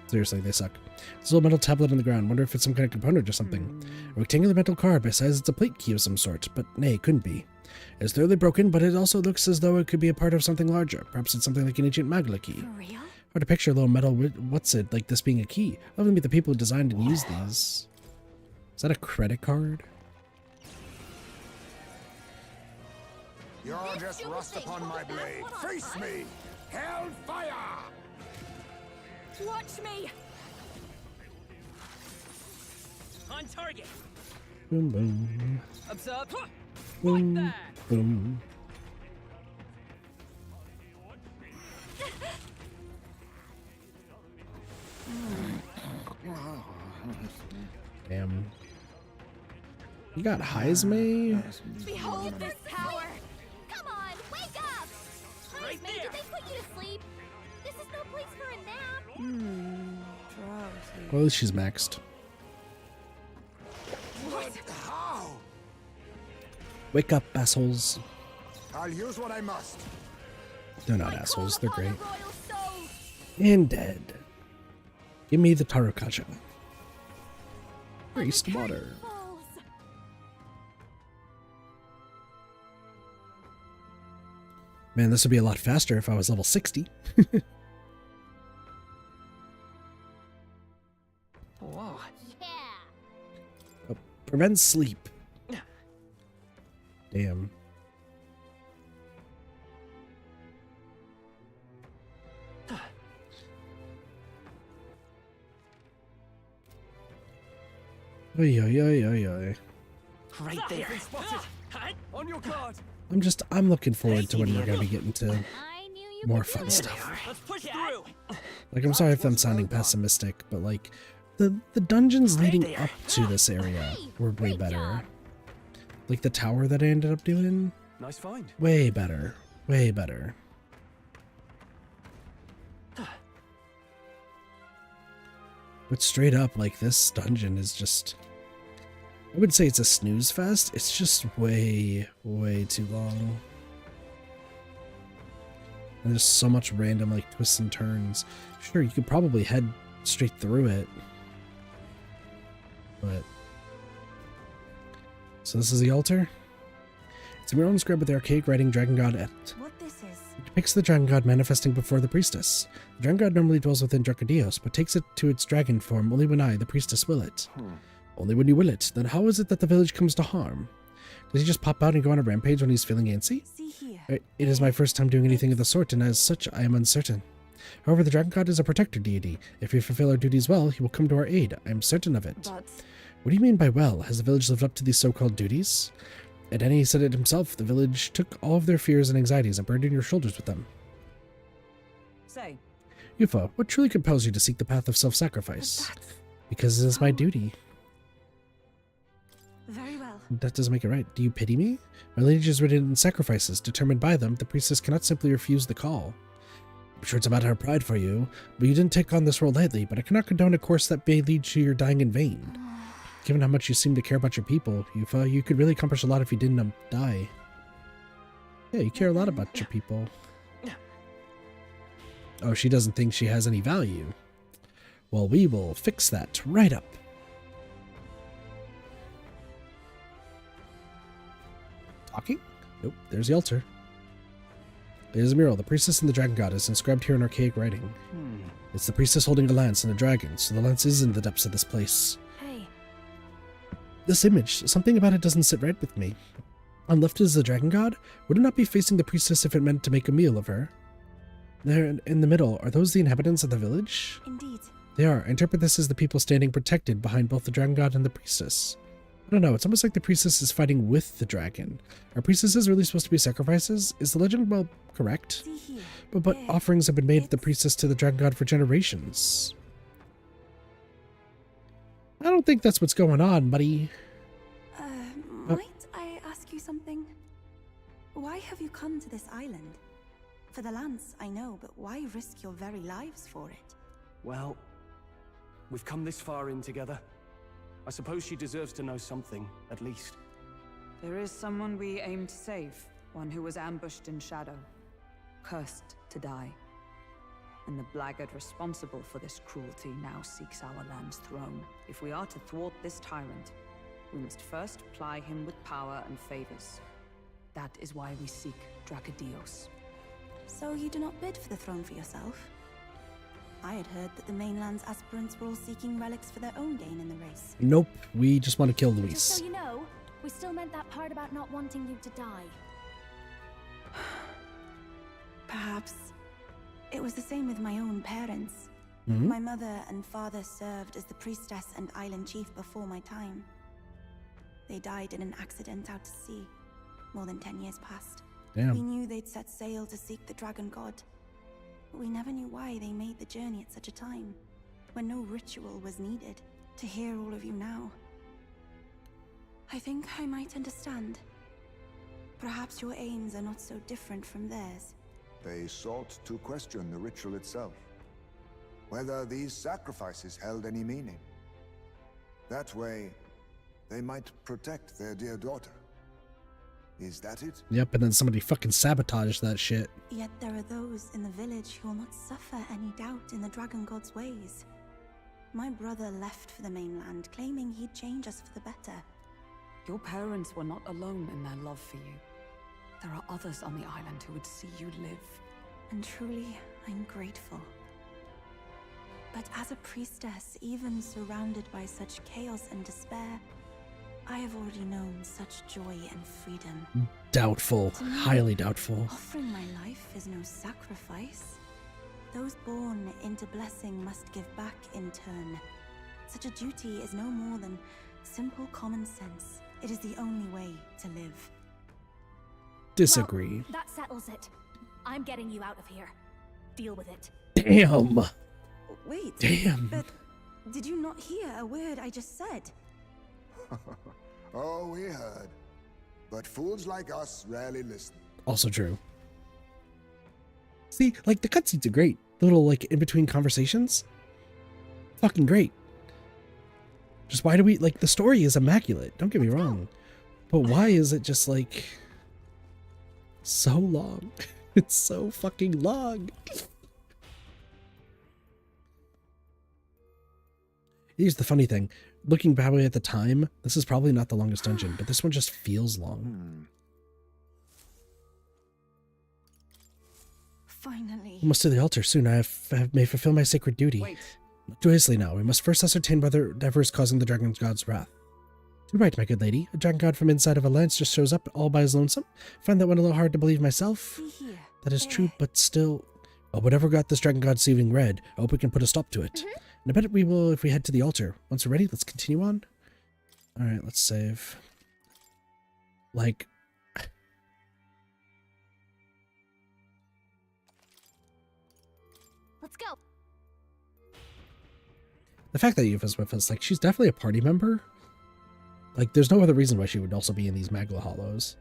Seriously, they suck. There's a little metal tablet on the ground. Wonder if it's some kind of component or something. A rectangular metal card. Besides, it's a plate key of some sort. But nay, it couldn't be. It's thoroughly broken, but it also looks as though it could be a part of something larger. Perhaps it's something like an ancient Magla key. For real? Hard to picture a little metal what's it like this being a key. I'll even be the people who designed and used these. Is that a credit card? You're just rust upon my blade. Face me! Hellfire! Watch me. On target. Boom, boom. Observe. Boom, there. boom. Damn. You got Heisme? Behold this power. Come on, wake up. Right Heisman, there. did they put you to sleep? This is no place for a nap. Well, at least she's maxed. What? How? Wake up, assholes. I'll use what I must. They're not I call assholes, they're upon great. the royal soul. And dead. Give me the Tarukaja. Priest water. Falls. Man, this would be a lot faster if I was level 60. Whoa. Yeah. Prevent sleep. Damn. Oy, oy, oy, oy, oy. Right there. On your guard! I'm looking forward to when we're gonna be getting to I knew you more could do fun it. stuff. Let's push through. Like, I'm sorry if I'm sounding pessimistic, but like, the dungeons leading there. up to this area Hey, were way great better. job. Like the tower that I ended up doing, Nice find. way better, way better. But straight up, like, this dungeon is just, I wouldn't say it's a snooze fest, it's just way, way too long. And there's so much random, like, twists and turns. Sure, you could probably head straight through it. But... So this is the altar? It's a mural inscribed with the archaic writing Dragon God Et. What this is? It depicts the dragon god manifesting before the priestess. The dragon god normally dwells within Dracodios, but takes it to its dragon form only when I, the priestess, will it. Only when you will it. Then how is it that the village comes to harm? Does he just pop out and go on a rampage when he's feeling antsy? See here. It is my first time doing anything of the sort, and as such, I am uncertain. However, the Dragon God is a protector deity. If we fulfill our duties well, he will come to our aid. I am certain of it. But What do you mean by well? Has the village lived up to these so-called duties? Edeni said it himself. The village took all of their fears and anxieties and burdened your shoulders with them. Say, Yufa, what truly compels you to seek the path of self-sacrifice? Because it is my duty. very well. That doesn't make it right. Do you pity me? My lineage is written in sacrifices. Determined by them, the priestess cannot simply refuse the call. I'm sure it's a matter of pride for you, but you didn't take on this role lightly, but I cannot condone a course that may lead to your dying in vain. Given how much you seem to care about your people, Yufa, you could really accomplish a lot if you didn't die. Yeah, you care a lot about your people. Oh, she doesn't think she has any value. Well, we will fix that right up. Talking? Nope, there's the altar. There's a mural. The priestess and the dragon goddess inscribed here in archaic writing. It's the priestess holding a lance and a dragon, so the lance is in the depths of this place. Hey, This image, something about it doesn't sit right with me. On left is the dragon god. Would it not be facing the priestess if it meant to make a meal of her? There in the middle, are those the inhabitants of the village? Indeed. They are. I interpret this as the people standing protected behind both the dragon god and the priestess. I don't know, it's almost like the priestess is fighting with the dragon. Are priestesses really supposed to be sacrifices? Is the legend, well, correct? See here. But offerings have been made to the priestess to the dragon god for generations. I don't think that's what's going on, buddy. Might I ask you something? Why have you come to this island? For the lance, I know, but why risk your very lives for it? Well, we've come this far in together. I suppose she deserves to know something, at least. there is someone we aim to save, one who was ambushed in shadow, cursed to die. And the blackguard responsible for this cruelty now seeks our land's throne. If we are to thwart this tyrant, we must first ply him with power and favors. That is why we seek Dracodios. So you do not bid for the throne for yourself? I had heard that the mainland's aspirants were all seeking relics for their own gain in the race. Nope, we just want to kill just Luis. so you know, we still meant that part about not wanting you to die. Perhaps. It was the same with my own parents. Mhm. My mother and father served as the priestess and island chief before my time. They died in an accident out to sea, more than 10 years past. Damn. We knew they'd set sail to seek the dragon god, but we never knew why they made the journey at such a time, when no ritual was needed. To hear all of you now, I think I might understand. Perhaps your aims are not so different from theirs. They sought to question the ritual itself, whether these sacrifices held any meaning. That way, they might protect their dear daughter. Is that it? Yep, and then somebody fucking sabotaged that shit. Yet there are those in the village who will not suffer any doubt in the dragon god's ways. My brother left for the mainland, claiming he'd change us for the better. Your parents were not alone in their love for you. There are others on the island who would see you live. And truly, I'm grateful. But as a priestess, even surrounded by such chaos and despair, I have already known such joy and freedom. Doubtful. To me, Highly doubtful. Offering my life is no sacrifice. Those born into blessing must give back in turn. Such a duty is no more than simple common sense. It is the only way to live. Disagree. Well, that settles it. I'm getting you out of here. Deal with it. Damn. Wait. Damn. But did you not hear a word I just said? Oh, we heard. But fools like us rarely listen. Also true. See, like, the cutscenes are great. Little, like, in-between conversations. Fucking great. Just why do we, like, the story is immaculate. Don't get me wrong. But why is it just, like, so long? It's so fucking long. Here's the funny thing. Looking back at the time, this is probably not the longest dungeon, but this one just feels long. Finally. We must to the altar soon. I may fulfill my sacred duty. Wait, Joyously now, we must first ascertain whatever is causing the dragon god's wrath. You're right, my good lady. A dragon god from inside of a lance just shows up all by his lonesome. Find that one a little hard to believe myself. See here. That is true, but still... Oh, whatever got this dragon god seeming red, I hope we can put a stop to it. And I bet we will if we head to the altar. Once we're ready, let's continue on. Alright, let's save. Like... Let's go. The fact that Yufa's with us, like, she's definitely a party member. Like, there's no other reason why she would also be in these Magla Hollows.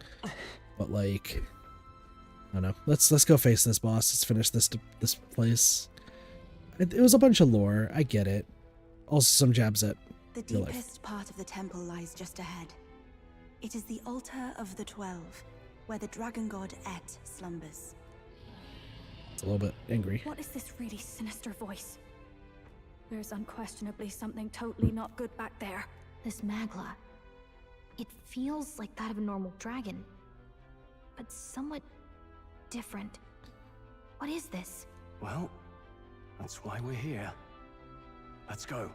But, like... I don't know. Let's go face this boss. Let's finish this place. It was a bunch of lore. I get it. Also some jabs at The real life. deepest part of the temple lies just ahead. It is the altar of the 12, where the dragon god Et slumbers. It's a little bit angry. What is this really sinister voice? There's unquestionably something totally not good back there. This Magla. It feels like that of a normal dragon, but somewhat different. What is this? Well, that's why we're here. Let's go.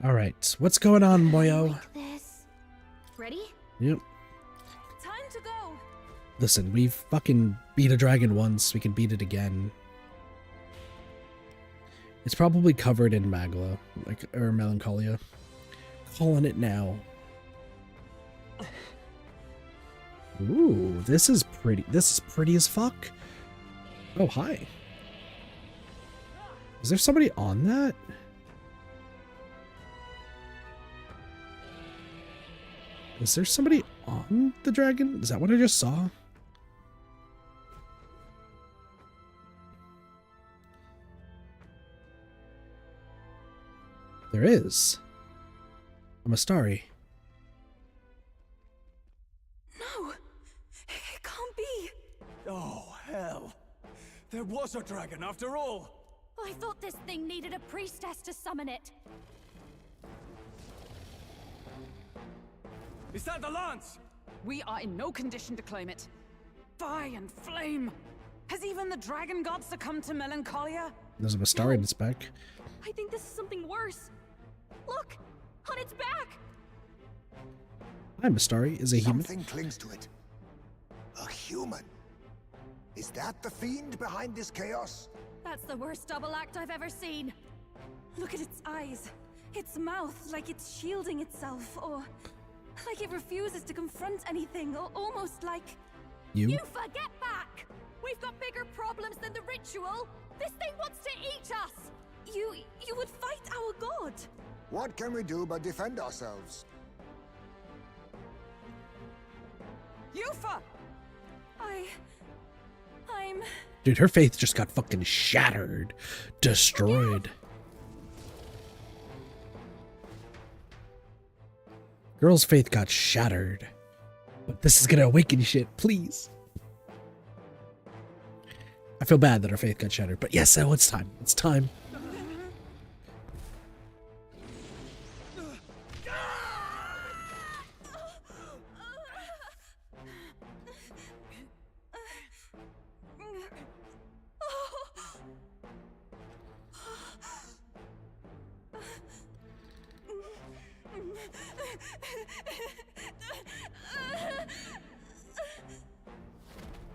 Alright, what's going on, Moyo? Like this. Ready? Yep. Time to go! Listen, we've fucking beat a dragon once. We can beat it again. It's probably covered in Magla, like, or Melancholia. Calling it now. Ooh, this is pretty. This is pretty as fuck. Oh, hi. Is there somebody on that? Is there somebody on the dragon? Is that what I just saw? There is. I'm a starry. No! It can't be! Oh, hell. There was a dragon after all. I thought this thing needed a priestess to summon it. Is that the lance? We are in no condition to claim it. Fire and flame! Has even the dragon god succumbed to melancholia? There's a Mastari in its back. I think this is something worse. Look! On its back! Hi, Mastari. Is a human. Something clings to it. A human. Is that the fiend behind this chaos? That's the worst double act I've ever seen. Look at its eyes. Its mouth, like it's shielding itself, or like it refuses to confront anything, or almost like... You? Yufa, get back! We've got bigger problems than the ritual! This thing wants to eat us! You would fight our god! What can we do but defend ourselves? Yufa! I'm... Dude, her faith just got fucking shattered. Destroyed. Girl's faith got shattered. But this is gonna awaken shit, please. I feel bad that her faith got shattered, but yes, oh, it's time. It's time.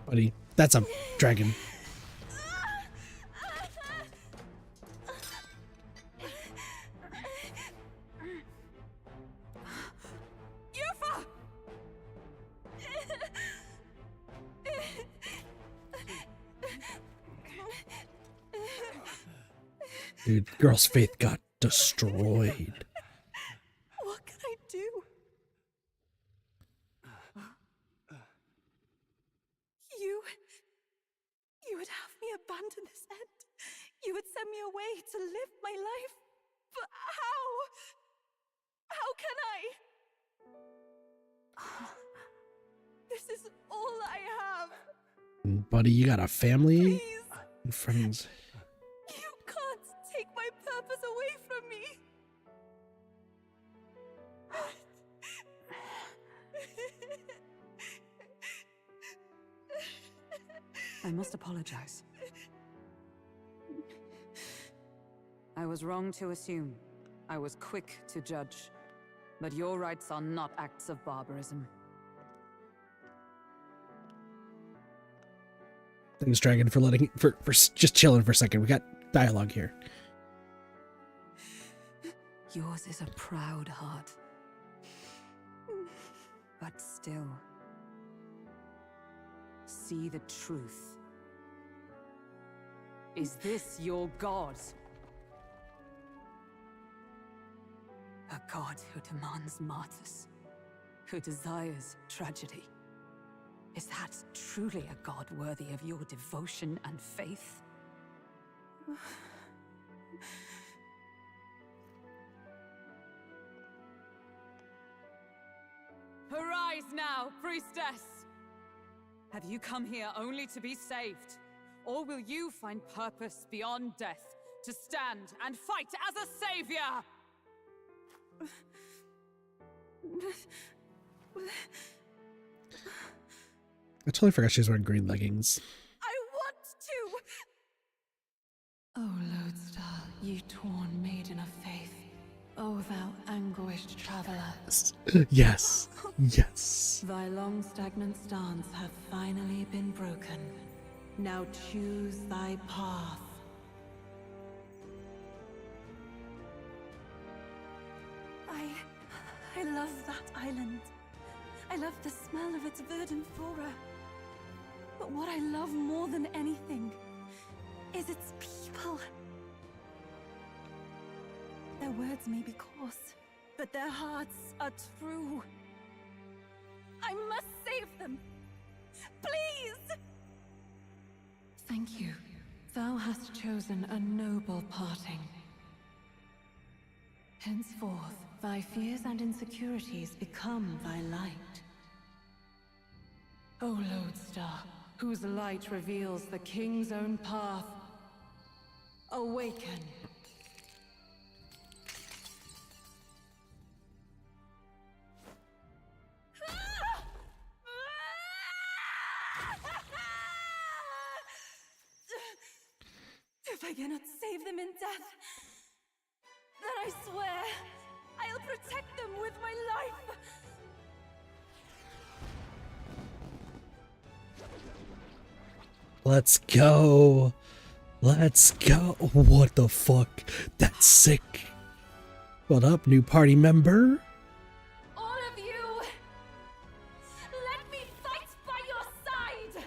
Buddy, that's a dragon. Dude, girl's faith got destroyed. What can I do? You would have me abandon this end. You would send me away to live my life. But how? How can I? This is all I have. Buddy, you got a family Please. and friends. You can't take my purpose away from me. I must apologize. I was wrong to assume. I was quick to judge. But your rights are not acts of barbarism. Thanks, Dragon, for letting for just chilling for a second. We got dialogue here. Yours is a proud heart. But still, see the truth. Is this your god? A god who demands martyrs, who desires tragedy. Is that truly a god worthy of your devotion and faith? Arise now, priestess! Have you come here only to be saved? Or will you find purpose beyond death, to stand and fight as a savior? I totally forgot she was wearing green leggings. I want to! O lodestar, you torn maiden of faith. O thou anguished traveler. Yes. Yes. Thy long stagnant stance hath finally been broken. Now choose thy path. I love that island. I love the smell of its verdant flora. But what I love more than anything is its people. Their words may be coarse, but their hearts are true. I must save them. Please! Thank you. Thou hast chosen a noble parting. Henceforth, thy fears and insecurities become thy light. O lodestar, whose light reveals the king's own path, awaken. If I cannot save them in death, then I swear I'll protect them with my life. Let's go. Let's go. What the fuck? That's sick. What up, new party member? All of you, let me fight by your side.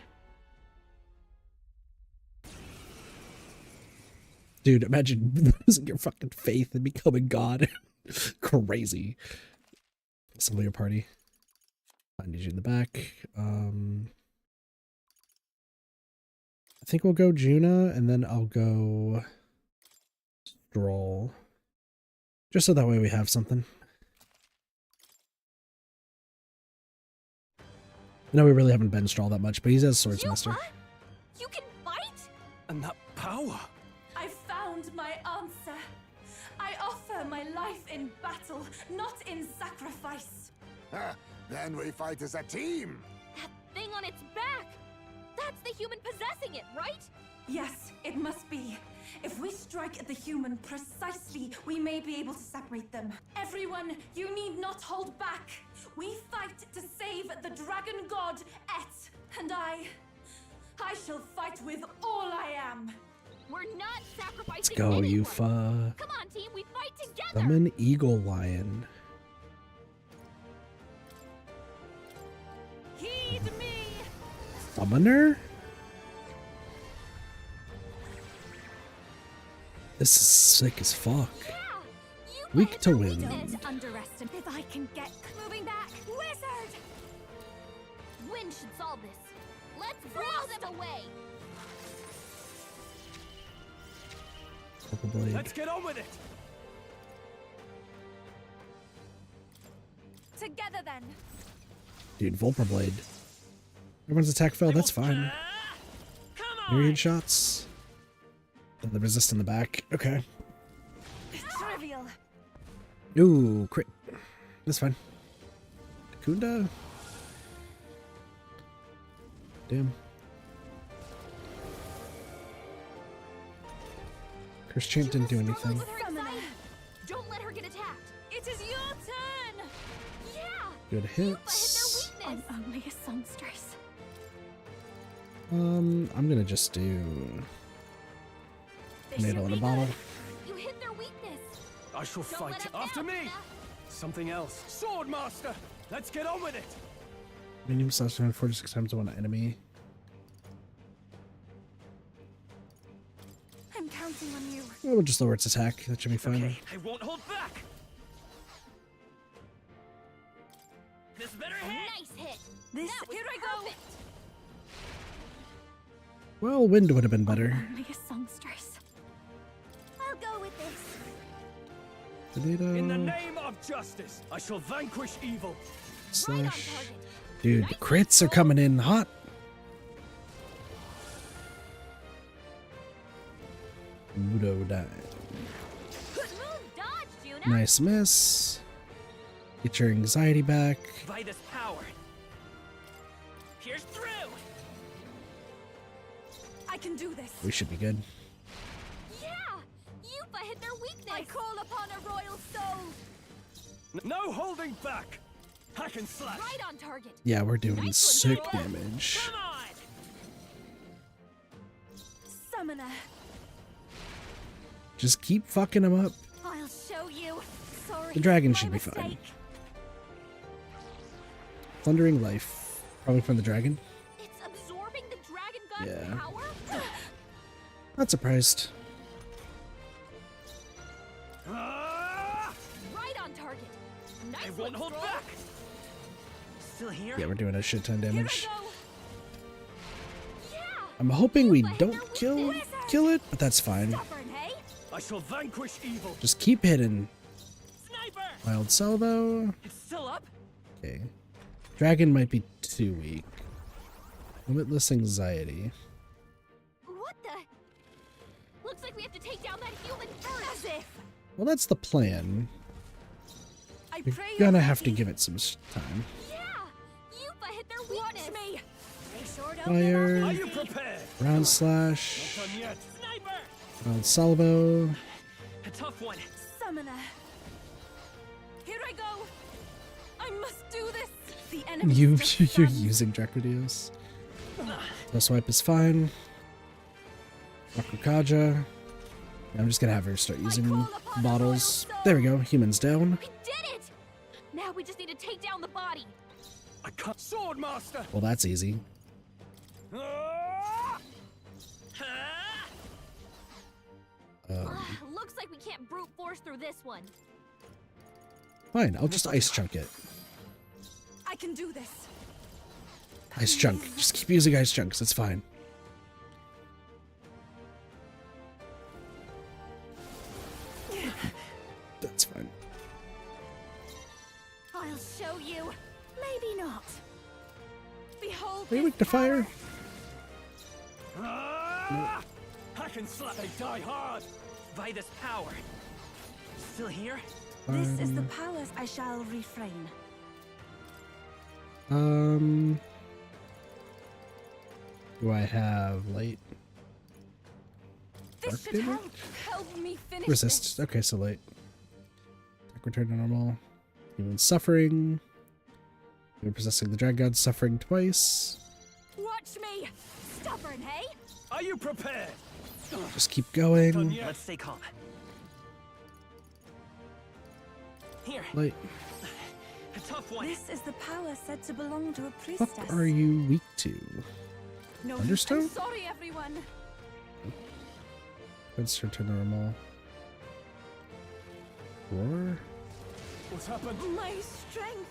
Dude, imagine losing your fucking faith and becoming God. Crazy. Assemble your party. I need you in the back. I think we'll go Juna, and then I'll go Stroll. Just so that way we have something. I know we really haven't been Stroll that much, but he's as Swordsmaster. You can fight? And that power! I found my answer. I offer my life in battle, not in sacrifice. Then we fight as a team. That thing on its back! That's the human possessing it, right? Yes, it must be. If we strike at the human precisely, we may be able to separate them. Everyone, you need not hold back. We fight to save the dragon god, Et. And I shall fight with all I am. We're not sacrificing Let's go, anyone. Yufa. Come on, team, we fight together! Summon Eagle Lion. Heed me! Summoner? This is sick as fuck. Yeah, you Weak to managed wind. Don't underestimate. If I can get moving back, wizard! Wind should solve this. Let's blow them away! Purple blade. Let's get on with it! Together then. Dude, Vulpar blade. Everyone's attack fell, that's fine. Myriad shots. And the resist in the back. Okay. Trivial. Ooh, crit. That's fine. Kunda. Damn. Curse Chant didn't do anything. With her inside. Don't let her get attacked. It is your turn. Good hits. I'm only a songstress. I'm gonna just do tomato in a bottle. You hit their weakness. I shall Don't fight. let us After down, me! Luna. Something else. Swordmaster! Let's get on with it! Medium slash 46 times one enemy. I'm counting on you. Well, we'll just lower its attack. That should be fine. Okay, I won't hold back. This better hit. Nice hit. This That was here I go. perfect. Well, wind would have been better. Only a songstress. I'll go with this. Tomato In the name of justice, I shall vanquish evil. slash. Dude, the crits are coming in hot. Udo died. Good move, dodge, Juna. Nice miss. Get your anxiety back. By this power. Here's through. I can do this. We should be good. Yeah, Yupa hit their weakness. I call upon a royal soul. No holding back! Hack and slash! Right on target. Yeah, we're doing Nice sick one, damage. Come on. Summoner. Just keep fucking him up. I'll show you. Sorry. The dragon my should be mistake. fine. Thundering Life. Probably from the dragon. It's absorbing the dragon god's Yeah. power. Not surprised. Ah! Right on target. Nice I won't one, hold Scroll. back. Still here? Yeah, we're doing a shit ton Here I damage. go. Yeah. I'm hoping we Yupa hit don't their kill weakness. it, but that's fine. Stubborn, hey? I shall vanquish evil. Just keep hitting. Sniper. Wild Salvo. It's still up. Okay. Dragon might be too weak. Limitless Anxiety. What the? Looks like we have to take down that human first. As if. Well, that's the plan. I You're pray gonna you're have to ready. give it some time. Yeah. Yupa hit their weakness. Watch me. They sure don't Fire. Are you prepared? Round Slash. Not done yet. Sniper. Wild Salvo. A tough one. Summoner. Here I go. I must do this. The enemy. You're using Dracodeos. No swipe is fine. Akukaja. I'm just gonna have her start using bottles. There we go. Humans down. We did it. Now we just need to take down the body. I can't. Swordmaster! Well, that's easy. Ah! Looks like we can't brute force through this one. Fine. I'll just ice chunk it. I can do this. Ice chunk. Just keep using ice chunks. It's fine. That's fine. I'll show you. Maybe not. Behold. Are you this weak to fire? Ah! Hack and slash. They die hard. By this power. Still here? This is the power I shall refrain. Do I have light? This Dark should damage? help me finish Resist. this. Okay, so light. Attack return to normal. Even suffering. You're possessing the dragon god, suffering twice. Watch me. Stubborn, hey? Are you prepared? Just keep Done going. yet. Let's stay calm. Here. Light. A tough one. This is the power said to belong to a What priestess. are you weak to? No, Thunderstone? I'm sorry, everyone. Let's return to normal. Roar? What's happened? My strength.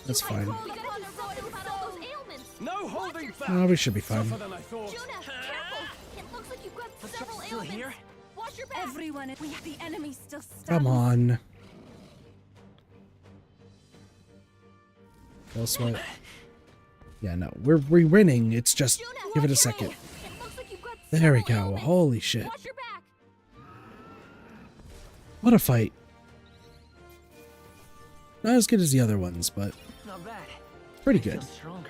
That's fine. We gotta do something about all those ailments. No holding back. Oh, we should be fine. Tougher than I thought. Juna, careful. It looks like you've got several Still ailments. here? Watch your back. Everyone, the enemy still stands. Come on. No sweat. Yeah, no. We're winning. It's just Juna, give it a watch second. me. It looks like you've got There we several go. ailments. Holy shit. Watch your back. What a fight. Not as good as the other ones, but Not bad. pretty Feel good. stronger.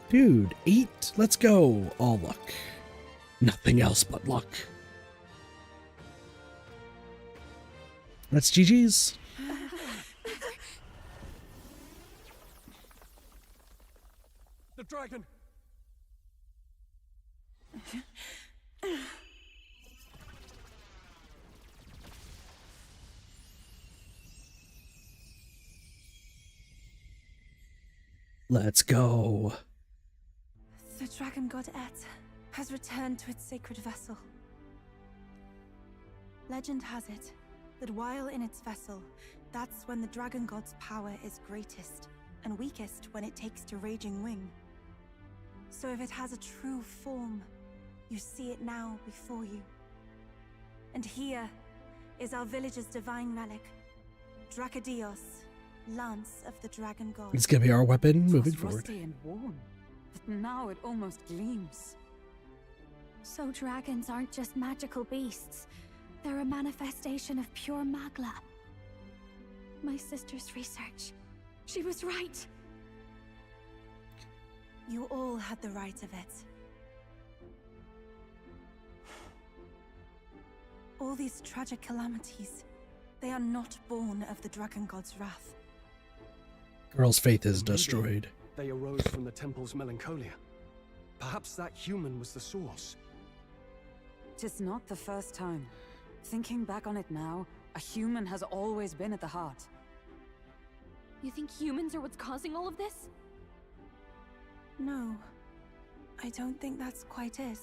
Dude, 8. Let's go. All luck. Nothing else but luck. That's GG's. dragon! Let's go. The dragon god Et has returned to its sacred vessel. Legend has it that while in its vessel, that's when the dragon god's power is greatest, and weakest when it takes to raging wing. So if it has a true form, you see it now before you. And here is our village's divine relic, Dracadios, Lance of the Dragon God. It's gonna be our weapon moving It was forward. rusty and worn, but now it almost gleams. So dragons aren't just magical beasts. They're a manifestation of pure magla. My sister's research. She was right. You all had the right of it. All these tragic calamities, they are not born of the dragon god's wrath. Girl's faith is Maybe destroyed. They arose from the temple's melancholia. Perhaps that human was the source. Tis not the first time. Thinking back on it now, a human has always been at the heart. You think humans are what's causing all of this? No, I don't think that's quite it.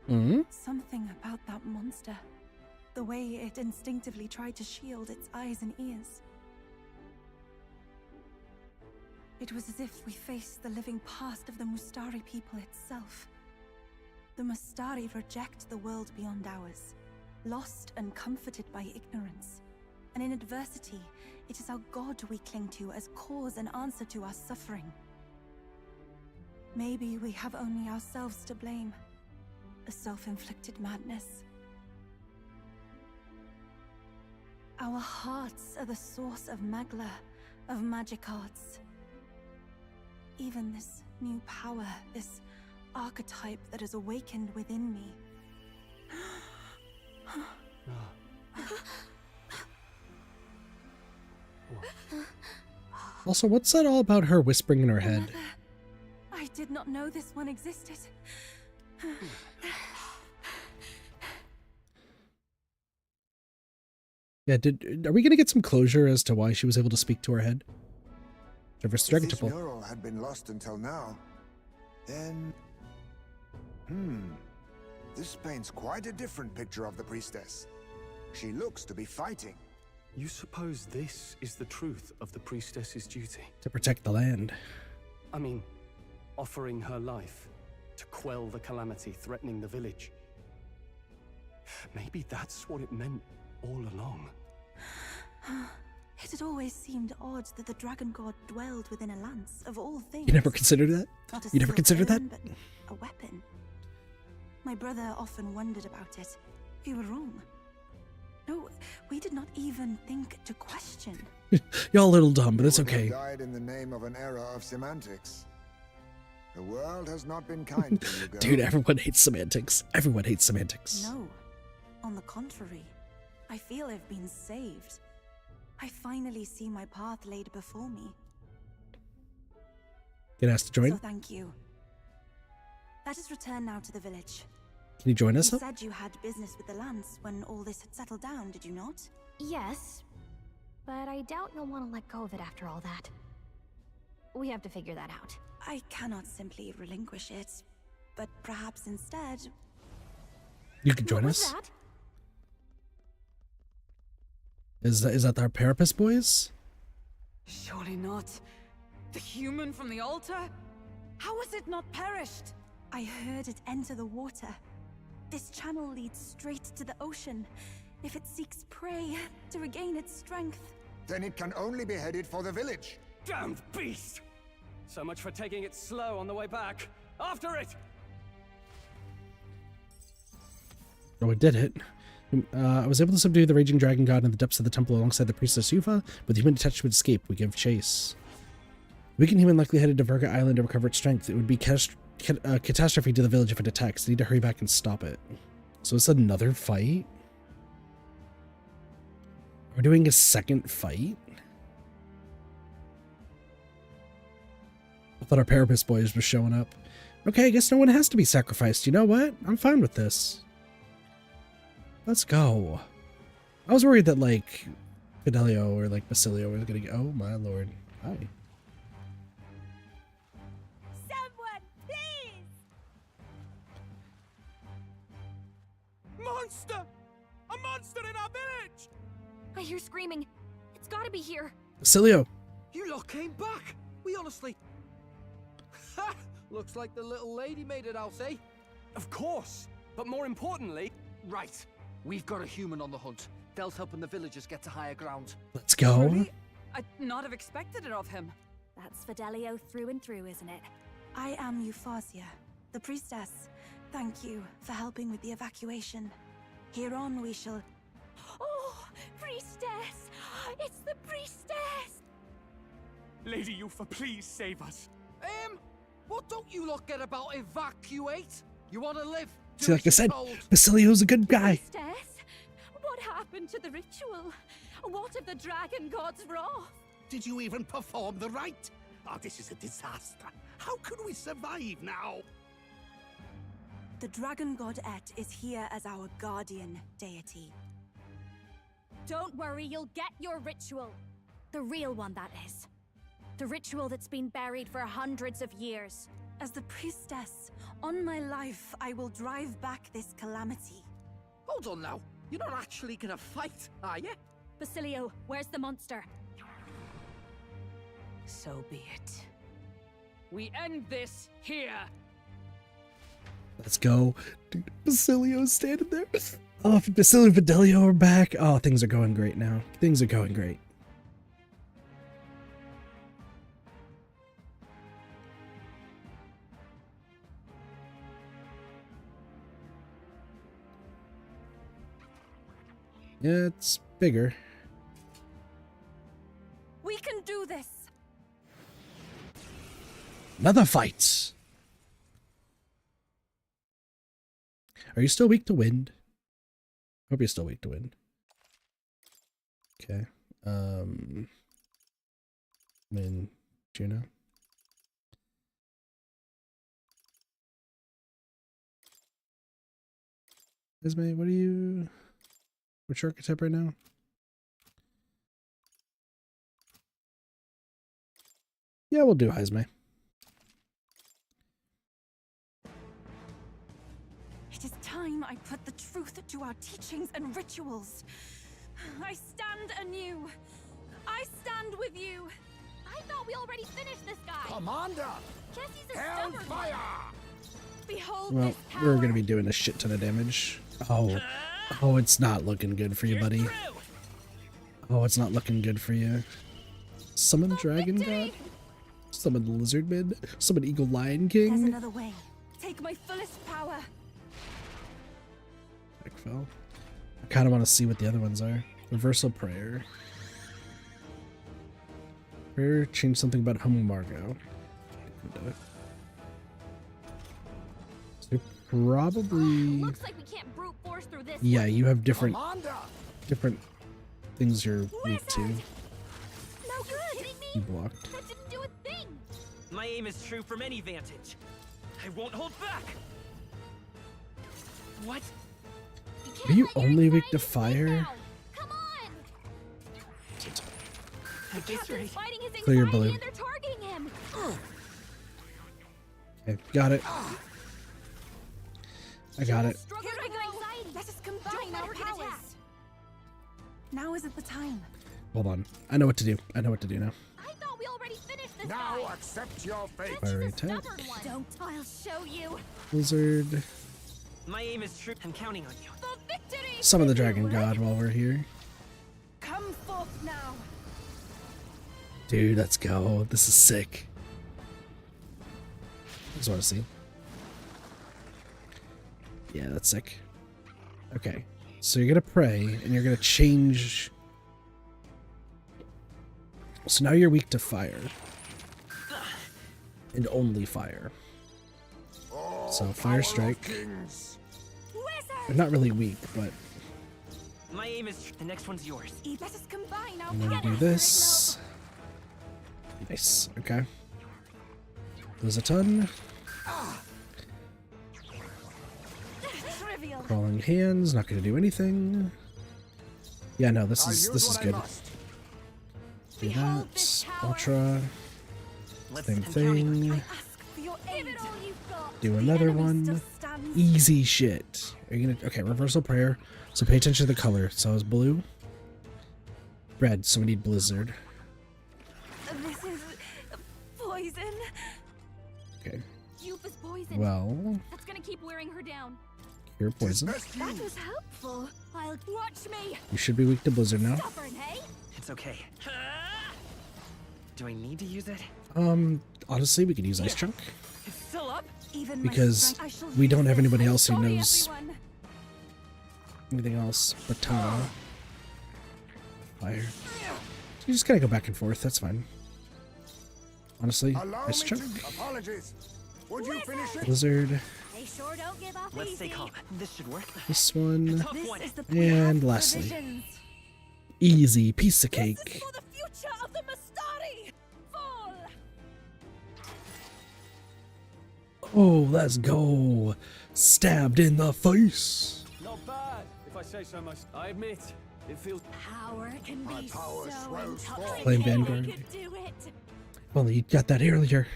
Hmm? Something about that monster. The way it instinctively tried to shield its eyes and ears. It was as if we faced the living past of the Mustari people itself. The Mustari reject the world beyond ours, lost and comforted by ignorance. And in adversity, it is our God we cling to as cause and answer to our suffering. Maybe we have only ourselves to blame. A self-inflicted madness. Our hearts are the source of Magla, of magic arts. Even this new power, this archetype that has awakened within me. Also, what's that all about her whispering in her head? Mother, I did not know this one existed. Yeah, are we gonna get some closure as to why she was able to speak to her head? Traverse the If Dragon this Temple. mural had been lost until now, then... This paints quite a different picture of the priestess. She looks to be fighting. You suppose this is the truth of the priestess's duty? To protect the land. I mean, offering her life to quell the calamity threatening the village. Maybe that's what it meant all along. It had always seemed odd that the dragon god dwelled within a lance of all things. You never considered that? Not a You never steel considered that? urn, but a weapon. My brother often wondered about it. We were wrong. No, we did not even think to question. Y'all a little dumb, but it's You would have okay. died in the name of an era of semantics. The world has not been kind to you, girl. Dude, everyone hates semantics. Everyone hates semantics. No, on the contrary, I feel I've been saved. I finally see my path laid before me. Get asked to join? So thank you. Let us return now to the village. Can you join us? You said you had business with the Lance when all this had settled down, did you not? Yes, but I doubt you'll want to let go of it after all that. We have to figure that out. I cannot simply relinquish it, but perhaps instead... You can join What us. was that? Is that our paripus boys? Surely not. The human from the altar? How has it not perished? I heard it enter the water. This channel leads straight to the ocean. If it seeks prey, to regain its strength. Then it can only be headed for the village. Damned beast! So much for taking it slow on the way back. After it! Oh, it did it. I was able to subdue the raging dragon god in the depths of the temple alongside the priestess Yufa. With human attached to escape, we give chase. Weakened human likely headed to Virga Island to recover its strength. It would be catastrophe to the village if it attacks. They need to hurry back and stop it. So it's another fight? We're doing a second fight? I thought our paripus boys were showing up. Okay, I guess no one has to be sacrificed. You know what? I'm fine with this. Let's go. I was worried that, like, Fidelio or, like, Basilio was gonna go. Oh, my lord. Hi. Someone, please! Monster! A monster in our village! I hear screaming. It's gotta be here. Basilio! You lot came back! We honestly... Ha! Looks like the little lady made it out, eh? Of course, but more importantly... Right. We've got a human on the hunt. Del's helping the villagers get to higher ground. Let's go. Really? I'd not have expected it of him. That's Fidelio through and through, isn't it? I am Euphausia, the priestess. Thank you for helping with the evacuation. Here on we shall... Oh, priestess! It's the priestess! Lady Yufa, please save us. What don't you lot get about evacuate? You want to live? See, like I said, Basilio's a good guy. Priestess? What happened to the ritual? What of the dragon god's wrath? Did you even perform the rite? Oh, this is a disaster. How can we survive now? The dragon god Et is here as our guardian deity. Don't worry, you'll get your ritual. The real one, that is. The ritual that's been buried for hundreds of years. As the priestess, on my life, I will drive back this calamity. Hold on now. You're not actually gonna fight, are you? Basilio, where's the monster? So be it. We end this here. Let's go. Dude, Basilio's standing there. Oh, Basilio and Fidelio are back. Oh, things are going great now. Things are going great. Yeah, it's bigger. We can do this. Another fight. Are you still weak to wind? Hope you're still weak to wind. Okay. I mean, Juno. Ismay, what are you? Which archetype right now? Yeah, we'll do Ismay. It is time I put the truth to our teachings and rituals. I stand anew. I stand with you. I thought we already finished this guy. Commander! Guess he's a stubborn one. Behold Well, this power. we're gonna be doing a shit ton of damage. Oh, it's not looking good for you, buddy. Oh, it's not looking good for you. Summon Dragon God? Summon Lizard Man? Summon Eagle Lion There's King? another way. Take my fullest power. Heck fell. I kind of want to see what the other ones are. Reversal Prayer. Prayer changed something about Home Margot. So probably... Looks like we can't brute force through this. Yeah, one. you have different Commander! things you're weak to. No good. Kidding You me? blocked. That didn't do a thing. My aim is true from any vantage. I won't hold back. What? Are you only weak to fire? Come on. I guess right. Fighting his Clear anxiety blue. and they're targeting him. Okay, got it. I got it. Here I go. Let us combine our powers. Now isn't the time. Hold on. I know what to do. I know what to do now. I thought we already finished this Now guy. accept your fate. Fire He's a attack. stubborn one. Don't. I'll show you. Lizard. My aim is true. I'm counting on you. The victory. Summon the Dragon God while we're here. Come forth now. Dude, let's go. This is sick. I just want to see. Yeah, that's sick. Okay. So you're going to pray, and you're going to change... So now you're weak to fire. And only fire. So Fire Strike. They're not really weak, but My aim is the next one's yours. Let us combine our I'm going to do this. Nice. Okay. There's a ton. Trivial. Crawling hands, not gonna do anything. Yeah, no, this is good. Do that. Ultra. Same thing. Do another one. Easy shit. Are you gonna okay, reversal prayer. So pay attention to the color. So it's blue. Red, so we need blizzard. This is poison. Okay. Yufa's poison. Well, That's gonna keep wearing her down. cure poison. That was helpful. I'll watch me. You should be weak to blizzard now. Stubborn, hey? It's okay. Do I need to use it? Honestly, we could use ice chunk It's still up? Even because we don't have anybody else who knows anything else but Tana. Fire. You just gotta go back and forth. That's fine. Honestly, ice chunk. Apologies. Would you finish it? Blizzard. They sure don't give up Let's easy. stay calm. This should work. This one. Tough one. And lastly, easy piece of cake. For the future of the Mastari! Fall! Oh, let's go. Stabbed in the face. Not bad, if I say so myself. I admit, it feels... Power can My be power so swells forth. intoxicating. Flame Vanguard. We could do it. Well, you got that earlier.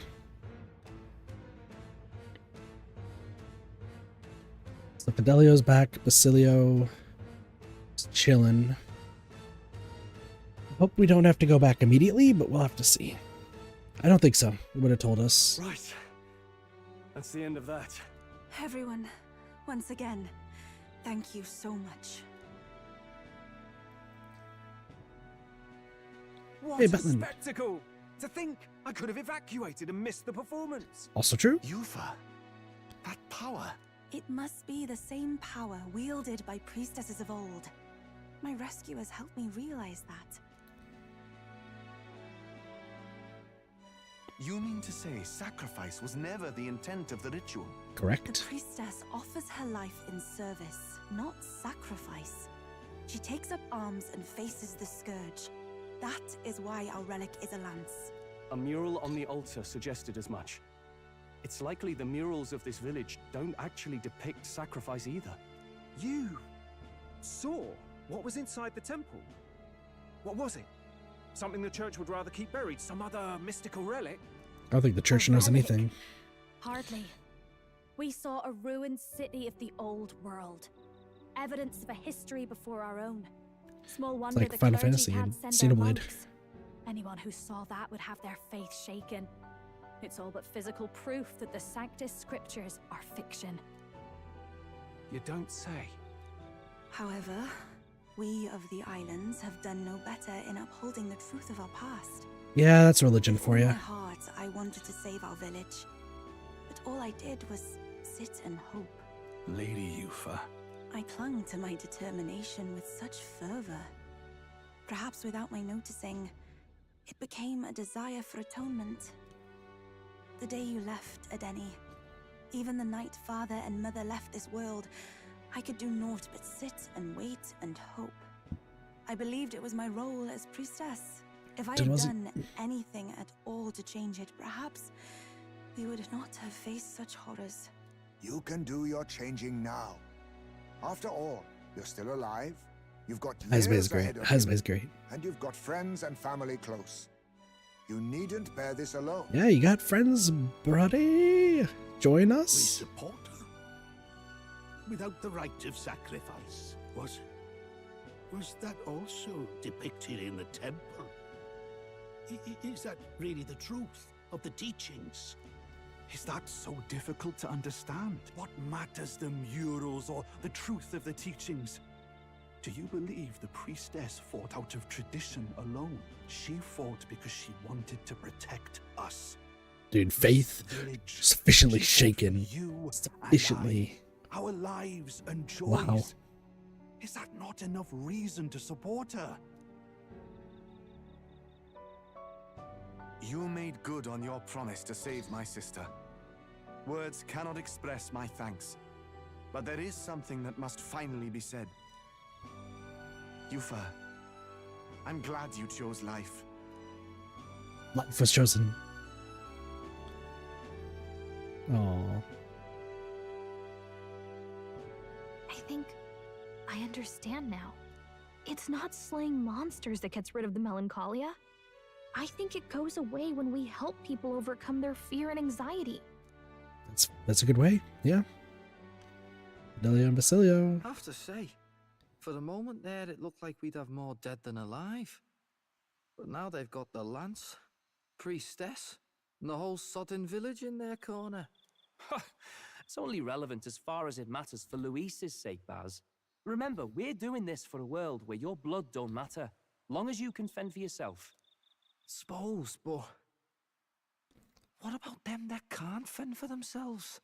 So Fidelio's back. Basilio is chilling. Hope we don't have to go back immediately, but we'll have to see. I don't think so. It would have told us. Right. That's the end of that. Everyone, once again, thank you so much. What Hey, a Batman. spectacle! To think I could have evacuated and missed the performance. Also true. Yufa, that power. It must be the same power wielded by priestesses of old. My rescuers helped me realize that. You mean to say sacrifice was never the intent of the ritual? The Correct. priestess offers her life in service, not sacrifice. She takes up arms and faces the scourge. That is why our relic is a lance. A mural on the altar suggested as much. It's likely the murals of this village don't actually depict sacrifice either. You saw what was inside the temple? What was it? Something the church would rather keep buried? Some other mystical relic? I don't think the church knows anything. Hardly. We saw a ruined city of the old world. Evidence of a history before our own. Small wonder like the Final clergy Fantasy can't and send their Xenoblade. monks. Anyone who saw that would have their faith shaken. It's all but physical proof that the Sanctus Scriptures are fiction. You don't say. However, we of the islands have done no better in upholding the truth of our past. Yeah, that's religion for In you. my heart, I wanted to save our village. But all I did was sit and hope. Lady Yufa. I clung to my determination with such fervor. Perhaps without my noticing, it became a desire for atonement. The day you left, Adeni, even the night father and mother left this world, I could do naught but sit and wait and hope. I believed it was my role as priestess. If I had done anything at all to change it, perhaps we would not have faced such horrors. You can do your changing now. After all, you're still alive. You've got years Hazbay is great. ahead of Hazbay you, is great. and you've got friends and family close. You needn't bear this alone. Yeah, you got friends, buddy. Join We us. support her. Without the rite of sacrifice, was that also depicted in the temple? Is that really the truth of the teachings? Is that so difficult to understand? What matters the murals or the truth of the teachings? Do you believe the priestess fought out of tradition alone? She fought because she wanted to protect us. Dude, faith sufficiently shaken. Sufficiently. Our lives and joys. Wow. Is that not enough reason to support her? You made good on your promise to save my sister. Words cannot express my thanks. But there is something that must finally be said. Yufa, I'm glad you chose life. Life was chosen. Oh. I think I understand now. It's not slaying monsters that gets rid of the melancholia. I think it goes away when we help people overcome their fear and anxiety. That's a good way. Yeah. Fidelio and Basilio. I have to say, for a moment there, it looked like we'd have more dead than alive. But now they've got the lance, priestess, and the whole sodden village in their corner. It's only relevant as far as it matters for Luis's sake, Baz. Remember, we're doing this for a world where your blood don't matter, long as you can fend for yourself. Suppose, but what about them that can't fend for themselves?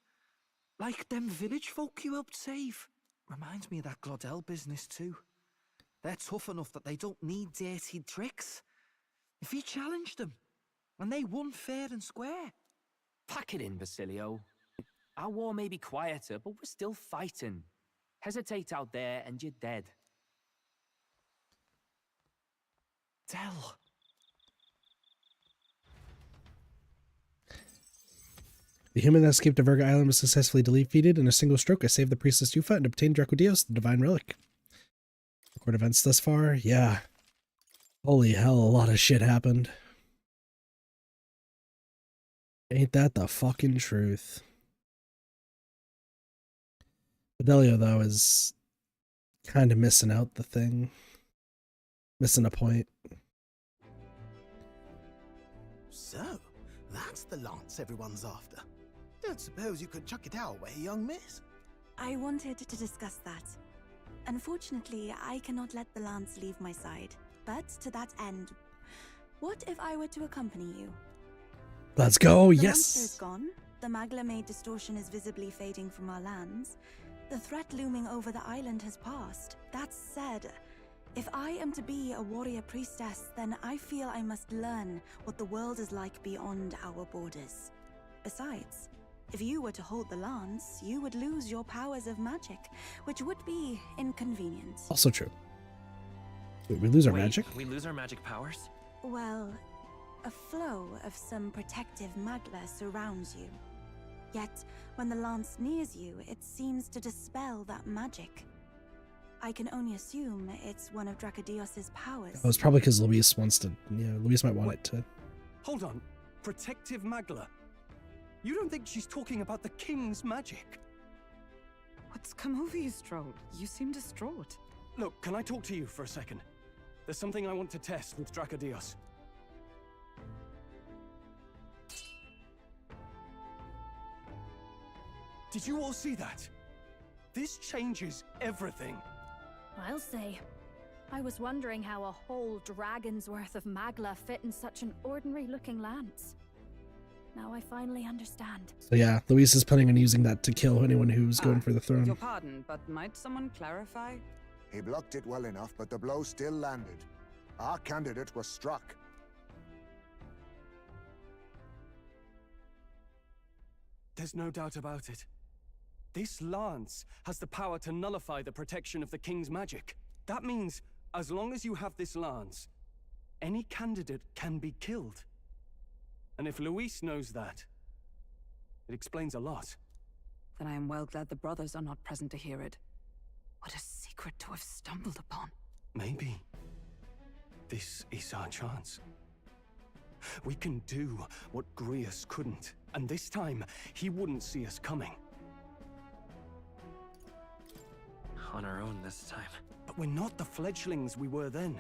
Like them village folk you helped save. Reminds me of that Glodell business too. They're tough enough that they don't need dirty tricks. If you challenged them, and they won fair and square. Pack it in, Basilio. Our war may be quieter, but we're still fighting. Hesitate out there and you're dead. Del. The human that escaped Virga Island was successfully defeated in a single stroke. I saved the priestess Yufa and obtained Dracodios, the divine relic. Record events thus far? Yeah. Holy hell, a lot of shit happened. Ain't that the fucking truth? Fidelio, though, is kind of missing out the thing. Missing a point. So, that's the lance everyone's after. Don't suppose you could chuck it our way, young miss? I wanted to discuss that. Unfortunately, I cannot let the lance leave my side. But to that end, what if I were to accompany you? Let's go, the yes! monster is gone. The Magla-made distortion is visibly fading from our lands. The threat looming over the island has passed. That said, if I am to be a warrior priestess, then I feel I must learn what the world is like beyond our borders. Besides, if you were to hold the lance, you would lose your powers of magic, which would be inconvenient. Also true. Wait, we lose our magic? We lose our magic powers? Well, a flow of some protective magla surrounds you. Yet, when the lance nears you, it seems to dispel that magic. I can only assume it's one of Dracodios' powers. Oh, it's probably because Luis wants to... Yeah, Luis might want it to... Hold on. Protective magla? You don't think she's talking about the king's magic? What's come over you, Stroll? You seem distraught. Look, can I talk to you for a second? There's something I want to test with Dracodios. Did you all see that? This changes everything. I'll say. I was wondering how a whole dragon's worth of magla fit in such an ordinary-looking lance. Now I finally understand. So yeah, Luis is planning on using that to kill anyone who's going for the throne. Your pardon, but might someone clarify? He blocked it well enough, but the blow still landed. Our candidate was struck. There's no doubt about it. This lance has the power to nullify the protection of the king's magic. That means, as long as you have this lance, any candidate can be killed. And if Luis knows that, it explains a lot. Then I am well glad the brothers are not present to hear it. What a secret to have stumbled upon. Maybe this is our chance. We can do what Grius couldn't, and this time he wouldn't see us coming. On our own this time. But we're not the fledglings we were then.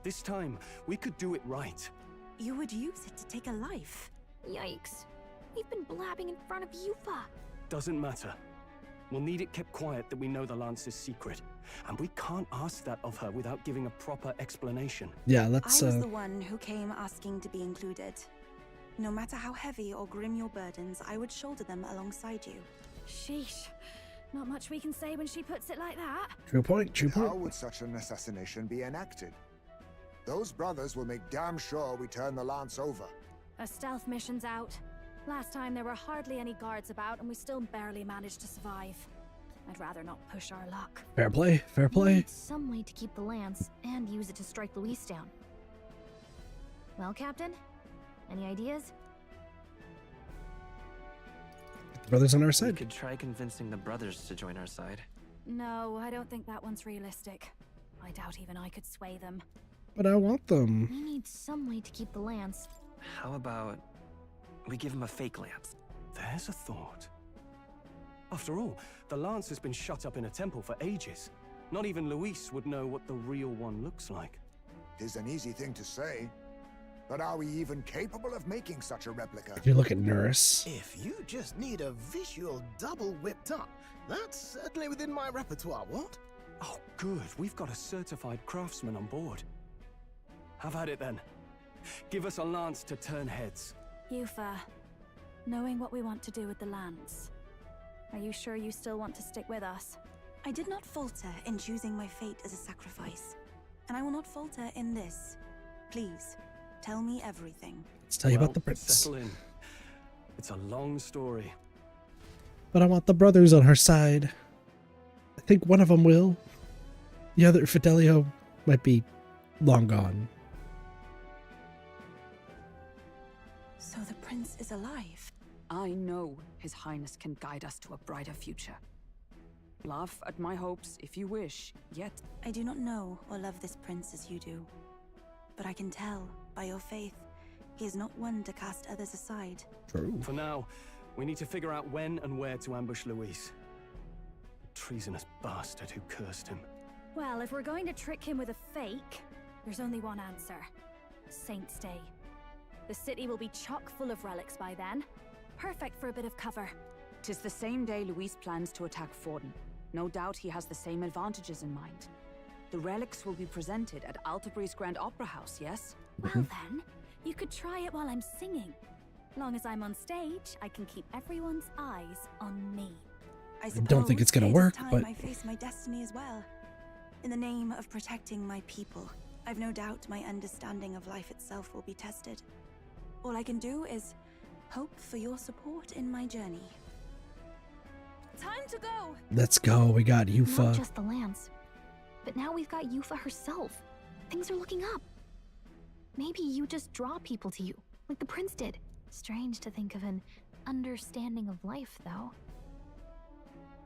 This time, we could do it right. You would use it to take a life. Yikes. We've been blabbing in front of Yufa. Doesn't matter. We'll need it kept quiet that we know the lance's secret. And we can't ask that of her without giving a proper explanation. Yeah, let's... I was the one who came asking to be included. No matter how heavy or grim your burdens, I would shoulder them alongside you. Sheesh. Not much we can say when she puts it like that. True point, true point. How would such an assassination be enacted? Those brothers will make damn sure we turn the lance over. A stealth mission's out. Last time there were hardly any guards about and we still barely managed to survive. I'd rather not push our luck. Fair play, fair play. We need some way to keep the lance and use it to strike Luis down. Well, Captain? Any ideas? Brothers on our We side. could try convincing the brothers to join our side. No, I don't think that one's realistic. I doubt even I could sway them. But I want them. We need some way to keep the lance. How about we give him a fake lance? There's a thought. After all, the lance has been shut up in a temple for ages. Not even Luis would know what the real one looks like. 'Tis an easy thing to say, but are we even capable of making such a replica? If you look at Nurse. If you just need a visual double whipped up, that's certainly within my repertoire, what? Oh, good. We've got a certified craftsman on board. Have at it then. Give us a lance to turn heads. Yufa, knowing what we want to do with the lance, are you sure you still want to stick with us? I did not falter in choosing my fate as a sacrifice, and I will not falter in this. Please, tell me everything. Let's tell you about the prince. Settle in. It's a long story. But I want the brothers on her side. I think one of them will. The other, Fidelio, might be long gone. So the prince is alive. I know His Highness can guide us to a brighter future. Laugh at my hopes if you wish, yet I do not know or love this prince as you do. But I can tell, by your faith, he is not one to cast others aside. True. For now, we need to figure out when and where to ambush Luis. The treasonous bastard who cursed him. Well, if we're going to trick him with a fake, there's only one answer. Saint's Day. The city will be chock full of relics by then. Perfect for a bit of cover. 'tis the same day Luis plans to attack Forden. No doubt he has the same advantages in mind. The relics will be presented at Altabri's Grand Opera House, yes? Well then, you could try it while I'm singing. Long as I'm on stage, I can keep everyone's eyes on me. I don't think it's gonna it is work, time but I face my destiny as well. In the name of protecting my people, I've no doubt my understanding of life itself will be tested. All I can do is hope for your support in my journey. Time to go! Let's go. We got Not Yufa. just the lance, but now we've got Yufa herself. Things are looking up. Maybe you just draw people to you, like the prince did. Strange to think of an understanding of life, though.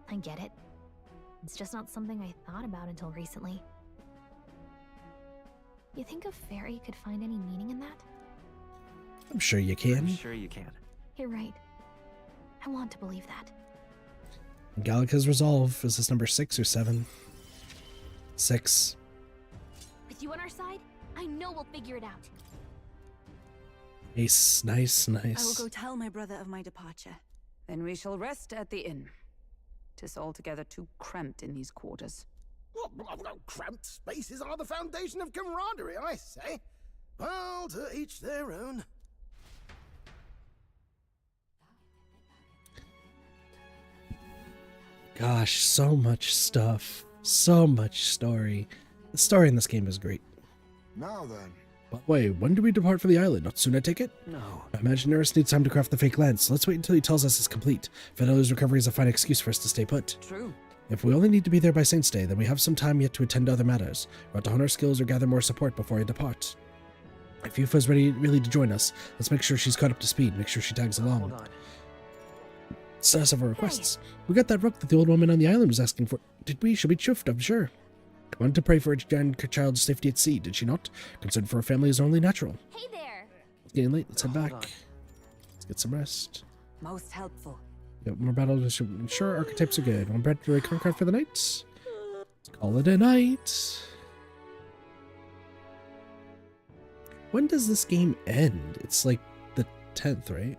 I get it. It's just not something I thought about until recently. You think a fairy could find any meaning in that? I'm sure you can. I'm sure you can. You're right. I want to believe that. Gallica's resolve. Is this number 6 or 7? 6. With you on our side, I know we'll figure it out. Nice, nice, I will nice. go tell my brother of my departure. Then we shall rest at the inn. 'Tis altogether too cramped in these quarters. Cramped spaces are the foundation of camaraderie, I say. Well, to each their own. Gosh, so much stuff. So much story. The story in this game is great. Now then. But wait, when do we depart for the island? Not soon, I take it? No. I imagine Nurse needs time to craft the fake lance. Let's wait until he tells us it's complete. Fidelia's recovery is a fine excuse for us to stay put. True. If we only need to be there by Saint's Day, then we have some time yet to attend to other matters. We want to hone our skills or gather more support before we depart. If Yufa's really to join us, let's make sure she's caught up to speed. Make sure she tags along. Hold on. Status of our requests. We got that rook that the old woman on the island was asking for. Did we? She'll be chuffed, I'm sure. Wanted to pray for her grandchild's safety at sea, did she not? Concern for her family is only natural. Hey there! It's getting late, let's head Hold back. on. Let's get some rest. Most helpful. Yep, more battles to ensure archetypes are good. One bread to conquer for the night. Let's call it a night. When does this game end? It's like the 10th, right?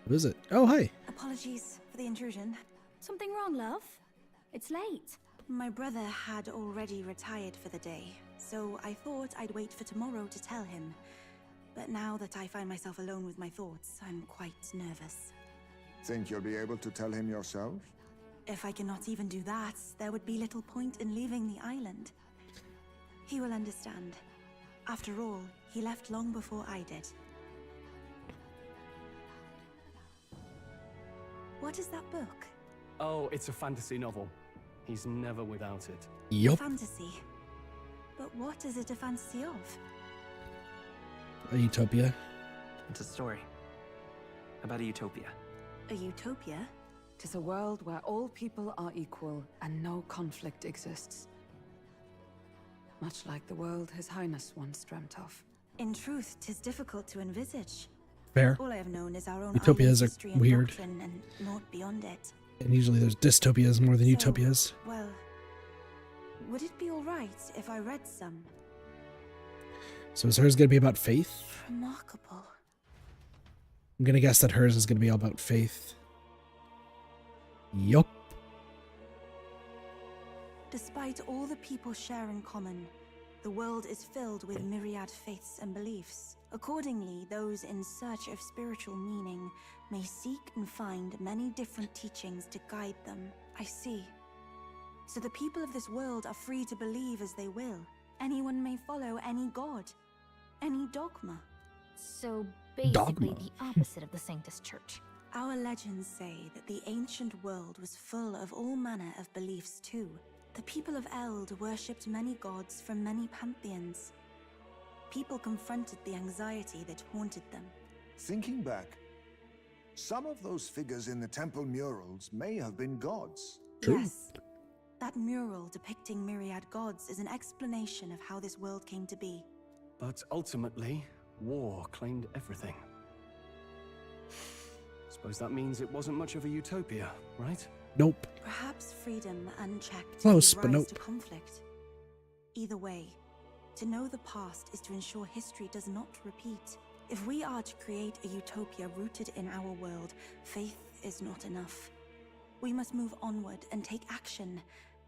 What is it? Oh, hi. Apologies for the intrusion. Something wrong, love? It's late. My brother had already retired for the day, so I thought I'd wait for tomorrow to tell him. But now that I find myself alone with my thoughts, I'm quite nervous. Think you'll be able to tell him yourself? If I cannot even do that, there would be little point in leaving the island. He will understand. After all, he left long before I did. What is that book? Oh, it's a fantasy novel. He's never without it. Yup. Fantasy. But what is it a fantasy of? A utopia. It's a story. about a utopia. A utopia? 'Tis a world where all people are equal and no conflict exists. Much like the world His Highness once dreamt of. In truth, 'tis difficult to envisage. Fair. All I have known is our own Utopias are history and weird. doctrine and naught beyond it. And usually there's dystopias more than utopias. Well, would it be alright if I read some? So is hers going to be about faith? Remarkable. I'm going to guess that hers is going to be all about faith. Yup. Despite all the people share in common, the world is filled with myriad faiths and beliefs. Accordingly, those in search of spiritual meaning may seek and find many different teachings to guide them. I see. So the people of this world are free to believe as they will. Anyone may follow any god, any dogma. So basically the opposite of the Sanctus Church. Our legends say that the ancient world was full of all manner of beliefs too. The people of Eld worshipped many gods from many pantheons. People confronted the anxiety that haunted them. Thinking back, some of those figures in the temple murals may have been gods. Yes. That mural depicting myriad gods is an explanation of how this world came to be. But ultimately, war claimed everything. Suppose that means it wasn't much of a utopia, right? Nope. Perhaps freedom unchecked Close, gave but rise nope. to conflict. Either way, to know the past is to ensure history does not repeat. If we are to create a utopia rooted in our world, faith is not enough. We must move onward and take action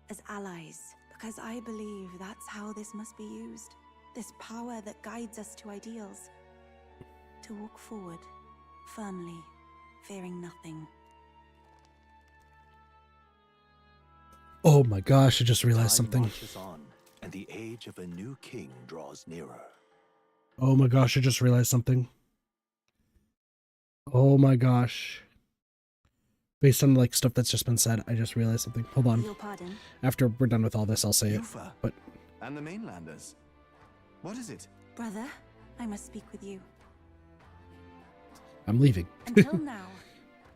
as allies, because I believe that's how this must be used. This power that guides us to ideals. To walk forward, firmly, fearing nothing. Oh my gosh, I just realized something. Marches on, and the age of a new king draws nearer. Oh my gosh, I just realized something. Oh my gosh. Based on like stuff that's just been said, I just realized something. Hold on. Your pardon? After we're done with all this, I'll say it. Yufa. But And the mainlanders. What is it? Brother, I must speak with you. I'm leaving. Until now,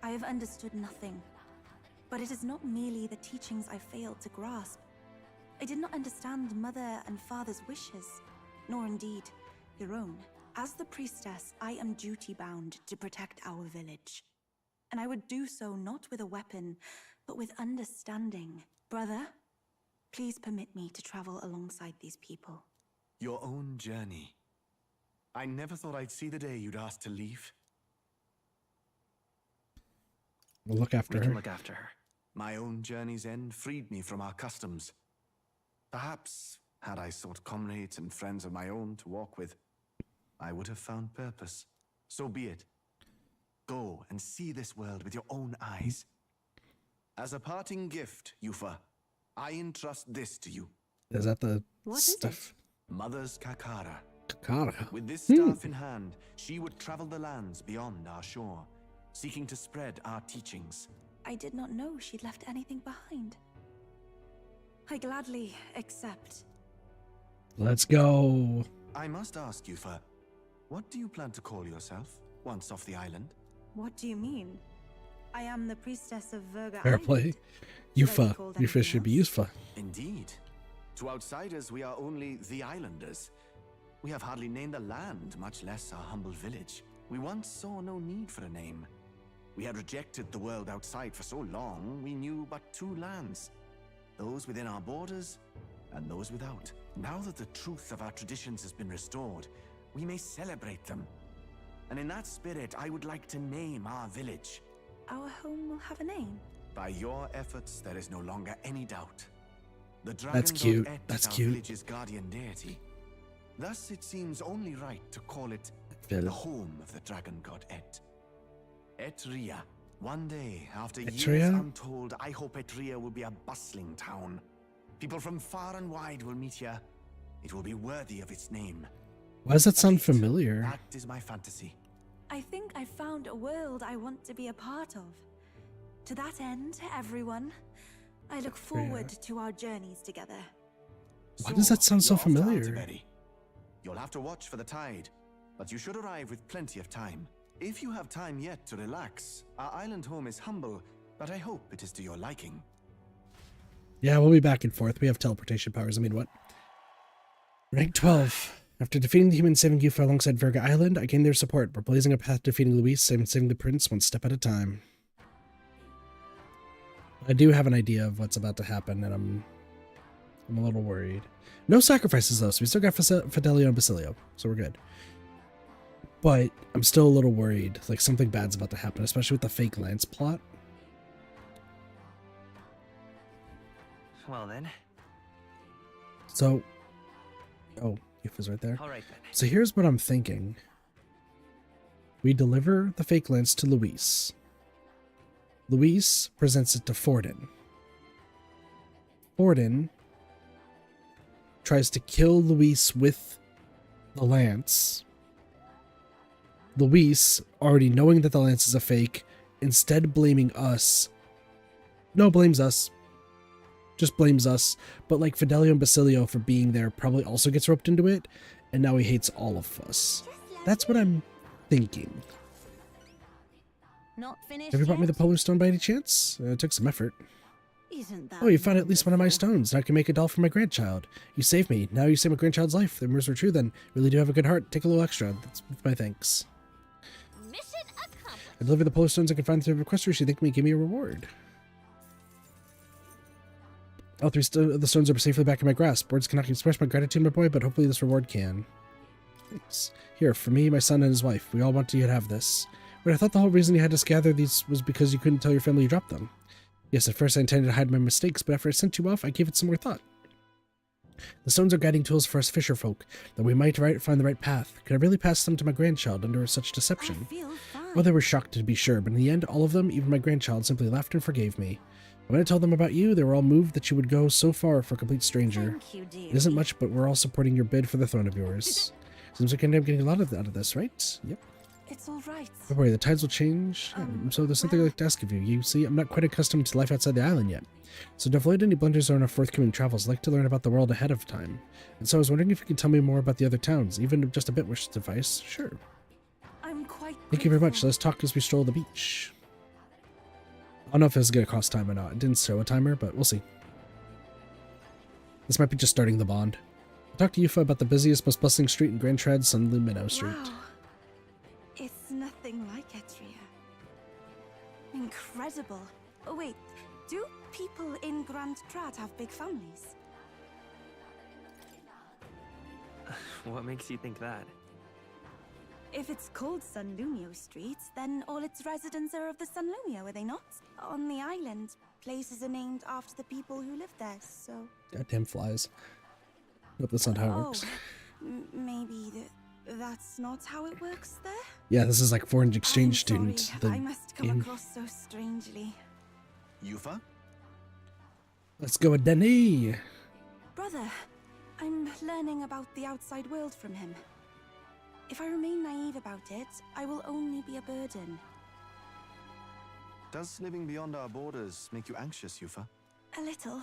I have understood nothing. But it is not merely the teachings I failed to grasp. I did not understand Mother and Father's wishes, nor indeed your own. As the priestess, I am duty-bound to protect our village. And I would do so not with a weapon, but with understanding. Brother, please permit me to travel alongside these people. Your own journey. I never thought I'd see the day you'd ask to leave. We'll look after We her. can look after her. My own journey's end freed me from our customs. Perhaps, had I sought comrades and friends of my own to walk with, I would have found purpose. So be it. Go and see this world with your own eyes. As a parting gift, Yufa, I entrust this to you. Is that the What is stuff? Mother's Kakara. Kakara. With this staff in hand, she would travel the lands beyond our shore, seeking to spread our teachings. I did not know she'd left anything behind. I gladly accept. Let's go. I must ask, Yufa, what do you plan to call yourself once off the island? What do you mean? I am the priestess of Verga Fair Island. play. Should I be Yufa. called Yufa anything should be else? Yufa. Indeed. To outsiders, we are only the islanders. We have hardly named a land, much less our humble village. We once saw no need for a name. We had rejected the world outside for so long, we knew but two lands. Those within our borders, and those without. Now that the truth of our traditions has been restored, we may celebrate them. And in that spirit, I would like to name our village. Our home will have a name. By your efforts, there is no longer any doubt. The dragon That's god cute. Et That's is our cute. village's guardian deity. Thus, it seems only right to call it Vil. the home of the dragon god Et. Etria. One day, after years Etria? untold, I hope Etria will be a bustling town. People from far and wide will meet here. It will be worthy of its name. Why does that sound familiar? That is my fantasy. I think I found a world I want to be a part of. To that end, everyone, I look forward to our journeys together. Why does that sound so you're off to familiar? Altiberry. You'll have to watch for the tide, but you should arrive with plenty of time. If you have time yet to relax, our island home is humble, but I hope it is to your liking. Yeah, we'll be back and forth. We have teleportation powers. I mean, what? Rank 12. After defeating the human saving Yufa alongside Verga Island, I gained their support. We're blazing a path to defeating Luis and saving the prince one step at a time. I do have an idea of what's about to happen, and I'm a little worried. No sacrifices, though, so we still got Fidelio and Basilio, so we're good. But I'm still a little worried, like something bad's about to happen, especially with the fake Lance plot. Well then. So, oh, Yufa's right there. All right then. So here's what I'm thinking. We deliver the fake lance to Luis. Luis presents it to Forden. Forden tries to kill Luis with the lance. Luis, already knowing that the lance is a fake, instead blaming us. No, blames us. Just blames us. But like Fidelio and Basilio for being there probably also gets roped into it. And now he hates all of us. That's what I'm thinking. Not finished Have you brought me yet? the polar stone by any chance? It took some effort. Isn't that Oh, you found at least one of my stones. Now I can make a doll for my grandchild. You saved me. Now you saved my grandchild's life. The rumors were true then. Really do have a good heart. Take a little extra. That's my thanks. Mission accomplished. I deliver the polar stones I can find through the requester. She thanked me and gave me a reward. All three of the stones are safely back in my grasp. Words cannot express my gratitude, my boy, but hopefully this reward can. Thanks. Here, for me, my son, and his wife. We all want you to have this. But I thought the whole reason you had us gather these was because you couldn't tell your family you dropped them. Yes, at first I intended to hide my mistakes, but after I sent you off, I gave it some more thought. The stones are guiding tools for us fisher folk, that we might find the right path. Could I really pass them to my grandchild under such deception? Well, they were shocked to be sure, but in the end, all of them, even my grandchild, simply laughed and forgave me. When I told them about you, they were all moved that you would go so far for a complete stranger. It isn't much, but we're all supporting your bid for the throne of yours. Seems like I end up getting a lot out of this, right? Yep. It's all right. Don't worry, the tides will change. So there's something I'd like to ask of you. You see, I'm not quite accustomed to life outside the island yet. So to avoid any blunders or in our forthcoming travels, I'd like to learn about the world ahead of time. And so I was wondering if you could tell me more about the other towns, even if just a bit would suffice. Sure. I'm quite Thank you very much. Let's talk as we stroll the beach. I don't know if this is going to cost time or not. It didn't show a timer, but we'll see. This might be just starting the bond. I talked to Yufa about the busiest, most bustling street in Grand Trad, Sunlu Minnow Street. Wow. It's nothing like Etria. Incredible. Oh wait, do people in Grand Trad have big families? What makes you think that? If it's called Sunlumio Street, then all its residents are of the Sunlumio, are they not? On the island, places are named after the people who live there, so... Goddamn flies. Hope that's not how it works. Maybe that's not how it works there? Yeah, this is like foreign exchange I'm sorry, student. I must come across so strangely. Yufa? Let's go with Denny. Brother, I'm learning about the outside world from him. If I remain naive about it, I will only be a burden. Does living beyond our borders make you anxious, Yufa? A little.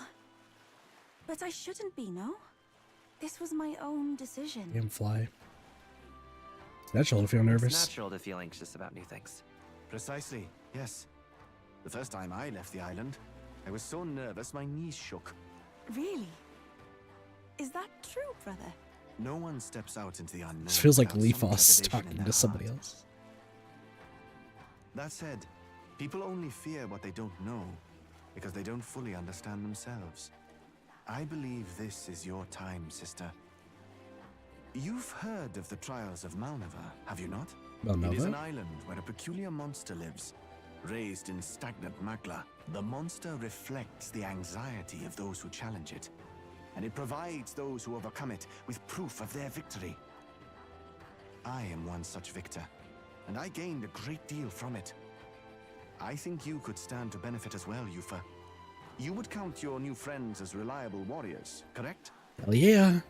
But I shouldn't be, no? This was my own decision. Damn fly. It's natural to feel nervous. It's natural to feel anxious about new things. Precisely, yes. The first time I left the island, I was so nervous my knees shook. Really? Is that true, brother? No one steps out into the unknown. This feels like without some Leafos trepidation in talking their to somebody heart. else. That said, people only fear what they don't know because they don't fully understand themselves. I believe this is your time, sister. You've heard of the trials of Malnova, have you not? Malnova? It is an island where a peculiar monster lives. Raised in stagnant magla, the monster reflects the anxiety of those who challenge it, and it provides those who overcome it with proof of their victory. I am one such victor, and I gained a great deal from it. I think you could stand to benefit as well, Yufa. You would count your new friends as reliable warriors, correct? Hell yeah.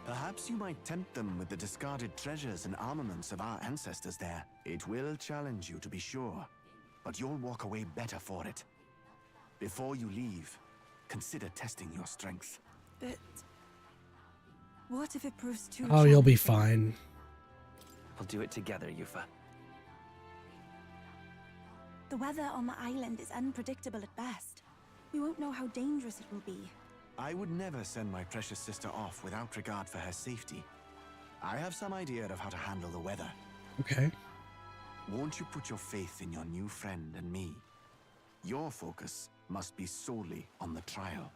Perhaps you might tempt them with the discarded treasures and armaments of our ancestors there. It will challenge you, to be sure, but you'll walk away better for it. Before you leave, consider testing your strength. But... what if it proves too Oh, you'll be fine. We'll do it together, Yufa. The weather on the island is unpredictable at best. We won't know how dangerous it will be. I would never send my precious sister off without regard for her safety. I have some idea of how to handle the weather. Okay. Won't you put your faith in your new friend and me? Your focus must be solely on the trial.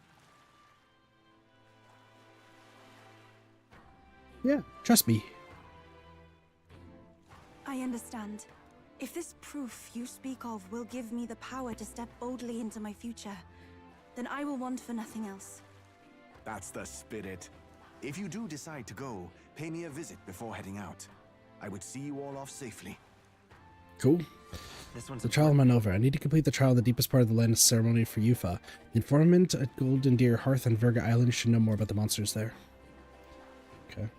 Yeah, trust me. I understand. If this proof you speak of will give me the power to step boldly into my future, then I will want for nothing else. That's the spirit. If you do decide to go, pay me a visit before heading out. I would see you all off safely. Cool. The trial of Manova. I need to complete the trial in the deepest part of the land ceremony for Yufa. The informant at Golden Deer Hearth on Verga Island should know more about the monsters there. Okay.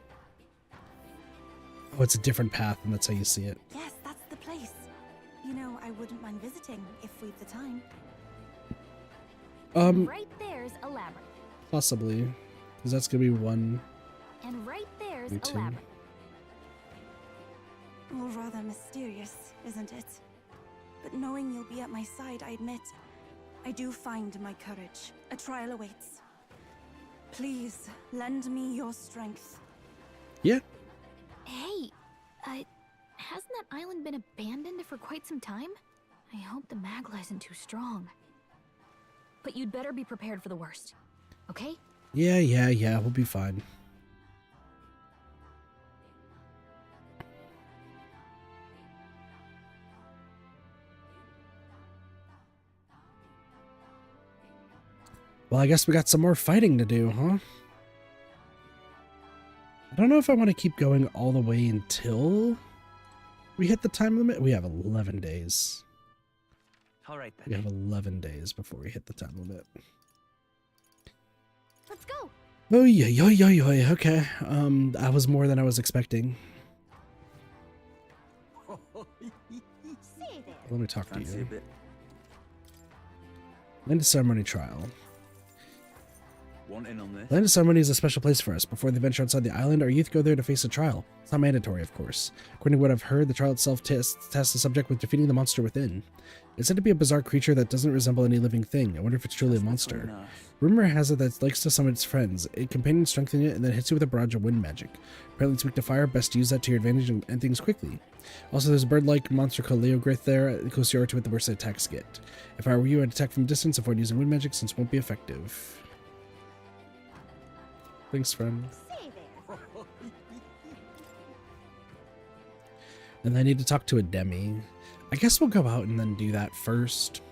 Oh, it's a different path, and that's how you see it. Yes, that's the place. You know, I wouldn't mind visiting if we've the time. Right there's a labyrinth. Possibly. Because that's gonna be one. And right there's Me too. a labyrinth. All rather mysterious, isn't it? But knowing you'll be at my side, I admit, I do find my courage. A trial awaits. Please, lend me your strength. Yeah. Hey, hasn't that island been abandoned for quite some time? I hope the Magla isn't too strong. But you'd better be prepared for the worst, okay? Yeah, we'll be fine. Well, I guess we got some more fighting to do, huh? I don't know if I want to keep going all the way until we hit the time limit. We have 11 days. All right then. We have 11 days before we hit the time limit. Let's go. Oh, yeah. Okay. I was more than I was expecting. Let me talk to you. Land of Ceremony Trial. Want in on this? Land of Ceremony is a special place for us. Before they venture outside the island, our youth go there to face a trial. It's not mandatory, of course. According to what I've heard, the trial itself tests the subject with defeating the monster within. It's said to be a bizarre creature that doesn't resemble any living thing. I wonder if it's truly a monster. Rumor has it that it likes to summon its friends. A companion strengthens it and then hits you with a barrage of wind magic. Apparently it's weak to fire, best to use that to your advantage and end things quickly. Also, there's a bird-like monster called Leogrith there. The closer you are to it, the worse the attacks get. If I were you, I'd attack from distance, avoid using wind magic since it won't be effective. Thanks, friend. And I need to talk to a demi. I guess we'll go out and then do that first.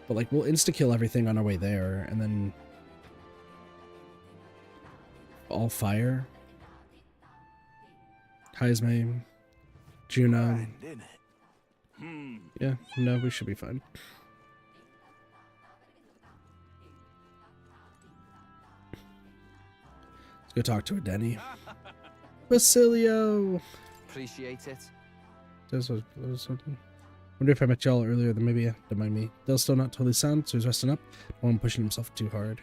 But like, we'll insta-kill everything on our way there, and then all fire. Heisme, Juno. Yeah, no, we should be fine. Let's go talk to a Denny. Basilio! Appreciate it. Wonder if I met y'all earlier, then maybe don't mind me. Dale's still not totally sound, so he's resting up. While I'm pushing himself too hard.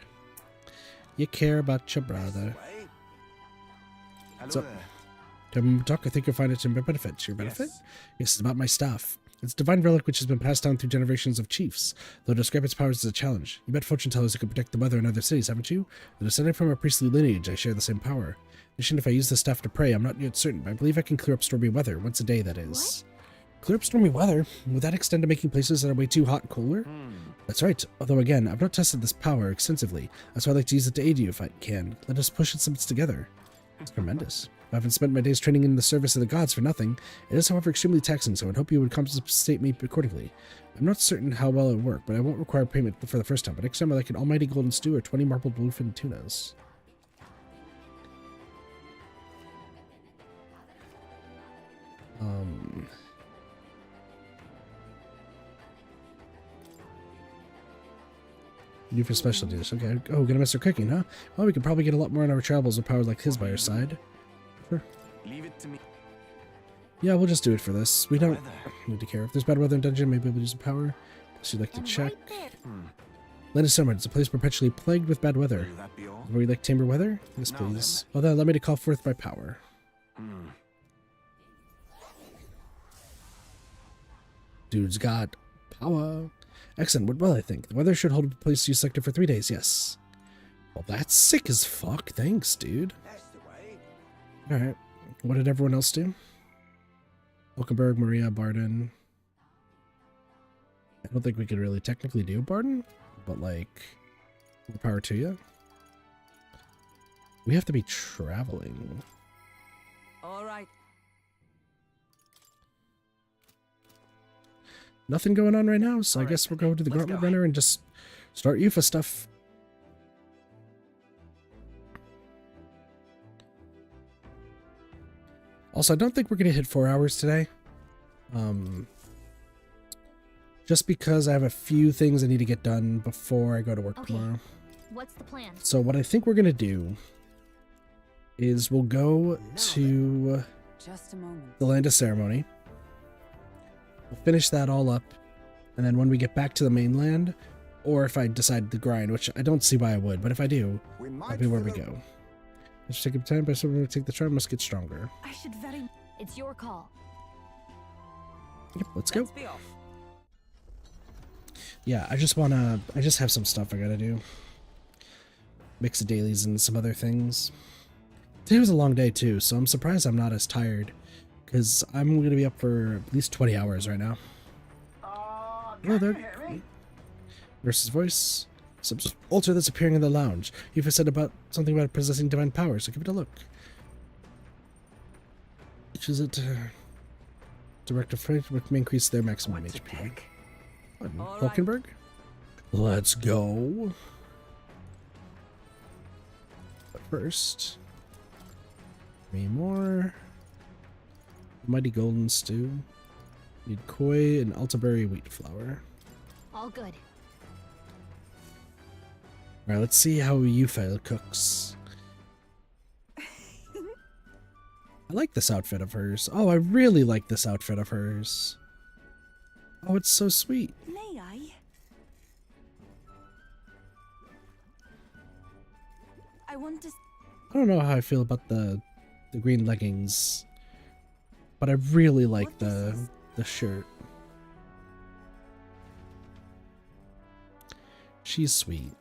You care about your brother. So, Doc, I think you'll find it to my benefit. To your benefit? Yes, it's about my staff. It's a divine relic which has been passed down through generations of chiefs, though to describe its powers is a challenge. You met fortune tellers who could protect the weather in other cities, haven't you? Though descended from a priestly lineage, I share the same power. In addition, if I use the staff to pray, I'm not yet certain, but I believe I can clear up stormy weather, once a day, that is. What? Clear up stormy weather? Would that extend to making places that are way too hot cooler? That's right, although again, I've not tested this power extensively. That's why I'd like to use it to aid you if I can. Let us push its limits together. It's tremendous. I haven't spent my days training in the service of the gods for nothing. It is, however, extremely taxing, so I'd hope you would compensate me accordingly. I'm not certain how well it would work, but I won't require payment for the first time. But next time, I'd like an almighty golden stew or 20 marbled bluefin tunas. New for specialties. Okay. Oh, gonna miss her cooking, huh? Well, we could probably get a lot more in our travels with power like his by our side. Sure. Leave it to me. Yeah, we'll just do it for this. We don't need to care. If there's bad weather in dungeon, maybe we'll use some power. Guess you'd like to check. Land of Summer. It's a place perpetually plagued with bad weather. Where you like tamer weather? Yes, please. Oh, then allow me to call forth my power. Dude's got power. Excellent. Well, I think the weather should hold a place to you selected for 3 days. Yes. Well, that's sick as fuck. Thanks, dude. All right. What did everyone else do? Hulkenberg, Maria, Barden. I don't think we could really technically do Barden, but like, more power to you. We have to be traveling. All right. Nothing going on right now, so I guess we'll go to the Gauntlet Runner and just start Yuffie stuff. Also, I don't think we're going to hit 4 hours today. Just because I have a few things I need to get done before I go to work tomorrow. What's the plan? So what I think we're going to do is we'll go to Just a moment. the Land of Ceremony. We'll finish that all up, and then when we get back to the mainland, or if I decide to grind, which I don't see why I would, but if I do, that'll be where we go. Let's take time, but someone take the try must get stronger. I should very. It's your call. Yep, let's go. Be off. Yeah, I just have some stuff I gotta do. Mix of dailies and some other things. Today was a long day too, so I'm surprised I'm not as tired. Because I'm going to be up for at least 20 hours right now. Oh, there. Nurse's voice. Some altar that's appearing in the lounge. You've said about something about possessing divine power, so give it a look. Which is it? Direct effect may increase their maximum HP. Hulkenberg? Let's go. But first, 3 more. Mighty golden stew. Need koi and altaberry wheat flour. All good. Alright, let's see how Yuffie cooks. I like this outfit of hers. Oh, I really like this outfit of hers. Oh, it's so sweet. May I? I want to. I don't know how I feel about the green leggings, but I really like the shirt. She's sweet.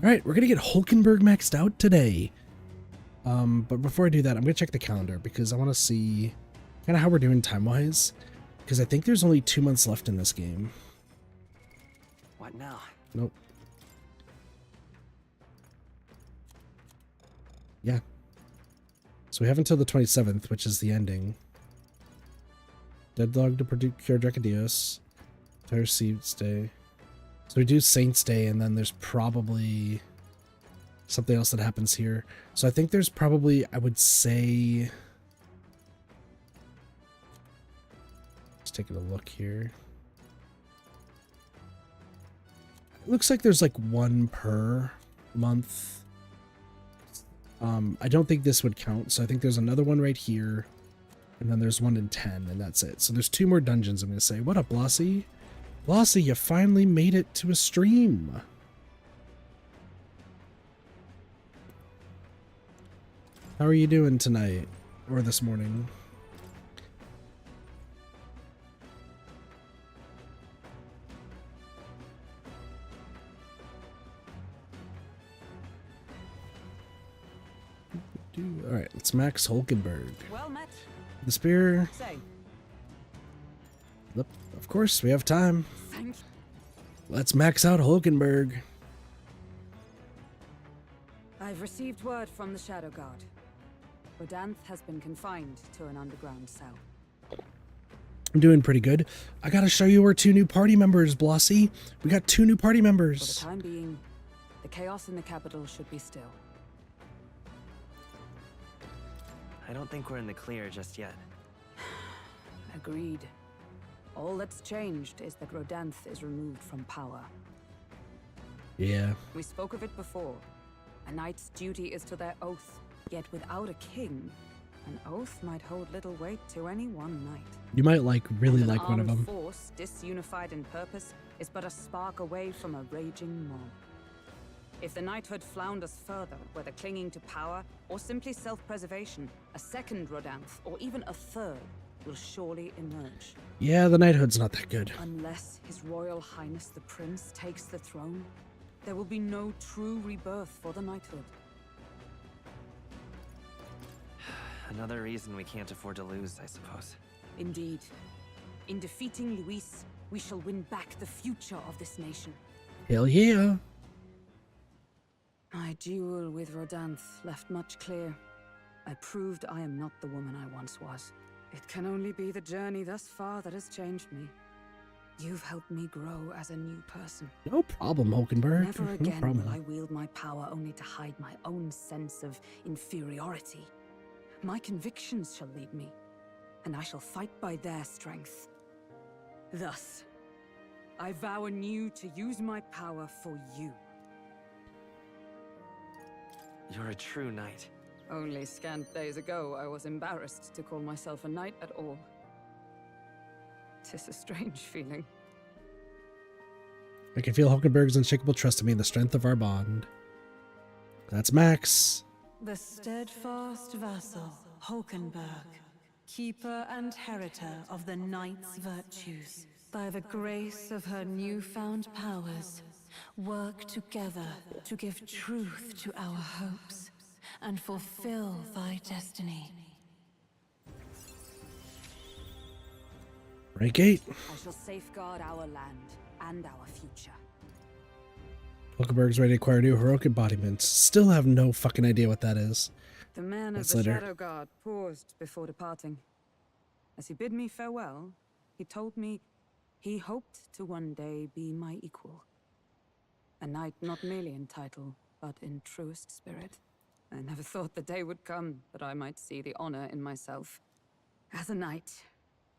Alright, we're gonna get Hulkenberg maxed out today. But before I do that, I'm gonna check the calendar because I want to see kind of how we're doing time-wise. Because I think there's only 2 months left in this game. What now? Nope. Yeah. So we have until the 27th, which is the ending. Dead Dog to procure Dracadios. Entire Saints Day. So we do Saints Day, and then there's probably something else that happens here. So I think there's probably, I would say... Just taking a look here. It looks like there's like 1 per month. I don't think this would count, so I think there's another one right here, and then there's 1 in 10, and that's it. So there's 2 more dungeons, I'm going to say. What up, Blossy? Blossy, you finally made it to a stream. How are you doing tonight? Or this morning? Alright, let's max Hulkenberg. Well met. The spear. Say. Yep, of course, we have time. Thank you. Let's max out Hulkenberg. I've received word from the Shadow Guard. Rodanth has been confined to an underground cell. I'm doing pretty good. I gotta show you our 2 new party members, Blossy. We got 2 new party For the members. time being, the chaos in the capital should be still. I don't think we're in the clear just yet. Agreed. All that's changed is that Rodanth is removed from power. Yeah. We spoke of it before. A knight's duty is to their oath, yet without a king, an oath might hold little weight to any one knight. You might really And like one of an them. armed force, disunified in purpose, is but a spark away from a raging mob. If the knighthood flounders further, whether clinging to power or simply self-preservation, a second Rodanth, or even a third, will surely emerge. Yeah, the knighthood's not that good. Unless His Royal Highness the Prince takes the throne, there will be no true rebirth for the knighthood. Another reason we can't afford to lose, I suppose. Indeed. In defeating Luis, we shall win back the future of this nation. Hell yeah. My duel with Rodanth left much clear. I proved I am not the woman I once was. It can only be the journey thus far that has changed me. You've helped me grow as a new person. No problem, Hulkenberg. Never No again problem. will I wield my power only to hide my own sense of inferiority. My convictions shall lead me, and I shall fight by their strength. Thus, I vow anew to use my power for you. You're a true knight. Only scant days ago, I was embarrassed to call myself a knight at all. 'Tis a strange feeling. I can feel Hulkenberg's unshakable trust in me and the strength of our bond. That's Max. The steadfast vassal, Hulkenberg, keeper and heritor of the knight's virtues. By the grace of her newfound powers, work together to give truth to our hopes and fulfill thy destiny. Rank 8. I shall safeguard our land and our future. Hulkenberg's ready to acquire new heroic embodiments. Still have no fucking idea what that is. The man That's of the later. Shadow Guard paused before departing. As he bid me farewell, he told me he hoped to one day be my equal. A knight not merely in title, but in truest spirit. I never thought the day would come that I might see the honor in myself. As a knight,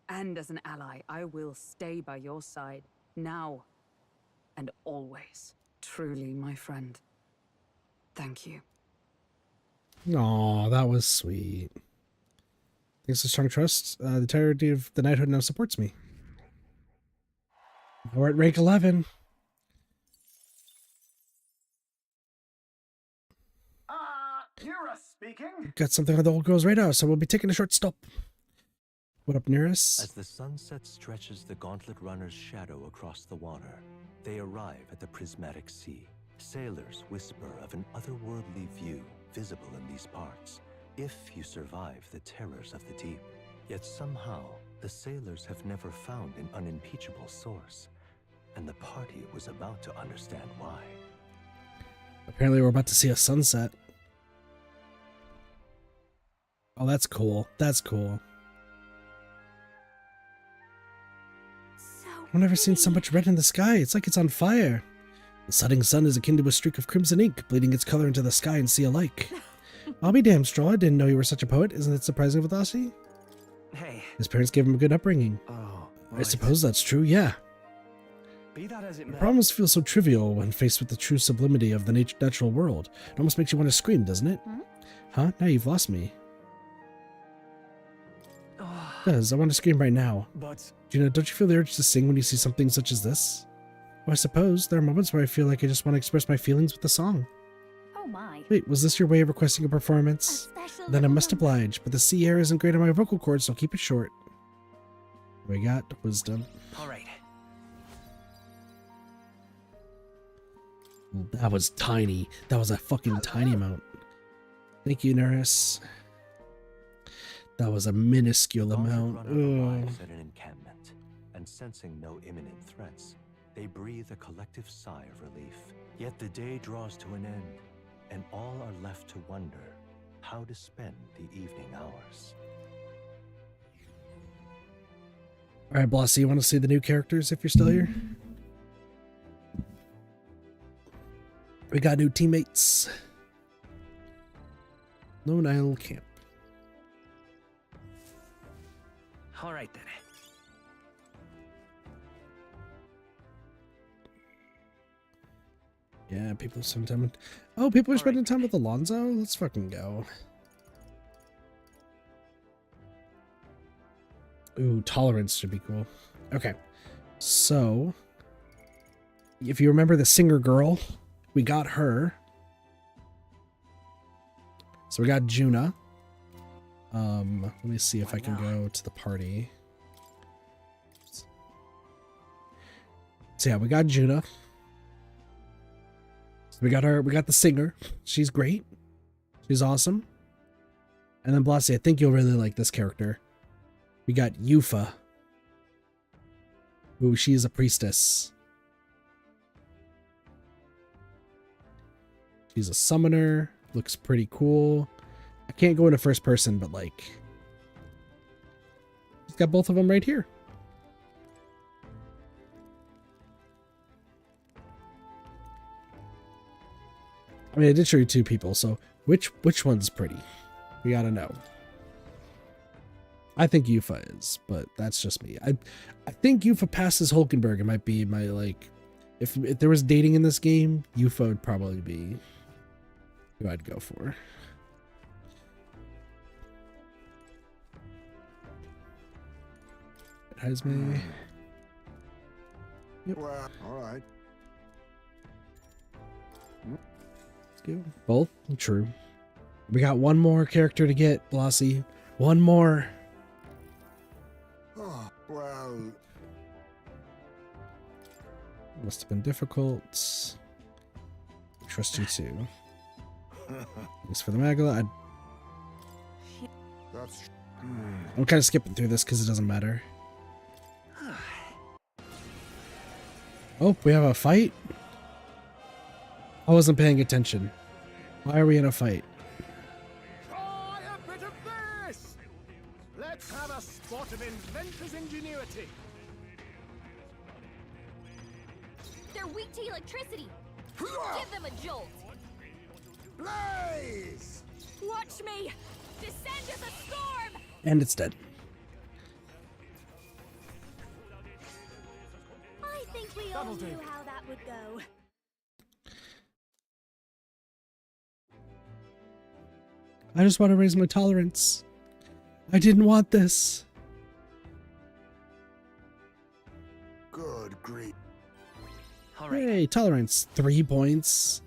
and as an ally, I will stay by your side, now and always. Truly, my friend. Thank you. Aw, that was sweet. Thanks to strong trust, the entirety of the knighthood now supports me. We're at rank 11. Kira speaking. Got something on the old girl's radar, so we'll be taking a short stop. What up, nearest? As the sunset stretches the gauntlet runner's shadow across the water, they arrive at the prismatic sea. Sailors whisper of an otherworldly view visible in these parts, if you survive the terrors of the deep. Yet somehow, the sailors have never found an unimpeachable source, and the party was about to understand why. Apparently we're about to see a sunset. Oh, that's cool. That's cool. I've never seen so much red in the sky. It's like it's on fire. The setting sun is akin to a streak of crimson ink, bleeding its color into the sky and sea alike. I'll be damned, Straw. I didn't know you were such a poet. Isn't it surprising, Vatasi? Hey. His parents gave him a good upbringing. Oh, I suppose that's true, yeah. Be that as it may. Problems feel so trivial when faced with the true sublimity of the natural world. It almost makes you want to scream, doesn't it? Huh? Now you've lost me. It does. I want to scream right now. But Gina, don't you feel the urge to sing when you see something such as this? Well, I suppose there are moments where I feel like I just want to express my feelings with a song. Oh my. Wait, was this your way of requesting a performance? Then I must oblige, but the sea air isn't great on my vocal cords, so I'll keep it short. We got wisdom. All right. That was tiny. That was a fucking tiny amount. Thank you, Neris. That was a minuscule amount. Arrives at an encampment, and sensing no imminent threats, they breathe a collective sigh of relief. Yet the day draws to an end, and all are left to wonder how to spend the evening hours. Alright, Blossy, you want to see the new characters if you're still here? We got new teammates. Lone Isle Camp. All right then. Yeah, people spend time with... Oh, people are spending time with Alonzo? Let's fucking go. Ooh, tolerance should be cool. Okay. So, if you remember the singer girl, we got her. So we got Juna. Let me see if I can go to the party. So yeah, we got Juna. We got the singer. She's great. She's awesome. And then Blasi, I think you'll really like this character. We got Yufa. Ooh, she is a priestess. She's a summoner. Looks pretty cool. I can't go into first person, but like, she's got both of them right here. I mean, I did show you two people, so which one's pretty? We gotta know. I think Yufa is, but that's just me. I think Yufa passes Hulkenberg. It might be my, like, if there was dating in this game, Yufa would probably be who I'd go for. Esme. Yep. Well, all right. Let's go. Both? True. We got one more character to get, Blasi. One more. Oh, well. Must have been difficult. Trust you too. Thanks for the Magla. I'm kind of skipping through this because it doesn't matter. Oh, we have a fight? I wasn't paying attention. Why are we in a fight? Try a bit of this! Let's have a spot of inventor's ingenuity. They're weak to electricity. Give them a jolt. Blaze! Watch me. Descend as a storm. And it's dead. I think we all knew how that would go. I just want to raise my tolerance. I didn't want this. Good grief. Hey, tolerance. 3 points.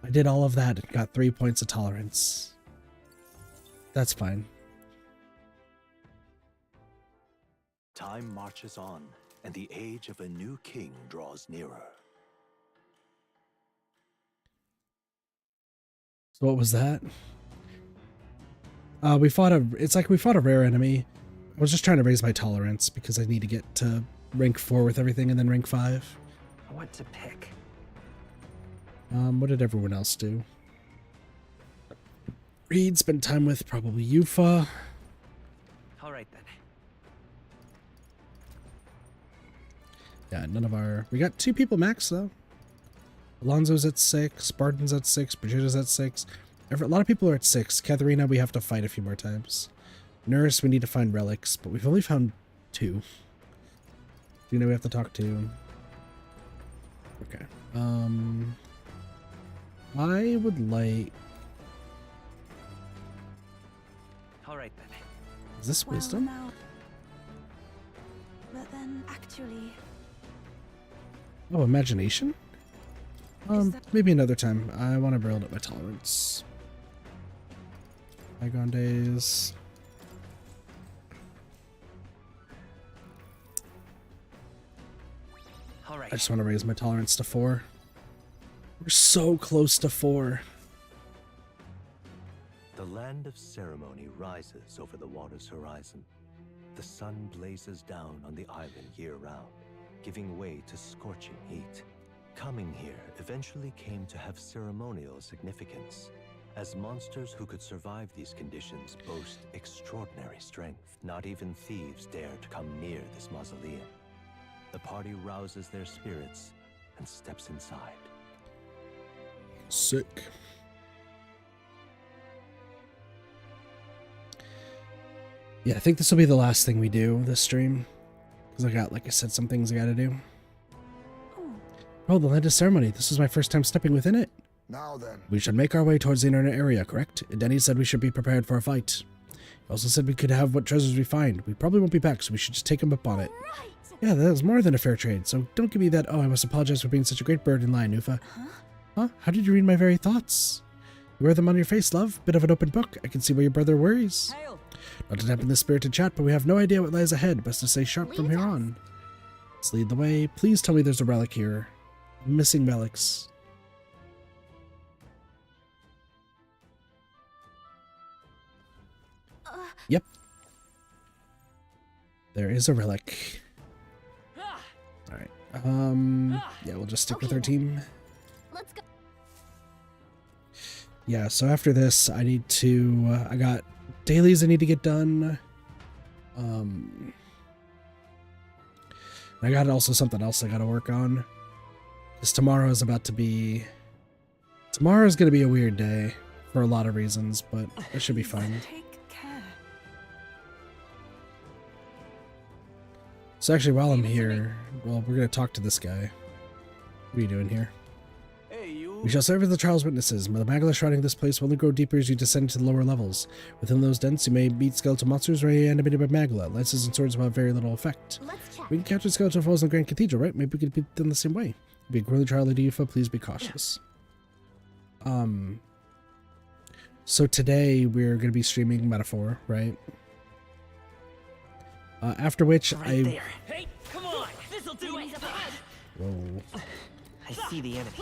I did all of that and got 3 points of tolerance. That's fine. Time marches on, and the age of a new king draws nearer. So what was that? We fought a rare enemy. I was just trying to raise my tolerance because I need to get to rank 4 with everything and then rank 5. What to pick? What did everyone else do? Reed spent time with probably Yufa. All right then. Yeah, none of our... We got 2 people max, though. Alonso's at 6, Spartan's at 6, Brigitta's at 6. A lot of people are at 6. Katharina, we have to fight a few more times. Nurse, we need to find relics, but we've only found 2. You know we have to talk to... Okay. I would like... All right then. Is this wisdom? No. But then, actually... Oh, imagination? Maybe another time. I want to build up my tolerance. Bygone days. All right. I just want to raise my tolerance to 4. We're so close to 4. The land of ceremony rises over the water's horizon. The sun blazes down on the island year-round, giving way to scorching heat. Coming here eventually came to have ceremonial significance, as monsters who could survive these conditions boast extraordinary strength. Not even thieves dare to come near this mausoleum. The party rouses their spirits and steps inside. Sick. Yeah, I think this will be the last thing we do this stream. Because I got, like I said, some things I gotta do. Oh, the land of ceremony. This is my first time stepping within it. Now then. We should make our way towards the inner area, correct? Denny said we should be prepared for a fight. He also said we could have what treasures we find. We probably won't be back, so we should just take him up on it. Yeah, that was more than a fair trade, so don't give me that, oh, I must apologize for being such a great bird in line, Nufa. Huh? How did you read my very thoughts? You wear them on your face, love. Bit of an open book. I can see where your brother worries. Hail. Not to dampen the spirited chat, but we have no idea what lies ahead. Best to stay sharp from here on. Let's lead the way. Please tell me there's a relic here. Missing relics. Yep. There is a relic. Alright. Yeah, we'll just stick with our team. Let's go. Yeah, so after this, I need to, I got dailies I need to get done. I got also something else I gotta work on. Because tomorrow is about to be, tomorrow's gonna be a weird day for a lot of reasons, but it should be fine. So actually, while I'm here, well, we're gonna talk to this guy. What are you doing here? We shall serve as the trial's witnesses. The magla shrouding this place will only grow deeper as you descend to the lower levels. Within those dens, you may meet skeletal monsters reanimated by magla. Lances and swords will have very little effect. We can capture skeletal foes in the Grand Cathedral, right? Maybe we could beat them the same way. It'll be a grueling trial, Lady Yufa. Please be cautious. So today we're gonna be streaming Metaphor, right? After which Hey, come on! This'll do it! Whoa. I see the enemy.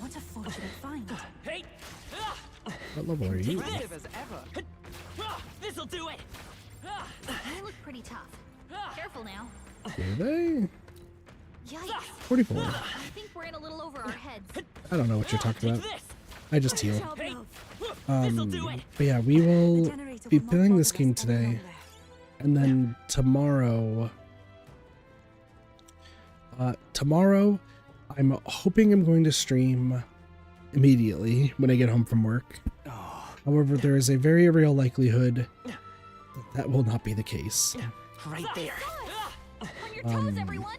What a fortunate find. Hey! What level are you? This'll do it! They look pretty tough. Careful now. Do they? Yikes. 44. I think we're in a little over our heads. I don't know what you're talking about. I just heal. But yeah, we will be playing this game today. And then tomorrow, I'm hoping I'm going to stream immediately when I get home from work. However, there is a very real likelihood that that will not be the case. Right there. On your toes, everyone.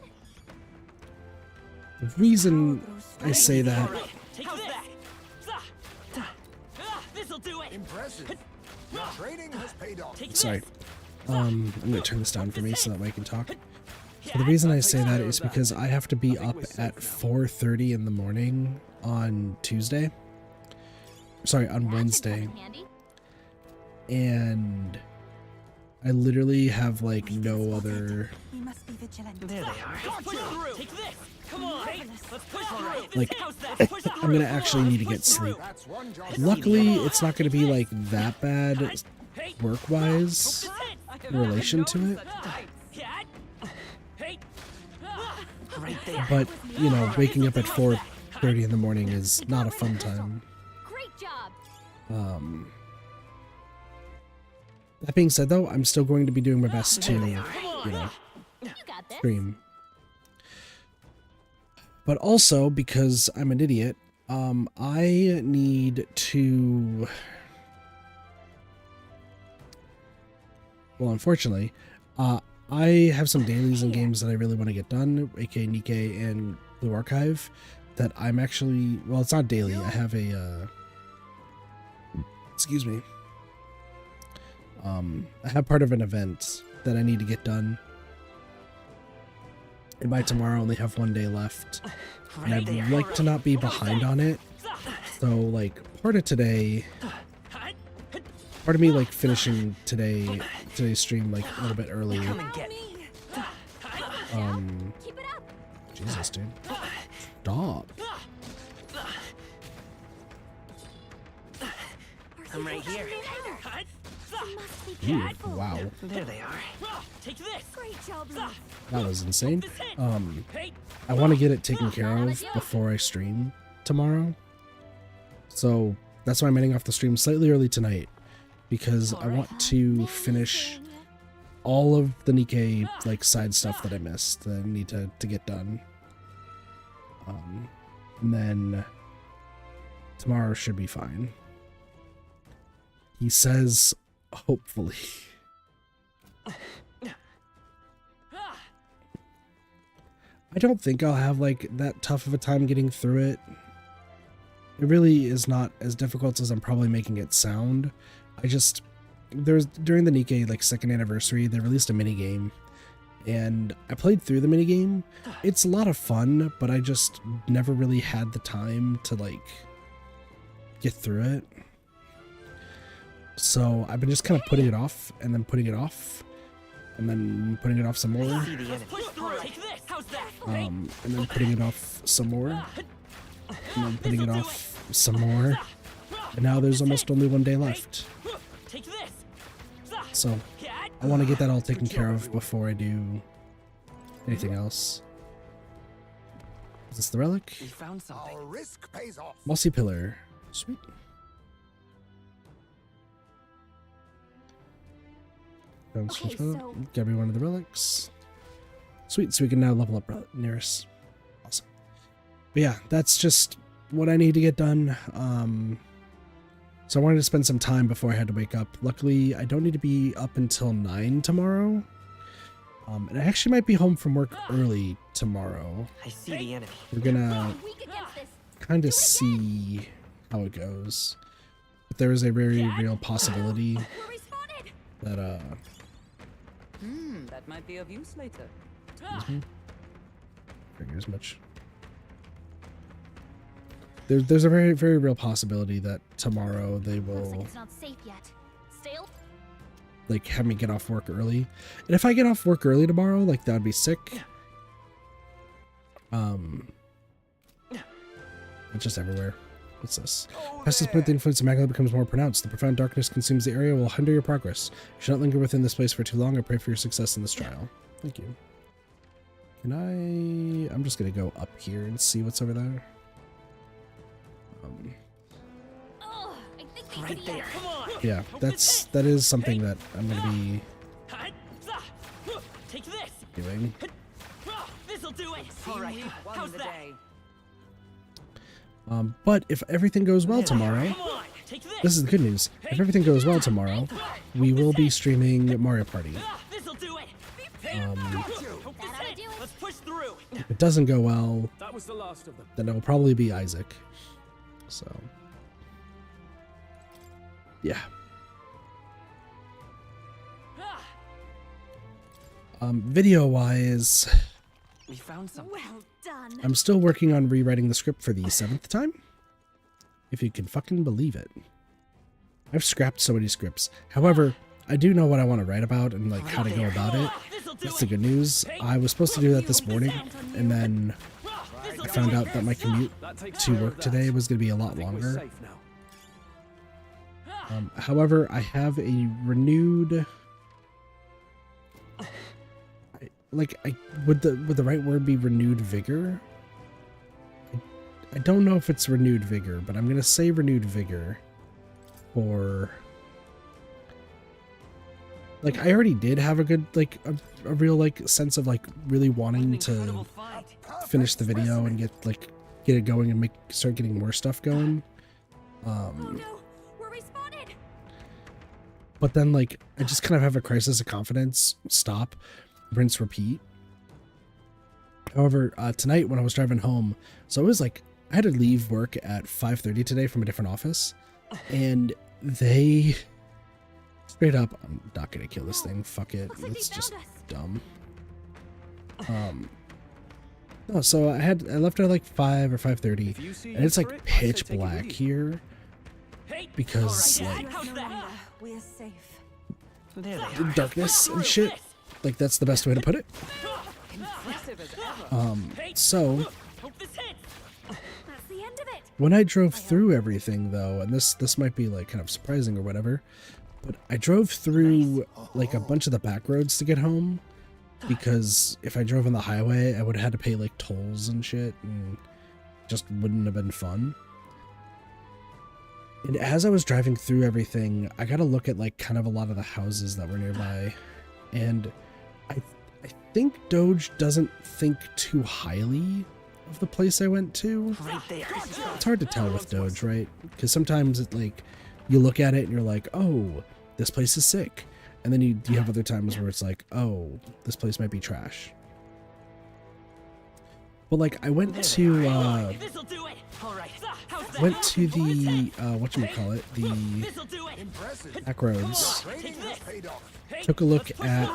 The reason I say that This'll do it. Impressive. Your training has paid off. Sorry. I'm gonna turn this down for me so that way I can talk. So the reason I say that is because I have to be up at 4:30 in the morning on Tuesday. Sorry, on Wednesday. And I literally have like no other. We must be vigilant. There they are. Push through. Take this. Come on. Let's push through. Like, I'm gonna actually need to get sleep. Luckily, it's not gonna be like that bad work-wise in relation to it. But, you know, waking up at 4:30 in the morning is not a fun time. Great job. That being said, though, I'm still going to be doing my best to, you know, stream. But also, because I'm an idiot, I need to... Well, unfortunately, I have some dailies and games that I really want to get done, aka Nikkei and Blue Archive, that I'm actually... Well, it's not daily. I have a... excuse me. I have part of an event that I need to get done. And by tomorrow, I only have 1 day left. And I'd like to not be behind on it. So, like, part of today... Part of me, like, finishing today's stream, like, a little bit early. Jesus, dude. Stop. I'm right here. Ooh, wow. There they are. Take this. Great job, love. That was insane. I want to get it taken care of before I stream tomorrow. So that's why I'm ending off the stream slightly early tonight, because I want to finish all of the Nikkei like side stuff that I missed that I need to get done. And then tomorrow should be fine. He says, hopefully. I don't think I'll have like that tough of a time getting through it. It really is not as difficult as I'm probably making it sound. I just, during the Nikkei like 2nd anniversary, they released a minigame, and I played through the minigame. It's a lot of fun, but I just never really had the time to like get through it. So I've been just kind of putting it off and then putting it off and then putting it off some more. And then putting it off some more. And then putting it off some more. And now there's almost only 1 day left. So I want to get that all taken care of before I do anything else. Is this the relic? We found something. Our risk pays off. Mossy pillar. Sweet. Okay, so- Grab me one of the relics. Sweet, so we can now level up nearest. Awesome. But yeah, that's just what I need to get done. So I wanted to spend some time before I had to wake up. Luckily, I don't need to be up until 9 tomorrow. And I actually might be home from work early tomorrow. I see the enemy. We're gonna kind of see how it goes. But there is a very real possibility that That might be of use later. figure as much. There's a very, very real possibility that tomorrow they Looks like will it's not safe yet. Stale? like have me get off work early. And if I get off work early tomorrow, like that would be sick. It's just everywhere. What's this? As this point, the influence of Magla becomes more pronounced. The profound darkness consumes the area, will hinder your progress. You should not linger within this place for too long. I pray for your success in this trial. Thank you. Can I'm just gonna go up here and see what's over there. Right there. Come on. Yeah, that is something that I'm gonna be Take this. doing. This'll do it. All right. How's that? But if everything goes well tomorrow, this is the good news. If everything goes well tomorrow, we will be streaming Mario Party. Let's push through. If it doesn't go well, That was the last of them. then it will probably be Isaac. So, yeah. Video-wise, We found something. Well done. I'm still working on rewriting the script for the 7th time. If you can fucking believe it. I've scrapped so many scripts. However, I do know what I want to write about and like how to go about it. That's the good news. I was supposed to do that this morning, and then I found out that my commute to work today was going to be a lot longer. However, I have a renewed... would the right word be renewed vigor? I don't know if it's renewed vigor, but I'm gonna say renewed vigor for like I already did have a good like a real like sense of like really wanting to finish the video and get it going and start getting more stuff going. But then like I just kind of have a crisis of confidence. Stop. Rinse, repeat. However, tonight when I was driving home, so it was like I had to leave work at 5:30 today from a different office, and they straight up, I'm not gonna kill this thing. Fuck it, it's just dumb. No, so I left at like 5 or 5:30, and it's like pitch black here because like We're safe. darkness and shit. Like that's the best way to put it. So when I drove through everything though, and this might be like kind of surprising or whatever, but I drove through like a bunch of the back roads to get home because if I drove on the highway, I would have had to pay like tolls and shit, and it just wouldn't have been fun. And as I was driving through everything, I got to look at like kind of a lot of the houses that were nearby, and I think Doge doesn't think too highly of the place I went to. It's hard to tell with Doge, right? Because sometimes it like you look at it and you're like, oh, this place is sick, and then you have other times where it's like, oh, this place might be trash. But like I went to the whatchamacallit, the back roads, took a look at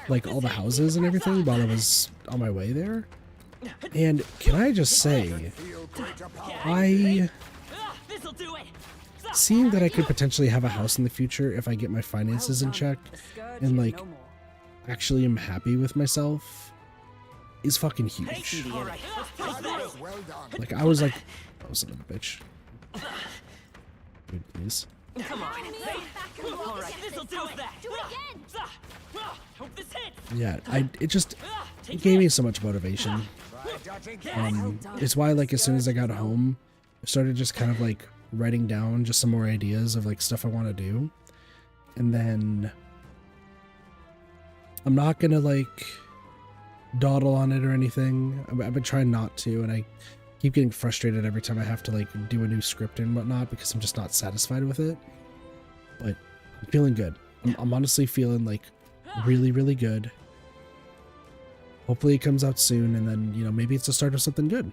like all the houses and everything while I was on my way there, And can I just say, seeing that I could potentially have a house in the future if I get my finances in check and like actually am happy with myself is fucking huge. Like I was like, oh son of a bitch. Dude, please. Come on. All right, this'll do that. Do it again. Hope this hits. Yeah, it gave me so much motivation. It's why like as soon as I got home, I started just kind of like writing down just some more ideas of like stuff I want to do. And then I'm not gonna like dawdle on it or anything. I've been trying not to, and I keep getting frustrated every time I have to like do a new script and whatnot because I'm just not satisfied with it. But I'm feeling good. I'm honestly feeling like really, really good. Hopefully it comes out soon, and then, you know, maybe it's the start of something good.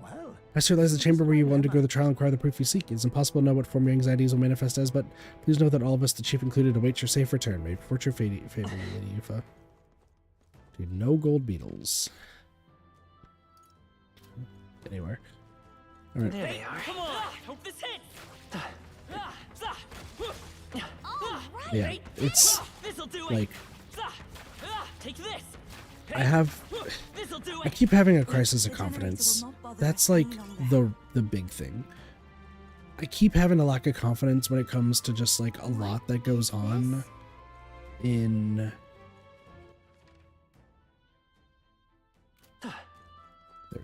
Well, I still realize the chamber where you want to go the trial and inquire the proof you seek. It's impossible to know what form your anxieties will manifest as, but please know that all of us, the chief included, await your safe return. May fortune favor you, Lady Yufa. Dude, no gold beetles. Anywhere. Alright. There they are. Come on. Hope this hits. Yeah, it's like Take this. I keep having a crisis of confidence. That's like the big thing. I keep having a lack of confidence when it comes to just like a lot that goes on in there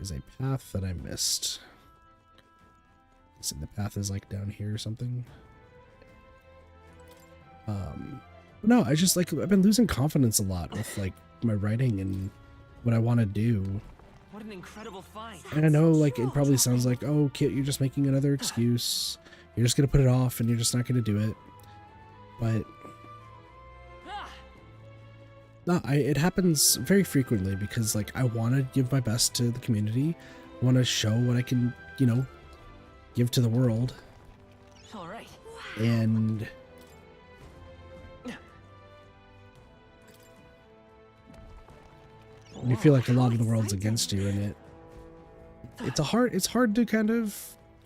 is a path that I missed. So the path is like down here or something. No, I just like I've been losing confidence a lot with like my writing and what I want to do. What an incredible find. And I know like it probably sounds like, oh Kit, you're just making another excuse. You're just gonna put it off and you're just not gonna do it. But no, it happens very frequently because like I want to give my best to the community. I want to show what I can, you know, give to the world. All right. And you feel like a lot of the world's against you, and it's hard to kind of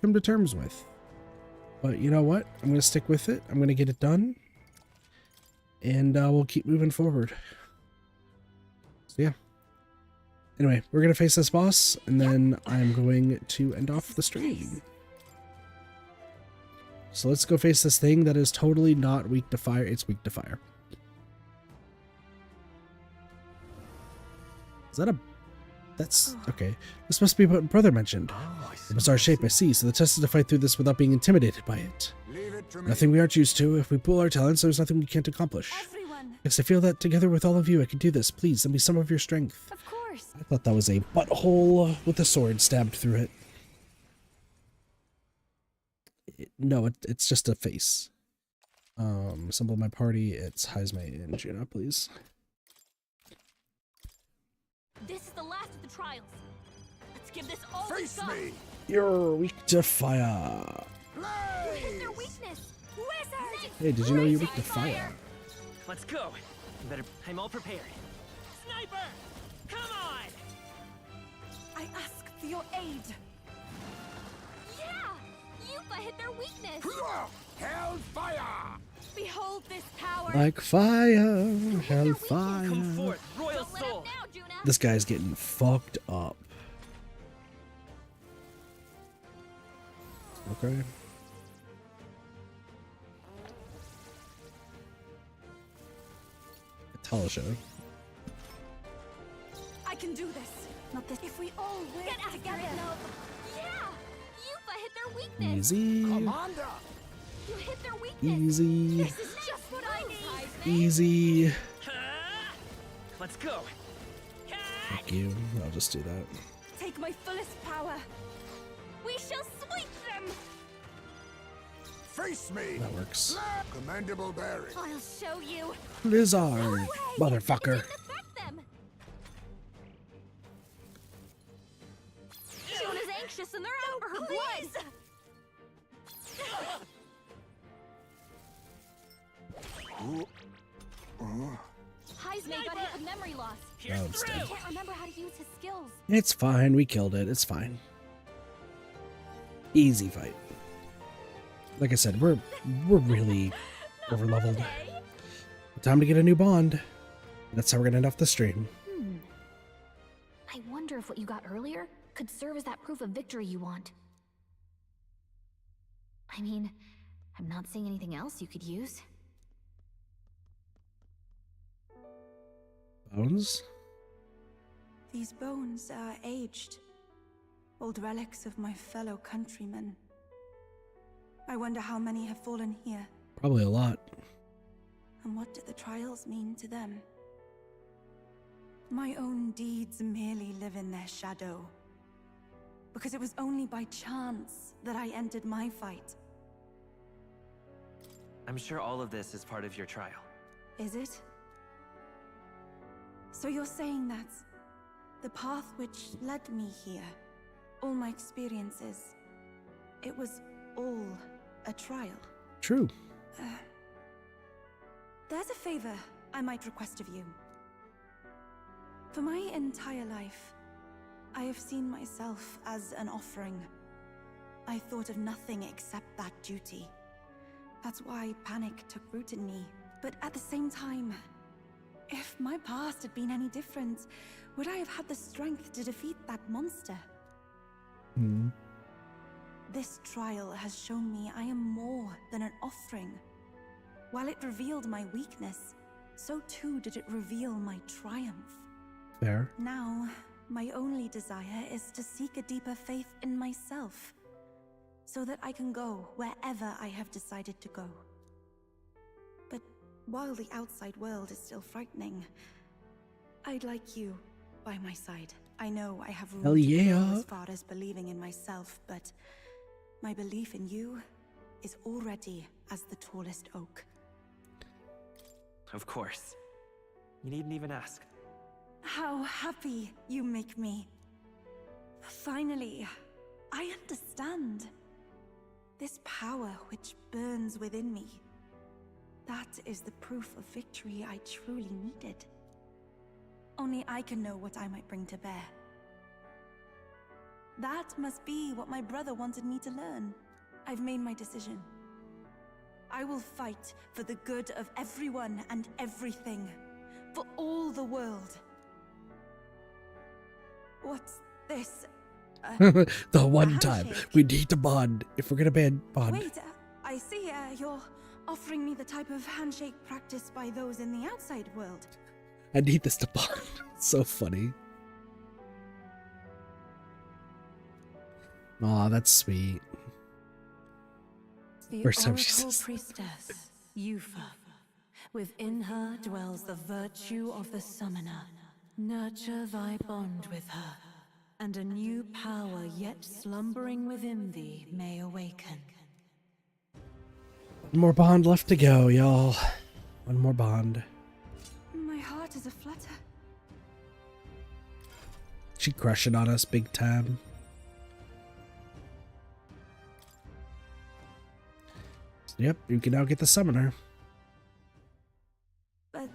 come to terms with. But you know what? I'm gonna stick with it. I'm gonna get it done, and we'll keep moving forward. So yeah. Anyway, we're gonna face this boss, and then I'm going to end off the stream. So let's go face this thing that is totally not weak to fire. It's weak to fire. Is that a... That's... okay. This must be what Brother mentioned. The bizarre shape I see, so the test is to fight through this without being intimidated by it. Nothing we aren't used to. If we pool our talents, there's nothing we can't accomplish. Yes, I feel that together with all of you, I can do this. Please, lend me some of your strength. Of course. I thought that was a butthole with a sword stabbed through it. No, it's just a face. Assemble my party. It's Heisme and Juna, please. This is the last of the trials. Let's give this all we got. You're weak to fire. You hit their weakness. Wizard! Hey, did you know you're weak to fire? Let's go. I'm all prepared. Sniper! Come on! I ask for your aid. Yeah! Yufa hit their weakness. Hellfire! Behold this power. Like fire, hellfire. Come forth, royal soul. This guy's getting fucked up. Okay. Talasha. I can do this. Not this. If we all work together. Yeah! Yufa hit their weakness. Easy. Commander! You hit their weakness. Easy. This is just what I need. Easy. Let's go. Thank you. I'll just do that. Take my fullest power. We shall sweep them. Face me! That works. Commendable bearing. I'll show you. Lizard, motherfucker. Juna's anxious and they're out for her blood. May got hit with memory loss. Oh, it's dead. I can't remember how to use his skills. It's fine. We killed it. It's fine. Easy fight. Like I said, we're really overleveled. Time to get a new bond. That's how we're gonna end off the stream. I wonder if what you got earlier could serve as that proof of victory you want. I mean, I'm not seeing anything else you could use. Bones? These bones are aged. Old relics of my fellow countrymen. I wonder how many have fallen here. Probably a lot. And what do the trials mean to them? My own deeds merely live in their shadow. Because it was only by chance that I entered my fight. I'm sure all of this is part of your trial. Is it? So you're saying that the path which led me here, all my experiences, it was all a trial? True. There's a favor I might request of you. For my entire life, I have seen myself as an offering. I thought of nothing except that duty. That's why panic took root in me. But at the same time, if my past had been any different, would I have had the strength to defeat that monster? This trial has shown me I am more than an offering. While it revealed my weakness, so too did it reveal my triumph. Fair. Now, my only desire is to seek a deeper faith in myself, so that I can go wherever I have decided to go. But while the outside world is still frightening, I'd like you by my side. I know I have room Hell to yeah. go as far as believing in myself, but my belief in you is already as the tallest oak. Of course. You needn't even ask. How happy you make me. Finally, I understand. This power which burns within me. That is the proof of victory I truly needed. Only I can know what I might bring to bear. That must be what my brother wanted me to learn. I've made my decision. I will fight for the good of everyone and everything. For all the world. What's this? The one time we need to bond if we're gonna bond. Wait, I see you're offering me the type of handshake practiced by those in the outside world. I need this to bond. It's so funny. Aw, that's sweet. The First time she Oracle says priestess, Yufa. Within her dwells the virtue of the summoner. Nurture thy bond with her, and a new power yet slumbering within thee may awaken. one more bond left to go, y'all. One more bond. My heart is aflutter. She crushing on us big time. Yep, you can now get the summoner. But,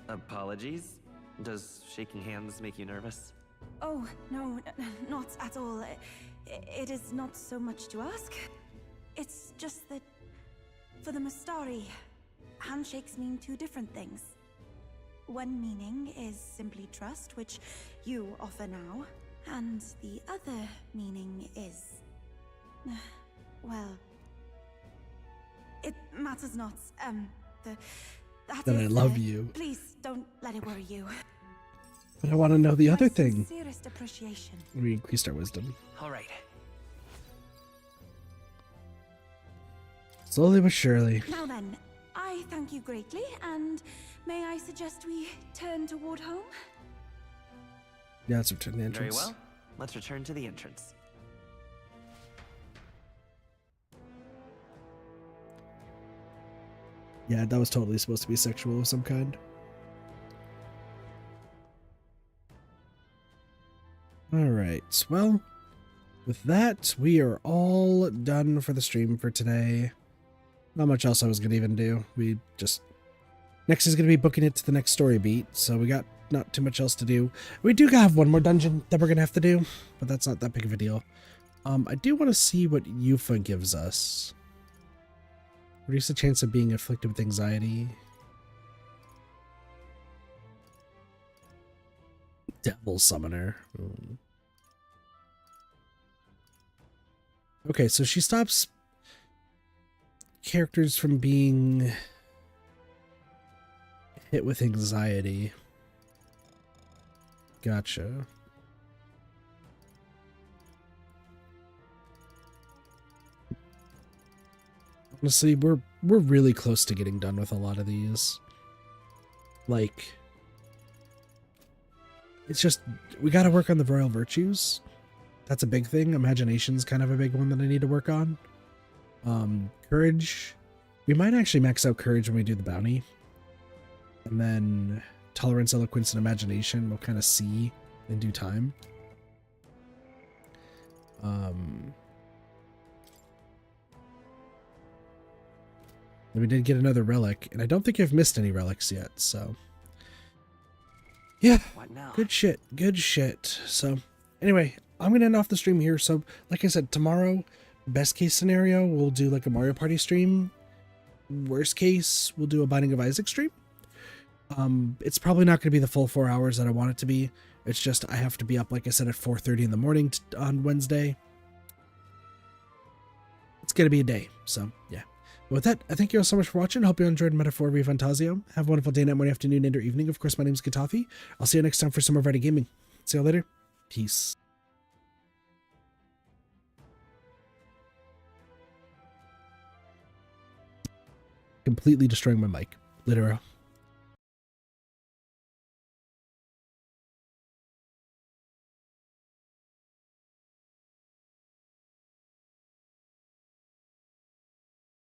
Apologies? Does shaking hands make you nervous? oh, no, not at all. It is not so much to ask. It's just that, for the Mastari, handshakes mean two different things. One meaning is simply trust, which you offer now, and the other meaning is... well... it matters not. That I love you. Please, don't let it worry you. But I want to know the other thing. Sincerest appreciation. We increased our wisdom. All right. Slowly but surely. Now then, I thank you greatly, and may I suggest we turn toward home? Yeah, let's return to the Very entrance. well. Let's return to the entrance. Yeah, that was totally supposed to be sexual of some kind. Alright, well, with that, we are all done for the stream for today. Not much else I was going to even do. We just Next is going to be booking it to the next story beat, so we got not too much else to do. We do have one more dungeon that we're going to have to do, but that's not that big of a deal. I do want to see what Yufa gives us. Reduce the chance of being afflicted with anxiety. Devil Summoner. Okay, so she stops characters from being hit with anxiety. Gotcha. Honestly, we're really close to getting done with a lot of these. Like, it's just, we got to work on the royal virtues. That's a big thing. Imagination's kind of a big one that I need to work on. Courage. We might actually max out courage when we do the bounty. And then tolerance, eloquence, and imagination we'll kind of see in due time. Then we did get another relic, and I don't think I've missed any relics yet, so. Yeah, good shit, good shit. So, anyway, I'm going to end off the stream here. So, like I said, tomorrow, best case scenario, we'll do like a Mario Party stream. Worst case, we'll do a Binding of Isaac stream. It's probably not going to be the full 4 hours that I want it to be. It's just I have to be up, like I said, at 4:30 in the morning on Wednesday. It's going to be a day, so yeah. With that, I thank you all so much for watching. I hope you enjoyed Metaphor ReFantazio. Have a wonderful day, night, morning, afternoon, and or evening. Of course, my name is Gatafi. I'll see you next time for some more Reddit gaming. See you later. Peace. Completely destroying my mic. Literal.